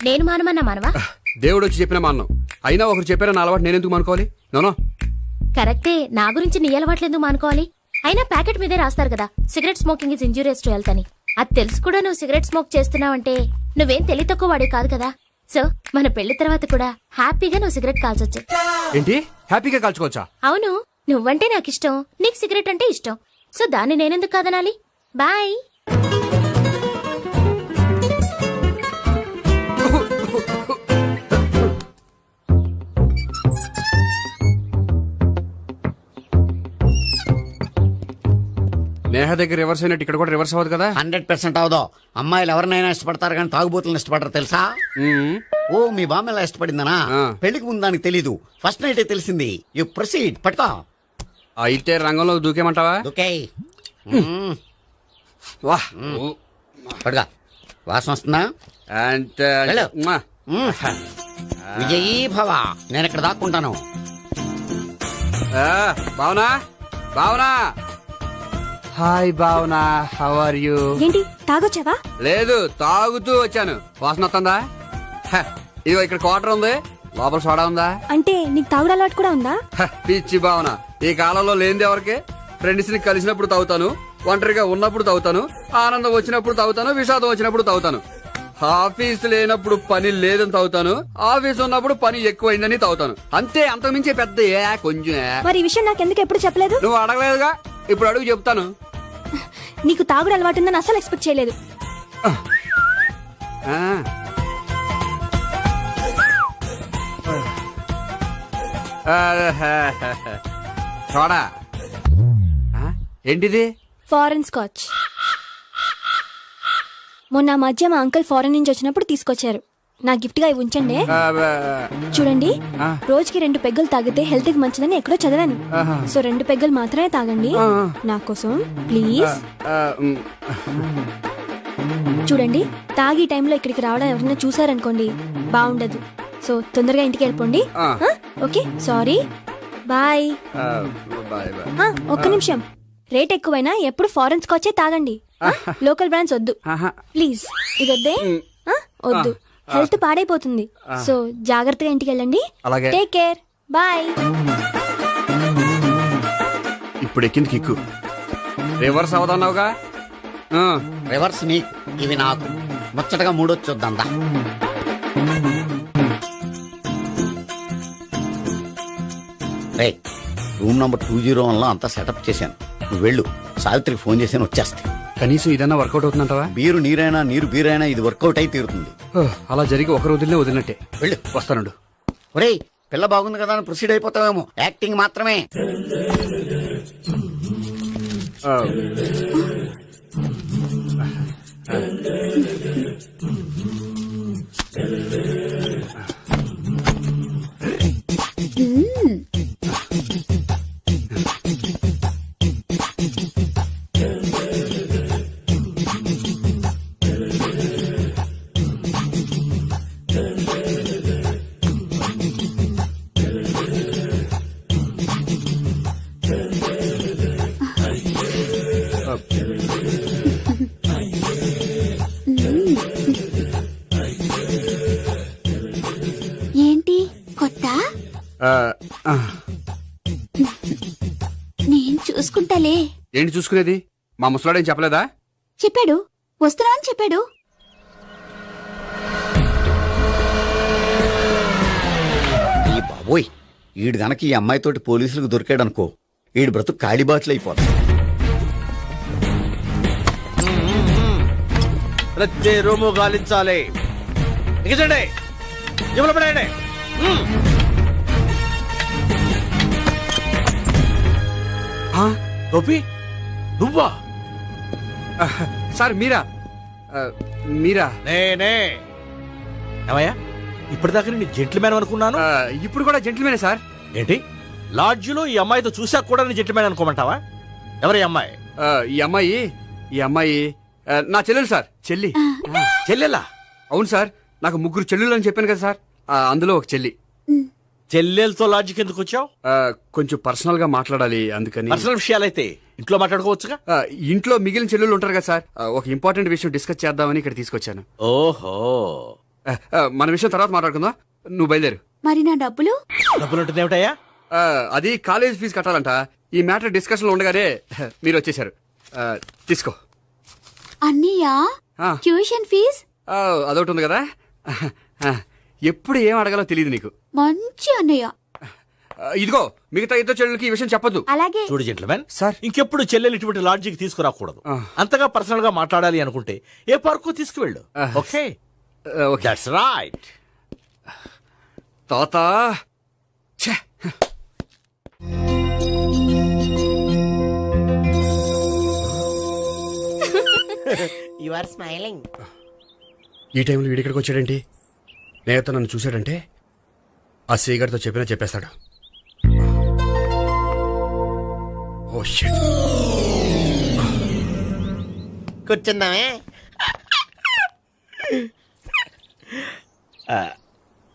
నేను మానమన్నా మానవా? దేవుడు వచ్చి చెప్పినా మాన్నాం. అయినా ఒకరు చెప్పారా నా అలవాటు నేనెందుకు మానుకోవాలి? నోనో. కరెక్టే, నా గురించి నీ అలవాట్లేందుకు మానుకోవాలి? అయినా ప్యాకెట్ మీదే రాస్తారు కదా, cigarette smoking is injurious to health అని. అది తెలుసు కూడా నువ్వు సిగరెట్ స్మోక్ చేస్తున్నావంటే నువ్వేం తెలివి తక్కువ వాడే కాదు కదా. సో మన పెళ్లి తర్వాత కూడా హ్యాపీగా నువ్వు సిగరెట్ కాల్చొచ్చు. ఏంటి? హ్యాపీగా కాల్చుకోవచ్చా? అవును, నువ్వంటే నాకు ఇష్టం, నీకు సిగరెట్ అంటే ఇష్టం. సో దాన్ని నేనెందుకు కాదనాలి? బాయ్. నేహ దగ్గర రివర్స్ అయినట్టు ఇక్కడ కూడా రివర్స్ అవ్వదు కదా? 100% అవదో. అమ్మాయిలు ఎవరినైనా ఇష్టపడతారు కానీ తాగుబోతులను ఇష్టపడరు తెలుసా? ఓ, మీ బామ్మ ఎలా ఇష్టపడిందనా? పెళ్లికి ముందు దానికి తెలీదు, ఫస్ట్ నైట్ తెలిసింది. You proceed. పట్టుకో. అయితే రంగంలో దూకేమంటావా? ఓకే. పట్టుగా. వాసన వస్తుందా? విజయీ భవ. నేను ఇక్కడ దాక్కుంటాను. Bhavana, Bhavana. Hi Bhavana, how are you? ఏంటి తాగొచ్చావా? లేదు, తాగుతూ వచ్చాను. వాసన వస్తుందా? ఇదిగో ఇక్కడ క్వార్టర్ ఉంది, లోపల సోడా ఉందా? అంటే నీకు తాగుడు అలవాటు కూడా ఉందా? పిచ్చి భావన, ఈ కాలంలో లేనిది ఎవరికి? ఫ్రెండ్స్ ని కలిసినప్పుడు తాగుతాను, ఒంటరిగా ఉన్నప్పుడు తాగుతాను, ఆనందం వచ్చినప్పుడు తాగుతాను, విషాదం వచ్చినప్పుడు తాగుతాను. ఆఫీస్ లేనప్పుడు పని లేదని తాగుతాను, ఆఫీస్ ఉన్నప్పుడు పని ఎక్కువైందని తాగుతాను. అంతే, అంతకుమించే పెద్ద కొంచెం. మరి ఈ విషయం నాకు ఎందుకు ఎప్పుడు చెప్పలేదు? నువ్వు అడగలేదుగా, ఇప్పుడు అడుగు చెప్తాను. నీకు తాగుడు అలవాటు ఉందని అసలు ఎక్స్పెక్ట్ చేయలేదు. చూడా. ఏంటిది? Foreign scotch. మొన్న మధ్య మా అంకుల్ ఫారెన్ నుంచి వచ్చినప్పుడు తీసుకొచ్చారు. నా గిఫ్ట్ గా ఇవి ఉంచండి. చూడండి, రోజుకి 2 పెగ్గలు తాగితే హెల్త్ కి మంచిదని ఎక్కడో చదివాను. సో 2 పెగ్గలు మాత్రమే తాగండి నా కోసం ప్లీజ్. చూడండి, తాగి టైంలో ఇక్కడికి రావడం ఎవరైనా చూసారనుకోండి బాగుండదు. సో తొందరగా ఇంటికి వెళ్ళిపోండి. Okay, sorry, bye. ఒక్క నిమిషం, రేట్ ఎక్కువైనా ఎప్పుడు ఫారెన్ స్కాచే తాగండి, లోకల్ బ్రాండ్స్ వద్దు ప్లీజ్. ఇది వద్దే, వద్దు, హెల్త్ పాడైపోతుంది. సో జాగ్రత్తగా ఇంటికి వెళ్ళండి. Take care, bye. ఇప్పుడు ఎక్కింది కిక్కు. రివర్స్ అవదన్నావుగా? రివర్స్ నీకు, ఇవి నాకు. ముచ్చటగా 3 వచ్చొద్దా? రే, రూమ్ నంబర్ 201లో అంతా సెటప్ చేశాను. నువ్వు వెళ్ళు, సావిత్రికి ఫోన్ చేశాను, వచ్చేస్తాయి. కనీసం ఇదన్నా వర్కౌట్ అవుతుందంటావా? బీరు నీరైనా నీరు బీరైనా ఇది వర్కౌట్ అయి తీరుతుంది. అలా జరిగి ఒక రోజులే వదిలినట్టే. వెళ్ళు, వస్తానుండు. ఒరేయ్, పిల్ల బాగుంది కదా అని ప్రొసీడ్ అయిపోతావేమో, యాక్టింగ్ మాత్రమే. ఏంటి కొత్త? నేను చూసుకుంటాలే. ఏంటి చూసుకునేది? మా ముసలాడేం చెప్పలేదా? చెప్పాడు, వస్తున్నా అని చెప్పాడు. ఈ బాబోయ్, ఈడు గనక ఈ అమ్మాయితోటి పోలీసులకు దొరికాడనుకో, ఈడు బ్రతుకు కాళీబాట్లు అయిపోతుంది. ప్రతి రూము గాలించాలి. ఎగచండి, ఎవరు పడండి. గోపి, నువ్వా? సార్ మీరా? మీరా? నేనే. ఏమయ్యా, ఇప్పటిదాకా నేను జెంట్లమ్యాన్ అనుకున్నాను. ఇప్పుడు కూడా జెంటిల్మేనే సార్. ఏంటి, లాడ్జిలో ఈ అమ్మాయితో చూసాక కూడా నేను జెంట్లమ్యాన్ అనుకోమంటావా? ఎవరి అమ్మాయి? ఈ అమ్మాయి నా చెల్లెలు సార్. చెల్లి. చెల్లెలా? అవును సార్, నాకు 3 చెల్లెలు అని చెప్పాను కదా సార్, అందులో ఒక చెల్లి. చెల్లెలతో లాడ్జికి ఎందుకు వచ్చావు? కొంచెం పర్సనల్ గా మాట్లాడాలి, అందుకని. పర్సనల్ విషయాలైతే ఇంట్లో మాట్లాడుకోవచ్చుగా. ఇంట్లో మిగిలిన చెల్లెలు ఉంటారు కదా సార్, ఒక ఇంపార్టెంట్ విషయం డిస్కస్ చేద్దామని ఇక్కడ తీసుకొచ్చాను. ఓహో, మన విషయం తర్వాత మాట్లాడుకుందాం, నువ్వు బయలుదేరు. మరి నా డబ్బులు? డబ్బులు ఉంటుంది ఏమిటయ్యా? అది కాలేజ్ ఫీజు కట్టాలంట. ఈ మ్యాటర్ డిస్కషన్ లో ఉండగానే మీరు వచ్చేసారు. తీసుకో. అన్నయ్యా, ట్యూషన్ ఫీజ్? అదొకటి ఉంది కదా, ఎప్పుడు ఏం అడగాలో తెలియదు నీకు. మంచి అన్నయ్య. ఇదిగో, మిగతా ఇద్దరు చెల్లెలకి ఈ విషయం చెప్పొద్దు. అలాగే. చూడు జెంట్లమ్యాన్ సార్, ఇంకెప్పుడు చెల్లెలు ఇటువంటి లాడ్జికి తీసుకురాకూడదు. అంతగా పర్సనల్ గా మాట్లాడాలి అనుకుంటే ఏ పార్కు తీసుకువెళ్ళు. Okay, that's right. తాత యు ఆర్ స్మైలింగ్. ఈ టైంలో వీడిక్కడికి వచ్చాడేంటి? నేత నన్ను చూశాడంటే ఆ సీగర్తో చెప్పినా చెప్పేస్తాడు. Oh shit. కూర్చుందామే.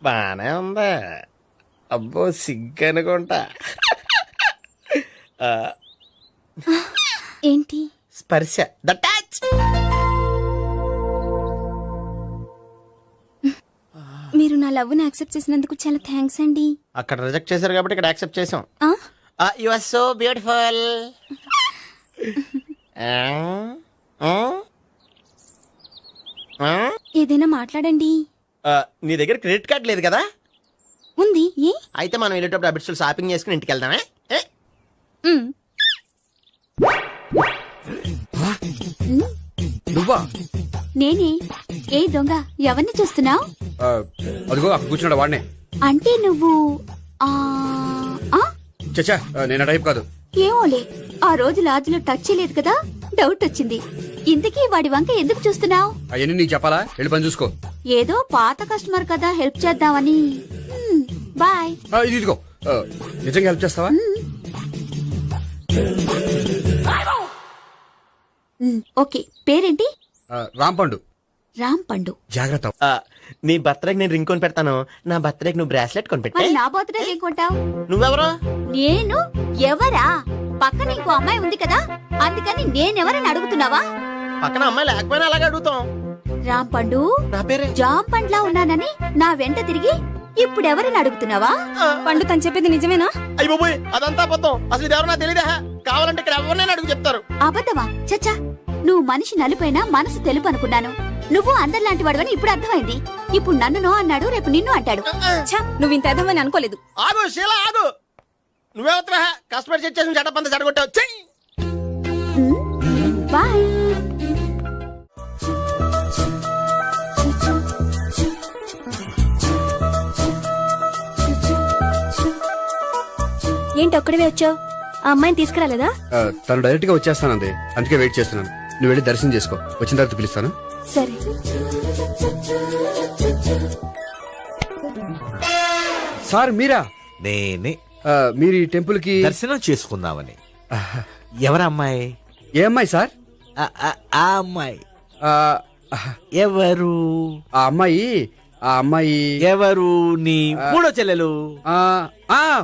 బానే ఉందా? అబ్బో, సిగ్గు అనుకుంటా. ఏంటి? స్పర్శ, ద టచ్. మీరు నా లవ్ ని యాక్సెప్ట్ చేసినందుకు చాలా థ్యాంక్స్ అండి. అక్కడ రిజెక్ట్ చేశారు కాబట్టి ఇక్కడ యాక్సెప్ట్ చేసాం. ఆ? You are so beautiful. ఏదైనా మాట్లాడండి. నీ దగ్గర క్రెడిట్ కార్డ్ లేదు కదా? ఉంది. ఏ? అయితే మనం వెళ్ళేటప్పుడు అబిట్స్ షాపింగ్ చేసుకుని ఇంటికి వెళ్దామే. నువ్వా? నేనే. ఏ దొంగ, ఎవరిని చూస్తున్నావు? అదిగో అక్కడ కూర్చున్నాడు వాడినే. అంటే నువ్వు చచ్చా, నేను టైప్ కాదు. ఏమోలే, ఆ రోజు లాడ్జిలో టచ్ చేయలేదు కదా, డౌట్ వచ్చింది. ఇంతకీ వాడి వంక ఎందుకు చూస్తున్నావు? అవన్నీ నీకు చెప్పాలా? వెళ్ళి పని చూసుకో. ఏదో పాత కస్టమర్ కదా, హెల్ప్ చేద్దామని. బాయ్. ఇదిగో, నిజంగా హెల్ప్ చేస్తావా? ఓకే. పేరేంటి? రాంపండు. రాంపండు. జాగ్రత్త. నీ బర్త్డేకి నేను రింగ్ కొని పెడతాను, నా బర్త్డేకి నువ్వు బ్రాస్లెట్ కొని పెట్టే. నా బర్త్డే ఏం కొంటావు? నువ్వెవరో? నేను ఎవరా? పక్కన ఇంకో అమ్మాయి ఉంది కదా, అందుకని నేనెవరని అడుగుతున్నావా? పక్కన అమ్మాయి లేకపోయినా అలాగే అడుగుతాం. రాంపండు, నా పేరే. జాం పండ్లా ఉన్నానని నా వెంట తిరిగి ఇప్పుడెవరని అడుగుతున్నావా? పండు తను చెప్పేది నిజమేనా? అయ్య బాబోయ్, అదంతా అబద్ధం. అసలు ఇది ఎవరో నాకు తెలియదా? కావాలంటే ఇక్కడ ఎవరినైనా అడుగు చెప్తారు. అబద్ధమా? చచ్చా, నువ్వు మనిషి నలుపైనా మనసు తెలుపు అనుకున్నాను. నువ్వు అందరిలాంటి వాడవని ఇప్పుడు అర్థమైంది. ఇప్పుడు నన్ను నో అన్నాడు, రేపు నిన్ను అంటాడు. నువ్వు ఇంత అర్థమని అనుకోలేదు. ఆగు శీల, ఆగు. నువ్వేవత్తరా? కస్టమర్ చెక్ చేసి చెడ్డ చెడగొట్టావు. బాయ్. ఏంటి ఒక్కడివే వచ్చావు? ఆ అమ్మాయిని తీసుకురాలేదా? తను డైరెక్ట్ గా వచ్చేస్తానంది, అందుకే వెయిట్ చేస్తున్నాను. నువ్వు వెళ్ళి దర్శనం చేసుకో, వచ్చిన తర్వాత పిలుస్తాను. సరే. సార్ మీరా? నేనే. మీరు ఈ టెంపుల్ కి దర్శనం చేసుకుందామని. ఎవరు అమ్మాయి? ఏ అమ్మాయి సార్? ఆ అమ్మాయి ఎవరు? ఆ అమ్మాయి ఎవరు? నీ మూడో చెల్లెలు.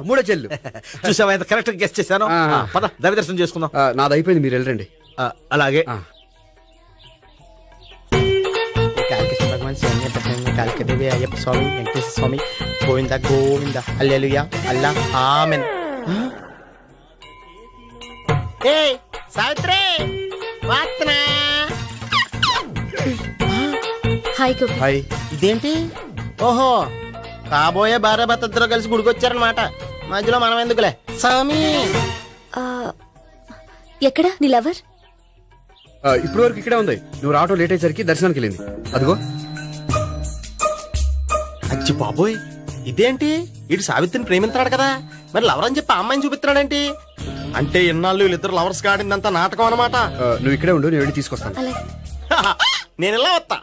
మూడో చెల్లు. చూసావా ఎంత కరెక్ట్ గెస్ట్ చేశాను. పద దవి దర్శనం చేసుకుందాం. నాది అయిపోయింది, మీరు వెళ్ళండి. అలాగే. కాళికేశ్వర భగవాన్, కాళికదేవి, అయ్యప్ప స్వామి, వెంకటేశ్వర స్వామి, గోవింద గోవింద, హల్లెలూయా, అల్లా, ఆమెన్. ఏ సావిత్రి, వాత్నా. హాయ్ గోపి. హాయ్. ఇదేంటి? ఓహో, కాబోయే భార్య భర్తద్దరూ కలిసి గుడికొచ్చారనమాట. మధ్యలో మనం ఎందుకులే స్వామి. ఎక్కడ నీ లవర్? ఇప్పుడు వరకు ఇక్కడే ఉంది. నువ్వు రావటం లేట్ అయ్యేసరికి దర్శనానికి వెళ్ళింది. అదిగో. అచ్చి బాబోయ్, ఇదేంటి? ఇటు సావిత్రిని ప్రేమిస్తున్నాడు కదా, మరి లవర్ అని చెప్పి ఆ అమ్మాయిని చూపిస్తున్నాడేంటి? అంటే ఇన్నాళ్ళు వీళ్ళిద్దరు లవర్స్ కాడిందంతా నాటకం అనమాట. నువ్వు ఇక్కడే ఉండు, నేను వెళ్ళి తీసుకొస్తాను. నేను ఇలా వస్తా.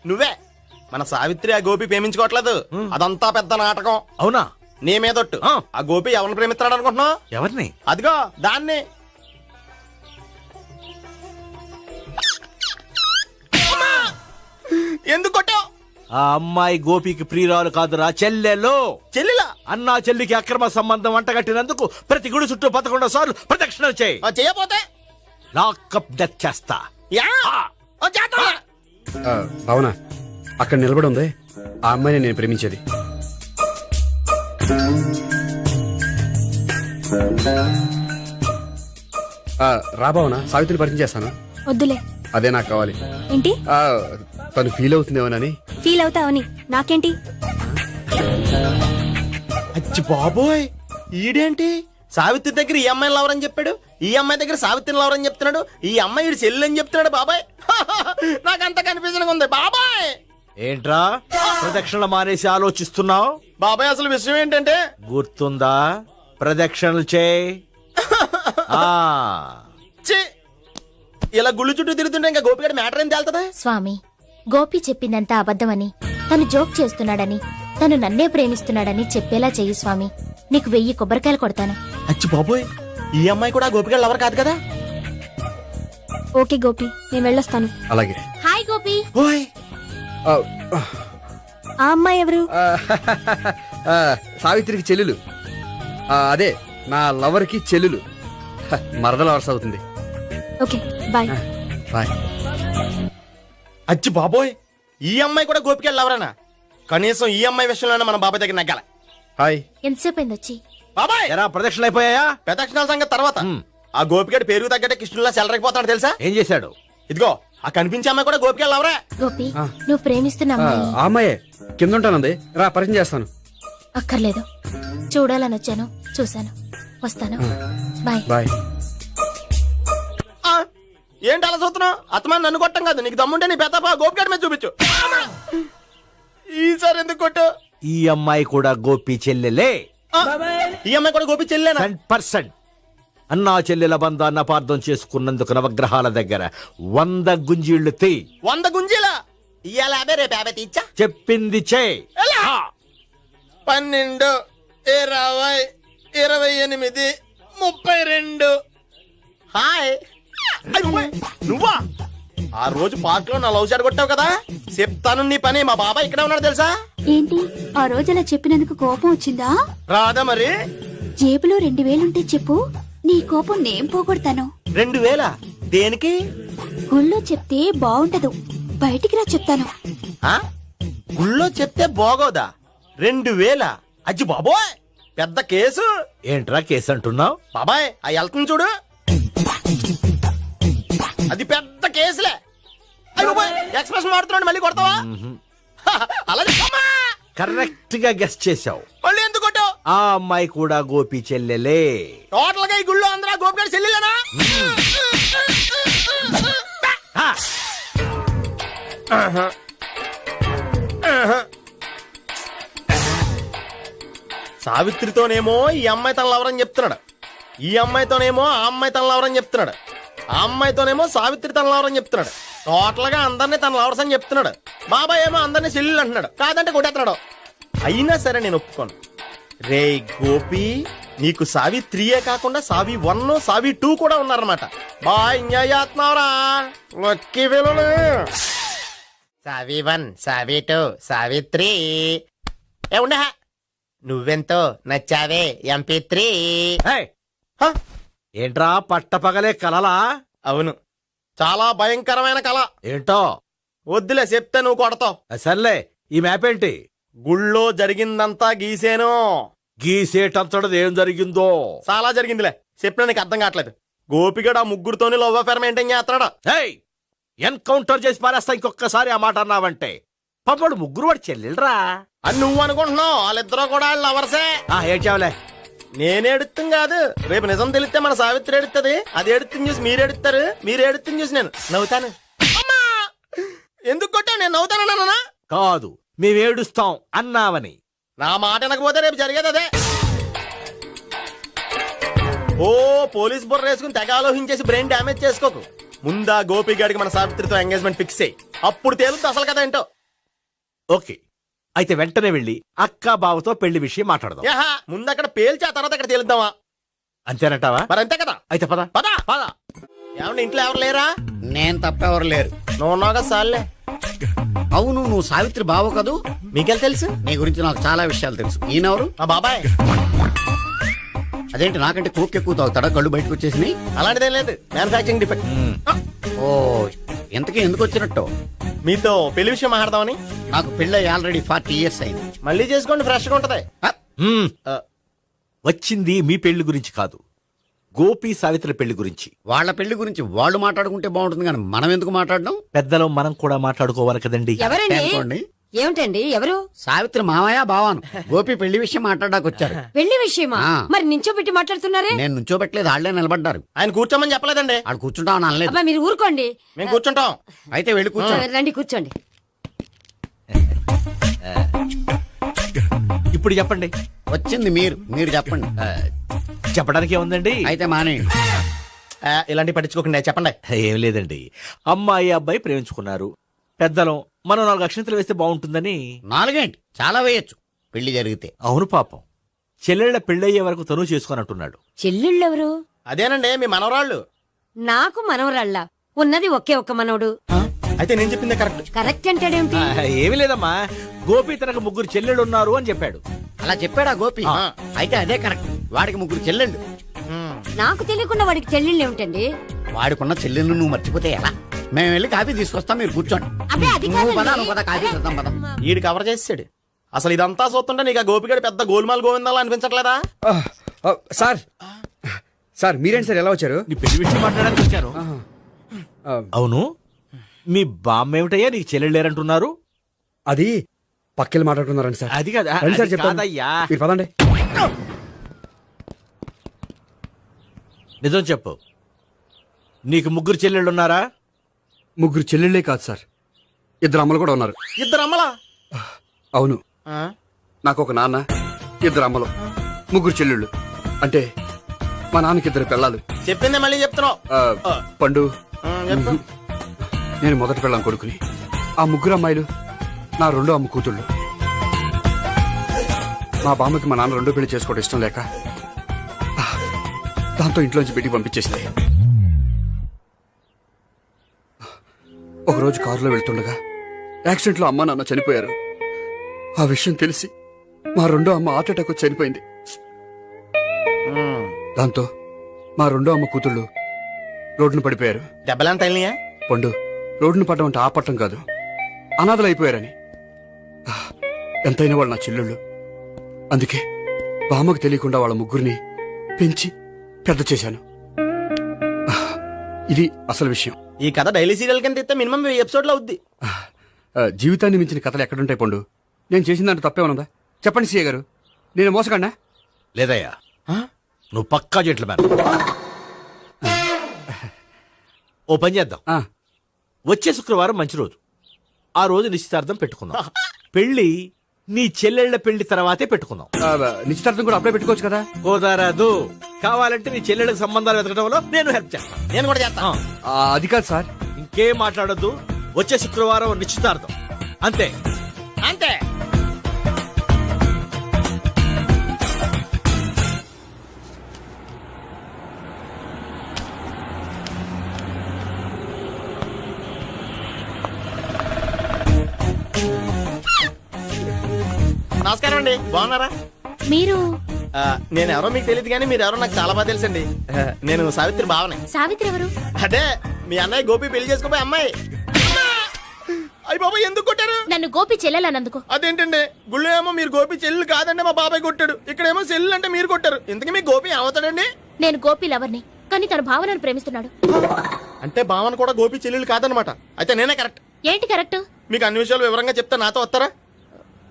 నువ్వే మన సావిత్రి ఆ గోపి ప్రేమించుకోవట్లేదు అదంతా పెద్ద నాటకం. అవునా? నీ మీదొట్టు. ఆ గోపి ఎవరిని ప్రేమిస్తున్నాడు అనుకుంటున్నావు? ఎవరిని? అదిగో దాన్ని. ఎందుకు కొట్టావు? ఆ అమ్మాయి గోపికి ప్రియురాలు కాదురా, చెల్లెలో. చెల్లిలా? అన్నా చెల్లికి అక్రమ సంబంధం అంటగట్టినందుకు ప్రతి గుడి చుట్టూ 11 సార్లు ప్రదక్షిణలు చేయి. చేయపోతే లాకప్ డెత్ చేస్తా. భావన, అక్కడ నిలబడి ఉంది ఆ అమ్మాయిని నేను ప్రేమించేది. రా భావన, సావిత్రిని పరిచయం చేస్తాను. వద్దులే. అదే నాకు కావాలి. ఏంటి? తను ఫీల్ అవుతుందేమోనని. ఫీల్ అవుతావని నాకేంటి? అచ్చి బాబోయ్, ఈడేంటి సావిత్రి దగ్గర ఈ అమ్మాయిని లవరని చెప్పాడు, ఈ అమ్మాయి దగ్గర సావిత్రిని లవరని చెప్తున్నాడు, ఈ అమ్మాయి ఈడు చెల్లి అని చెప్తున్నాడు. బాబాయ్ నాకంత కన్ఫ్యూజన్ ఉంది బాబాయ్. ఏంట్రా ప్రదక్షిణలు మానేసి ఆలోచిస్తున్నావు? బాబాయ్ అసలు విషయం ఏంటంటే, గుర్తుందా? ప్రదక్షిణలు చేయి. ఇలా గుళ్ళు చుట్టూ తిరుగుతుంటే ఇంకా గోపిగడ మ్యాటర్ ఏం తేలుతుందా? స్వామి, గోపి చెప్పిందంతా అబద్ధమని, తను జోక్ చేస్తున్నాడని, తను నన్నే ప్రేమిస్తున్నాడని చెప్పేలా చెయ్యి స్వామి. నీకు 1000 కొబ్బరికాయలు కొడతాను. అచ్చి బాబోయ్, ఈ అమ్మాయి కూడా గోపిగడ లవర్ కాదు కదా? ఓకే గోపి, నేను వెళ్ళొస్తాను. అలాగే. హాయ్ గోపి. ఆ అమ్మాయి ఎవరు? సావిత్రికి చెల్లెలు. అదే నా లవర్ కి చెల్లెలు. మరద లవర్స్ అవుతుంది. Okay bye. బాయ్. అచ్చి బాబోయ్, ఈ అమ్మాయి కూడా గోపిగడ లవరేనా? కనీసం ఈ అమ్మాయి విషయంలోనే మన బాబాయ్ దగ్గర నగ్గాల. హాయ్. ఎంతసేపు అయింది వచ్చి? బాబాయ్ ఎరా ప్రదక్షిణలు అయిపోయాయా? ప్రదక్షిణాల సంగతి తర్వాత. ఆ గోపిగడ పేరు తగ్గట్టే కృష్ణులా చెలరైపోతాడు తెలుసా? ఏం చేశాడు? ఇదిగో ఆ కనిపించే అమ్మాయి కూడా గోపిగడ లవరే. గోపి, నువ్వు ప్రేమిస్తున్న అమ్మాయి ఆ అమ్మాయే కింద ఉంటానంది. రా పరిచయం చేస్తాను. అక్కర్లేదు, చూడాలని వచ్చాను, చూశాను, వస్తాను. బాయ్. బాయ్. ఏంటి అలా చూస్తున్నావు? అత్తమాని నన్ను కొట్టం కాదు, నీకు దమ్ముంటే నీ పెద్దపా గోపిగడ మీద చూపించు. ఈసారి ఎందుకు కొట్టు? ఈ అమ్మాయి కూడా గోపి చెల్లెలే. ఈ అమ్మాయి కూడా గోపి చెల్లెనా? 100%. అన్నా చెల్లెల బంధాన్ని అపార్థం చేసుకున్నందుకు నవగ్రహాల దగ్గర 100 గుంజీళ్లు తీ. 100 గుంజీలా? ఇయ్యాల 50 రేపు 50 తీచ్చా. చెప్పింది చే. 12, 20, 28, 32. హాయ్. నువ్వా? ఆ రోజు పార్క్ లో నా లవ్ షాట్ కొట్టావు కదా, చెప్తాను నీ పని. మా బాబాయ్ ఇక్కడే ఉన్నాడు తెలుసా? ఏంటి ఆ రోజు అలా చెప్పినందుకు కోపం వచ్చిందా? రాదా మరి? జేబులో 2000 ఉంటే చెప్పు, నీ కోపం నేను పోగొడతాను. 2000? దేనికి? గుళ్ళో చెప్తే బాగుంటదు, బయటికి రా చెప్తాను. గుళ్ళో చెప్తే బాగోదా? 2000? అజ్జి బాబోయ్, పెద్ద కేసు. ఏంట్రా కేసు అంటున్నావు? బాబాయ్ ఆ వెళ్తుంది చూడు, అది పెద్ద కేసులే. ఎక్స్ప్రెస్ మారుతున్నాడు, మళ్ళీ కొడతావా? అలా కరెక్ట్ గా గెస్ చేశావు. మళ్ళీ ఎందుకు కొట్టావు? ఆ అమ్మాయి కూడా గోపి చెల్లెలే. టోటల్ గా ఈ గుళ్ళో అందరూ గోపిగాడి చెల్లెలేనా? సావిత్రితోనేమో ఈ అమ్మాయి తన లవరని చెప్తున్నాడు, ఈ అమ్మాయితోనేమో ఆ అమ్మాయి తన లవరని చెప్తున్నాడు, ఆ అమ్మాయితోనేమో సావిత్రి తన లవరని చెప్తున్నాడు. టోటల్ గా అందరినీ తన లవర్స్ అని చెప్తున్నాడు. బాబాయ్ ఏమో అందరినీ చెల్లెలు అంటున్నాడు, కాదంటే కొట్టేస్తున్నాడు. అయినా సరే నేను ఒప్పుకోను. రే గోపి, నీకు సావి 3 కాకుండా సావి 1, సావి 2 కూడా ఉన్నారన్నమాట. బాయ్ ఎంజాయ్ చేస్తున్నావురా. లక్కీ పిల్లలు. సావి 1, సావి 2, సావి 3. ఉండ, నువ్వెంతో నచ్చావే MP3. ఏంట్రా పట్టపగలే కలలా? అవును, చాలా భయంకరమైన కళ. ఏంటో? వద్దులే, చెప్తే నువ్వు కొడతావు. సర్లే, ఈ మ్యాప్ ఏంటి? గుళ్ళో జరిగిందంతా గీసేను. గీసేటంతటది ఏం జరిగిందో? చాలా జరిగిందిలే, చెప్పినా నీకు అర్థం కావట్లేదు. గోపిగడ ఆ ముగ్గురుతోని లవ్ అఫేర్ మెయింటైన్ చేస్తున్నాడు. ఎన్కౌంటర్ చేసి పారేస్తా ఇంకొకసారి ఆ మాట అన్నావంటే. పాపడు ముగ్గురు వాడు చెల్లెలరా అని నువ్వు అనుకుంటున్నావు, వాళ్ళిద్దరూ కూడా లవర్సే. ఏడ్చావులే. నేను ఎడుతుంది కాదు, రేపు నిజం తెలిస్తే మన సావిత్రి ఎడుతుంది. అది ఎడుతుంది చూసి మీరు ఎడుతారు, మీరు ఎడుతుంది చూసి నేను నవ్వుతాను. ఎందుకు కొట్టా? నేను నవ్వుతానన్నా? కాదు, మేమేడుస్తాం అన్నావని. నా మాట వినకపోతే రేపు జరిగేది అదే. ఓ పోలీస్ బుర్ర వేసుకుని తెగ ఆలోచించేసి బ్రెయిన్ డ్యామేజ్ చేసుకోకు. ముందా గోపి గాడికి మన సావిత్రితో ఎంగేజ్మెంట్ ఫిక్స్ అయ్యి, అప్పుడు తేలుతుంది అసలు కదా ఏంటో. ఓకే, అయితే వెంటనే వెళ్ళి అక్క బావతో పెళ్లి విషయం మాట్లాడదాం. ముందు అక్కడ పేల్చి ఆ తర్వాత అక్కడ తేలుద్దామా? అంతేనంటావా? మరి అంతే కదా. అయితే పద పద పద. ఏమన్నా ఇంట్లో ఎవరు లేరా? నేను తప్పెవరు లేరు. నువ్వు ఉన్నావు కదా సార్లే. అవును, నువ్వు సావిత్రి బావ కదూ? మీకెళ్ళి తెలుసు? నీ గురించి నాకు చాలా విషయాలు తెలుసు. ఈయనెవరు? మా బాబాయ్. అదేంటి నాకంటే కోక్ ఎక్కువ తాగుతాడా? కళ్ళు బయటకు వచ్చేసి. అలాంటిదేం లేదు, మ్యానుఫాక్చరింగ్ డిఫెక్ట్. ఓ, ఎంతకీ ఎందుకు వచ్చినట్టు? మీతో పెళ్లి విషయం మాట్లాడదామని. నాకు పెళ్ళి ఆల్రెడీ 40 years అయింది. మళ్ళీ చేసుకోండి, ఫ్రెష్ గా ఉంటది. వచ్చింది మీ పెళ్లి గురించి కాదు, గోపి సావిత్రి పెళ్లి గురించి. వాళ్ళ పెళ్లి గురించి వాళ్ళు మాట్లాడుకుంటే బాగుంటుంది, కానీ మనం ఎందుకు మాట్లాడడం? పెద్దలో మనం కూడా మాట్లాడుకోవాలి కదండి. ఎవరండి? ఏమిటండి? ఎవరు? సావిత్రి మామయ్య బావాను. గోపి పెళ్లి విషయం మాట్లాడడానికి వచ్చారు. పెళ్లి విషయమా? మరి నించోబెట్టి మాట్లాడుతున్నారే? నేను నుంచోబెట్టలేదు, వాళ్ళే నిలబడ్డారు. ఆయన కూర్చోమని చెప్పలేదండి. వాళ్ళు కూర్చుంటామని అనలేదు. అబ్బా మీరు ఊరుకోండి. మేము కూర్చుంటాం. అయితే వెళ్ళి కూర్చోండి. రండి కూర్చోండి. ఇప్పుడు చెప్పండి. వచ్చింది మీరు చెప్పండి. చెప్పడానికి ఏముందండి? అయితే మానేయండి. ఇలాంటివి పట్టించుకోకుండా చెప్పండి. ఏం లేదండి, అమ్మాయి అబ్బాయి ప్రేమించుకున్నారు. పెద్దలం మనం 4 అక్షంతలు వేస్తే బాగుంటుందని. 4 ఏంటి, చాలా వేయొచ్చు పెళ్లి జరిగితే. అవును పాపం, చెల్లెళ్ళ పెళ్ళయ్యే వరకు తను చేసుకున్నట్టున్నాడు. చెల్లెళ్ళెవరు? అదేనండి మీ మనవరాళ్ళు. నాకు మనవరాళ్ళ ఉన్నది ఒకే ఒక్క మనవడు. అయితే నేను చెప్పిందే కరెక్ట్. కరెక్ట్ అంటాడేమిటి? ఏమి లేదమ్మా, గోపి తనకు 3 చెల్లెళ్ళు ఉన్నారు అని చెప్పాడు. అలా చెప్పాడా గోపి? అయితే అదే కరెక్ట్. వాడికి 3 చెల్లెళ్ళు. నాకు తెలియకుండా వాడికి చెల్లెళ్ళు ఏమిటండి? వాడికున్న చెల్లెళ్ళు నువ్వు మర్చిపోతే ఎలా? మేము వెళ్ళి కాఫీ తీసుకొస్తాం, మీరు కూర్చోండి. అబ్బే అది నువ్వు పద, కాదండి. నువ్వు పద, కాఫీ చేద్దాం పద. ఈడు కవర్ చేసాడు. అసలు ఇదంతా చూస్తుంటే నీకు ఆ గోపిగడు పెద్ద గోల్మాల్ గోవిందాలు అనిపించట్లేదా? సార్ సార్ మీరేంటి సార్ ఎలా వచ్చారు? నీ పెళ్లి విషయం మాట్లాడడానికి వచ్చాను. అవును, మీ బామ్మ ఏమిటయ్యా నీకు చెల్లెళ్ళు లేరంటున్నారు? అది పక్కెళ్ళి మాట్లాడుకున్నారండి సార్. అది కదా, రండి సార్ అది చెప్తాను. కాదయ్యా. మీరు పదండి. నిజం చెప్పు, నీకు 3 చెల్లెళ్ళు ఉన్నారా? 3 చెల్లెళ్ళే కాదు సార్, 2 అమ్మలు కూడా ఉన్నారు. 2 అమ్మలా? అవును, నాకు ఒక నాన్న, 2 అమ్మలు, 3 చెల్లెళ్ళు. అంటే మా నాన్నకి 2 పిల్లలు. చెప్పిందే మళ్ళీ చెప్తున్నావు. పండు, నేను మొదటి పెళ్ళాం కొడుకుని. ఆ 3 అమ్మాయిలు నా 2వ అమ్మ కూతుళ్ళు. మా బామ్మకి మా నాన్న 2వ పెళ్లి చేసుకోవడం ఇష్టం లేక దాంతో ఇంట్లోంచి బయటికి పంపించేసింది. ఒకరోజు కారులో వెళ్తుండగా యాక్సిడెంట్లో అమ్మ నాన్న చనిపోయారు. ఆ విషయం తెలిసి మా 2వ అమ్మ హార్ట్ అటాక్ వచ్చి చనిపోయింది. దాంతో మా 2వ అమ్మ కూతుళ్ళు రోడ్డును పడిపోయారు. దెబ్బలంత పండు, రోడ్డును పడడం అంటే ఆపట్టం కాదు, అనాథలు అయిపోయారని. ఎంతైనా వాళ్ళు నా చెల్లెళ్ళు. అందుకే బామ్మకు తెలియకుండా వాళ్ళ 3 పెంచి పెద్ద చేశాను. ఇది అసలు విషయం. ఈ కథ డైలీ సీరియల్ కింద ఇస్తే మినిమం 1000 ఎపిసోడ్లు అవుద్ది. జీవితాన్ని మించిన కథలు ఎక్కడుంటాయి పండు? నేను చేసిన దాంట్లో తప్పేమనుందా? చెప్పండి సీఏ గారు, నేను మోసగండా? లేదయ్యా, నువ్వు పక్కా జెంట్లమ్యాన్. ఓ పని చేద్దాం, వచ్చే శుక్రవారం మంచి రోజు, ఆ రోజు నిశ్చితార్థం పెట్టుకుందాం. పెళ్లి నీ చెల్లెళ్ల పెళ్లి తర్వాతే పెట్టుకుందాం. నిశ్చితార్థం కూడా అప్పుడే పెట్టుకోవచ్చు కదా? కుదరదు, కావాలంటే నీ చెల్లెళ్ళకి సంబంధాలు వెతకడంలో నేను హెల్ప్ చేస్తాను. నేను కూడా చేస్తాను. అది కాదు సార్. ఇంకేం మాట్లాడద్దు, వచ్చే శుక్రవారం నిశ్చితార్థం, అంతే అంతే. నమస్కారం అండి, బాగున్నారా? మీరు నేను ఎవరో మీకు తెలియదు కానీ మీరు ఎవరో నాకు చాలా బాగా తెలుసండి. నేను సావిత్రి బావని. సావిత్రి ఎవరు? అదే మీ అన్నయ్య గోపి పెళ్లి చేసుకోపోయి అమ్మాయి. అయ్యి బాబా, ఎందుకు కొట్టారు? నన్ను గోపి చెల్లెలన్నందుకు. అదేంటండి, గుళ్ళు ఏమో మీరు గోపి చెల్లు కాదండి మా బాబాయ్ కొట్టాడు, ఇక్కడేమో చెల్లు అంటే మీరు కొట్టారు. ఇంతకీ మీ గోపి ఏమవుతాడండి? నేను గోపి లవర్ని, కానీ తన భావనను ప్రేమిస్తున్నాడు. అంటే భావన కూడా గోపి చెల్లెలు కాదనమాట. అయితే నేనే కరెక్ట్. ఏంటి కరెక్ట్? మీకు అన్ని విషయాలు వివరంగా చెప్తే నాతో వస్తారా?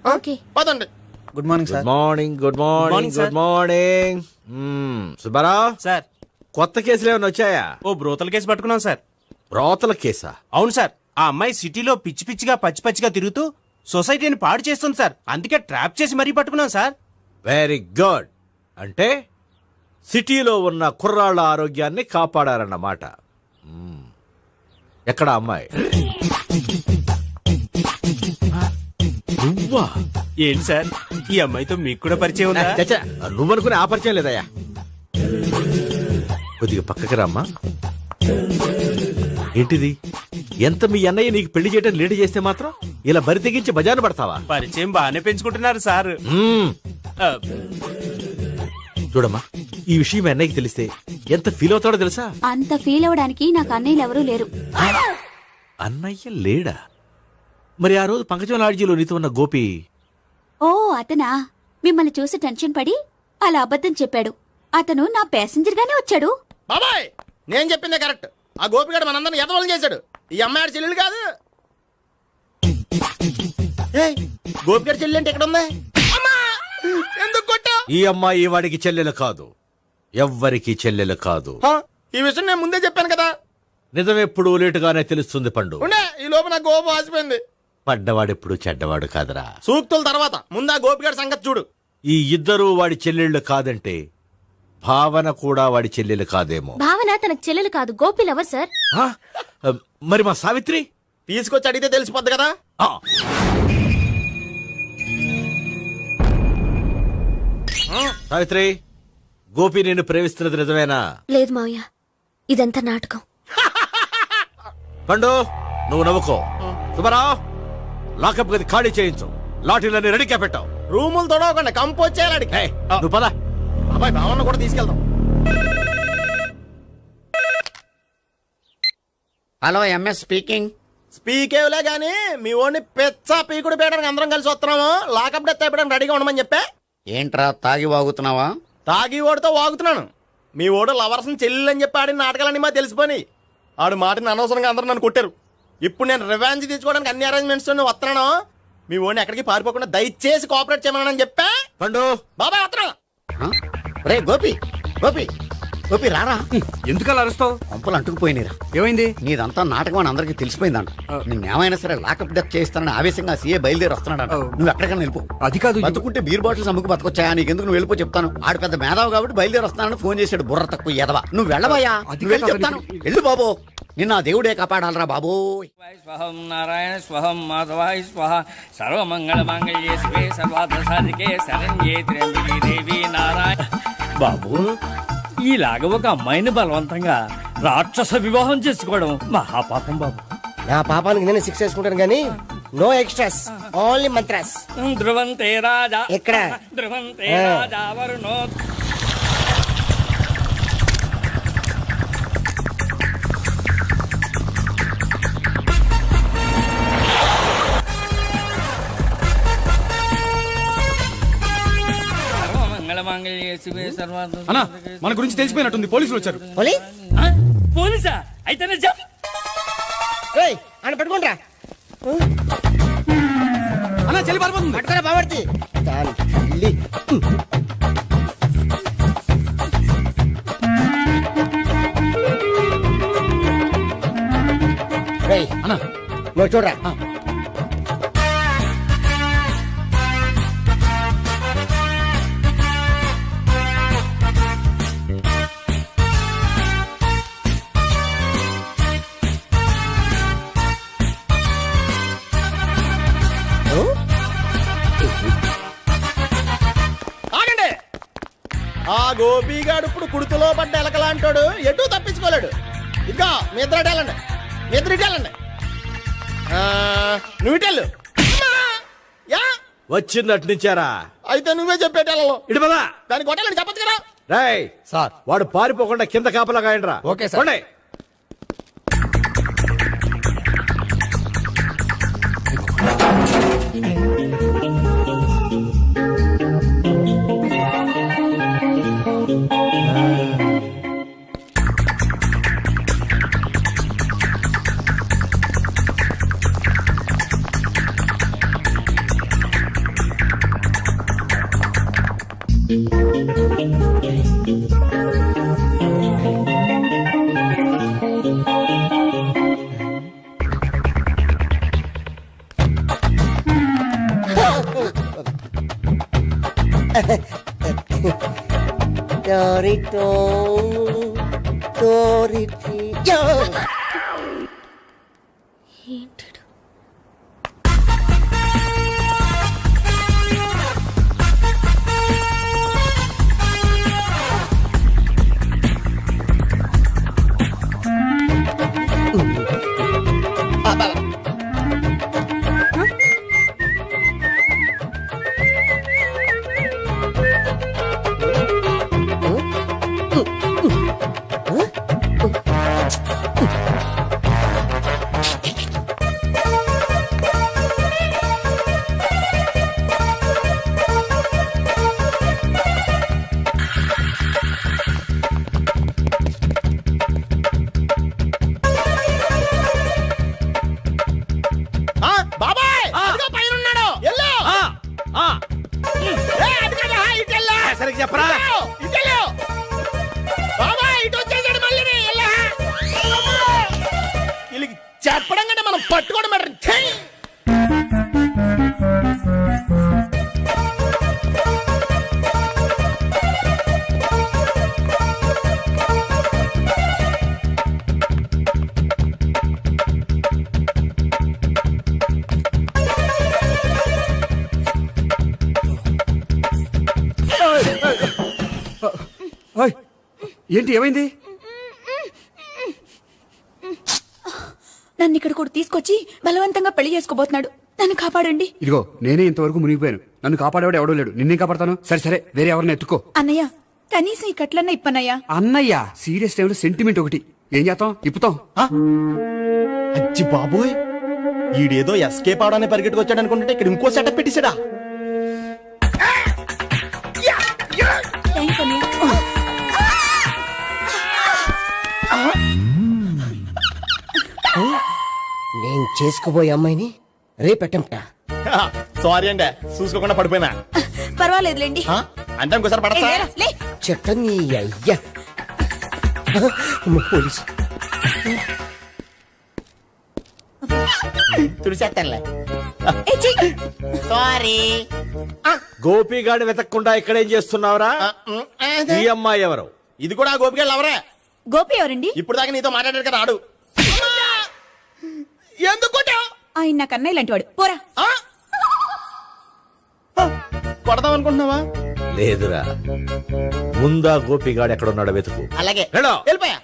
ఓకే, పదండి. Good morning sir. Morning. Good morning. Good morning. Subbarao sir, కొత్త కేసులు ఏమైనా వచ్చాయా? ఓ బ్రోతల కేసు పట్టుకున్నాం సార్. బ్రోతల కేసా? అవును సార్, ఆ అమ్మాయి సిటీలో పిచ్చి పిచ్చిగా పచ్చిగా తిరుగుతూ సొసైటీని పాడు చేస్తుంది సార్. అందుకే ట్రాప్ చేసి మరీ పట్టుకున్నాం సార్. Very good. అంటే సిటీలో ఉన్న కుర్రాళ్ళ ఆరోగ్యాన్ని కాపాడారన్నమాట. ఎక్కడ అమ్మాయి? నువ్వా? ఏంటి సార్, ఈ అమ్మాయితో మీకు కూడా పరిచయం ఉందా? చచ్చా, నువ్వనుకునే ఆ పరిచయం లేదయ్యా. కొద్దిగా పక్కకి రామ్మా. ఏంటిది? ఎంత మీ అన్నయ్య నీకు పెళ్లి చేయడం లేట్ చేస్తే మాత్రం ఇలా బరి తెగించి బజారు పడతావా? పరిచయం బాగానే పెంచుకుంటున్నారు సార్. చూడమ్మా, ఈ విషయం మీ అన్నయ్యకి తెలిస్తే ఎంత ఫీల్ అవుతాడో తెలుసా? అంత ఫీల్ అవడానికి నాకు అన్నయ్యలు ఎవరూ లేరు. అన్నయ్య లేడా? మరి ఆ రోజు పంకజం లాడ్జీలో నీతో ఉన్న గోపి? ఓ అతనా? మిమ్మల్ని చూసి టెన్షన్ పడి అలా అబద్ధం చెప్పాడు. అతను నా ప్యాసింజర్ గానే వచ్చాడు. బాబాయ్, నేను చెప్పిందే కరెక్ట్. ఆ గోపిగాడు మనందరిని ఎదవలం చేశాడు. ఈ అమ్మాయి చెల్లెలు కాదు. గోపిగాడి చెల్లి అంటే ఎక్కడ ఉంది? ఎందుకు కొట్టా? ఈ అమ్మాయి వాడికి చెల్లెలు కాదు, ఎవ్వరికి చెల్లెలు కాదు. ఈ విషయం నేను ముందే చెప్పాను కదా. నిజమెప్పుడు లేటుగానే తెలుస్తుంది పండు. ఉండే, ఈ లోపు నా గోపు ఆసిపోయింది. పడ్డవాడెప్పుడు చెడ్డవాడు కాదురా. సూక్తుల తర్వాత ముందు ఆ గోపిగాడి సంగతి చూడు. ఈ ఇద్దరూ వాడి చెల్లెళ్ళు కాదంటే భావన కూడా వాడి చెల్లెలు కాదేమో. భావన తనకు చెల్లెలు కాదు, గోపి లవర్ సార్. మరి మా సావిత్రి తీసుకొచ్చి అడిగితే తెలిసిపోద్ది కదా. సావిత్రి, గోపి నేను ప్రేమిస్తున్నది నిజమేనా? లేదు మావయ్య, ఇదంతా నాటకం. పండు, నువ్వు నవ్వుకో. సుబ్బారావు, లాకప్ గది ఖాళీ చేయించు. లాఠీలన్నీ రెడీగా పెట్టావు. రూములు తొడవకుండా కంపోజ్ చేయాలి. నువ్వు పద. అబ్బాయి, భావన కూడా తీసుకెళ్తాం. Hello, MS speaking. స్పీకేవ్లే గానీ మీ ఓడిని పెచ్చ పీకుడు పేయడానికి అందరం కలిసి వస్తున్నాము. లాకప్ డెత్ అయిపోయడానికి రెడీగా ఉండమని చెప్పే. ఏంట్రా తాగి వాగుతున్నావా? తాగి ఓడితో వాగుతున్నాను. మీ ఓడు లవర్స్ని చెల్లెలని చెప్పి ఆడిన నాటకాలన్నీ మా తెలిసిపోయి ఆడు మాటని అనవసరంగా అందరూ నన్ను కొట్టారు. ఇప్పుడు నేను రివెంజ్ తీసుకోవడానికి అన్ని అరేంజ్మెంట్స్ వస్తున్నాను. మీ ఓడిని ఎక్కడికి పారిపోకుండా దయచేసి కోఆపరేట్ చేయమని చెప్పా. పండు, బాబాయ్ వస్తున్నా. రే గోపి, గోపి, గోపి రారా. ఎందుకలా అరుస్తావు? పంపులు అంటుకుపోయినరా. ఏమైంది? నీదంతా నాటకం అని అందరికీ తెలిసిపోయిందంట. నిన్నేమైనా సరే లాకప్ డెత్ చేస్తానని ఆవేశంగా సీఏ బయలుదేరి వస్తున్నాడు. నువ్వు ఎక్కడికైనా వెళ్ళిపో. అది కాదు, బతుకుంటే బీర్ బాటిల్స్ అమ్ముకు బతకొచ్చాయా? నీకెందుకు, నువ్వు వెళ్ళిపో చెప్తాను. ఆడు పెద్ద మేధావు కాబట్టి బయలుదేరి వస్తానని ఫోన్ చేశాడు. బుర్ర తక్కువ ఎదవా. నువ్వు వెళ్ళబోయా? నువ్వు వెళ్ళి చెప్తాను. వెళ్ళు బాబో, నిన్న దేవుడే కాపాడాలరా బాబో. స్వహం నారాయణ స్వహం మాధవాయ స్వహ సర్వమంగళ మాంగళ్యే శివే సర్వార్థ సాధికే శరణ్యే త్ర్యంబకే దేవి నారాయణ. బాబు, ఈలాగ ఒక అమ్మాయిని బలవంతంగా రాక్షస వివాహం చేసుకోవడం మహాపాపం బాబు. నా పాపానికి నేను శిక్ష వేసుకుంటాను కానీ నో ఎక్స్ట్రాస్, ఓన్లీ మంత్రాస్. ధ్రువంతే రాజా ఎక్కడ? ధ్రువంతే రాజా వరుణో. అన్నా, మన గురించి తెలిసిపోయినట్టుంది. పోలీసులు వచ్చారు. పోలీసా? అయితే అని పట్టుకుంటా. అన్నా, చెల్లి పారిపోతుంది. పట్టుకురా బావర్తి. అన్నా, నువ్వు చూడరా. ఆగండి. ఆ గోపిగాడు ఇప్పుడు కుడుతులో పడ్డ ఎలకలాంటాడు. ఎటు తప్పించుకోలేడు. ఇంకా మీ ఇద్దరు వెళ్ళండి, మీ ఇద్దరు వెళ్ళండి. నువ్వు ఇటెళ్ళు. వచ్చిందటు నుంచారా? అయితే నువ్వే చెప్పేటెళ్ళలో ఇటు పద. దానికి కొట్టాలని చెప్పచ్చు కదా. రేయ్ సార్, వాడు పారిపోకుండా కింద కాపలా కాయండిరా. Okay sir. Dorito, Doriti. ఏంటి బాబాయ్ అదిగో పైన ఉన్నాడు ఎల్లో సరిగ్గా చెప్పరా ఇటెల్లో బాబాయ్ ఇటు వచ్చేసాడు మళ్ళీ వీళ్ళకి చెప్పడం కంటే మనం పట్టుకోవడం బెటర్. ఛీ! ఓయ్, ఏంటి ఏమైంది? నన్ను ఇక్కడ కూడా తీసుకొచ్చి బలవంతంగా పెళ్లి చేసుకోబోతున్నాడు. నన్ను కాపాడండి. ఇదిగో నేనే ఇంతవరకు మునిగిపోయాను. నన్ను కాపాడేవాడు ఎవడో లేడు. నిన్నే కాపాడతాను. సరే సరే, వేరే ఎవరిని ఎత్తుకో. అన్నయ్య కనీసం ఈ కట్లన్నా ఇప్పనయ్యా. అన్నయ్య సీరియస్ టైంలో సెంటిమెంట్ ఒకటి. ఏం చేస్తాం? ఇప్పుతాం. అచ్చి బాబోయ్, ఈడేదో ఎస్కేప్ అవడానికి పరిగెట్టుకొచ్చాడు అనుకుంటే ఇక్కడ ఇంకో సెటప్ పెట్టేశాడా? థ్యాంక్స్ అన్నయ్య. నేను చేసుకోబోయే అమ్మాయిని రేపెట్టంట. సారీ అండి, చూసుకోకుండా పడిపోయినా. పర్వాలేదులేండి. అంటే ఇంకోసారి పడతా చెట్ట నీ అయ్యా. పోలీసు తుడిచేస్తానులే. సారీ. గోపిగాడి వెతకకుండా ఇక్కడేం చేస్తున్నావురా? ఈ అమ్మాయి ఎవరు? ఇది కూడా గోపికలు ఎవరే? గోపి ఎవరండి? ఇప్పుడు దాకా నీతో మాట్లాడారు కదా ఆడు. ఎందుకు ఆయన నాకు అన్నయ్య లాంటి వాడు. పోరా. కొడదాం అనుకుంటున్నావా? లేదురా, ముందా గోపిగాడు ఎక్కడున్నాడో వెతుకు. అలాగే హలో, వెళ్ళిపోయా.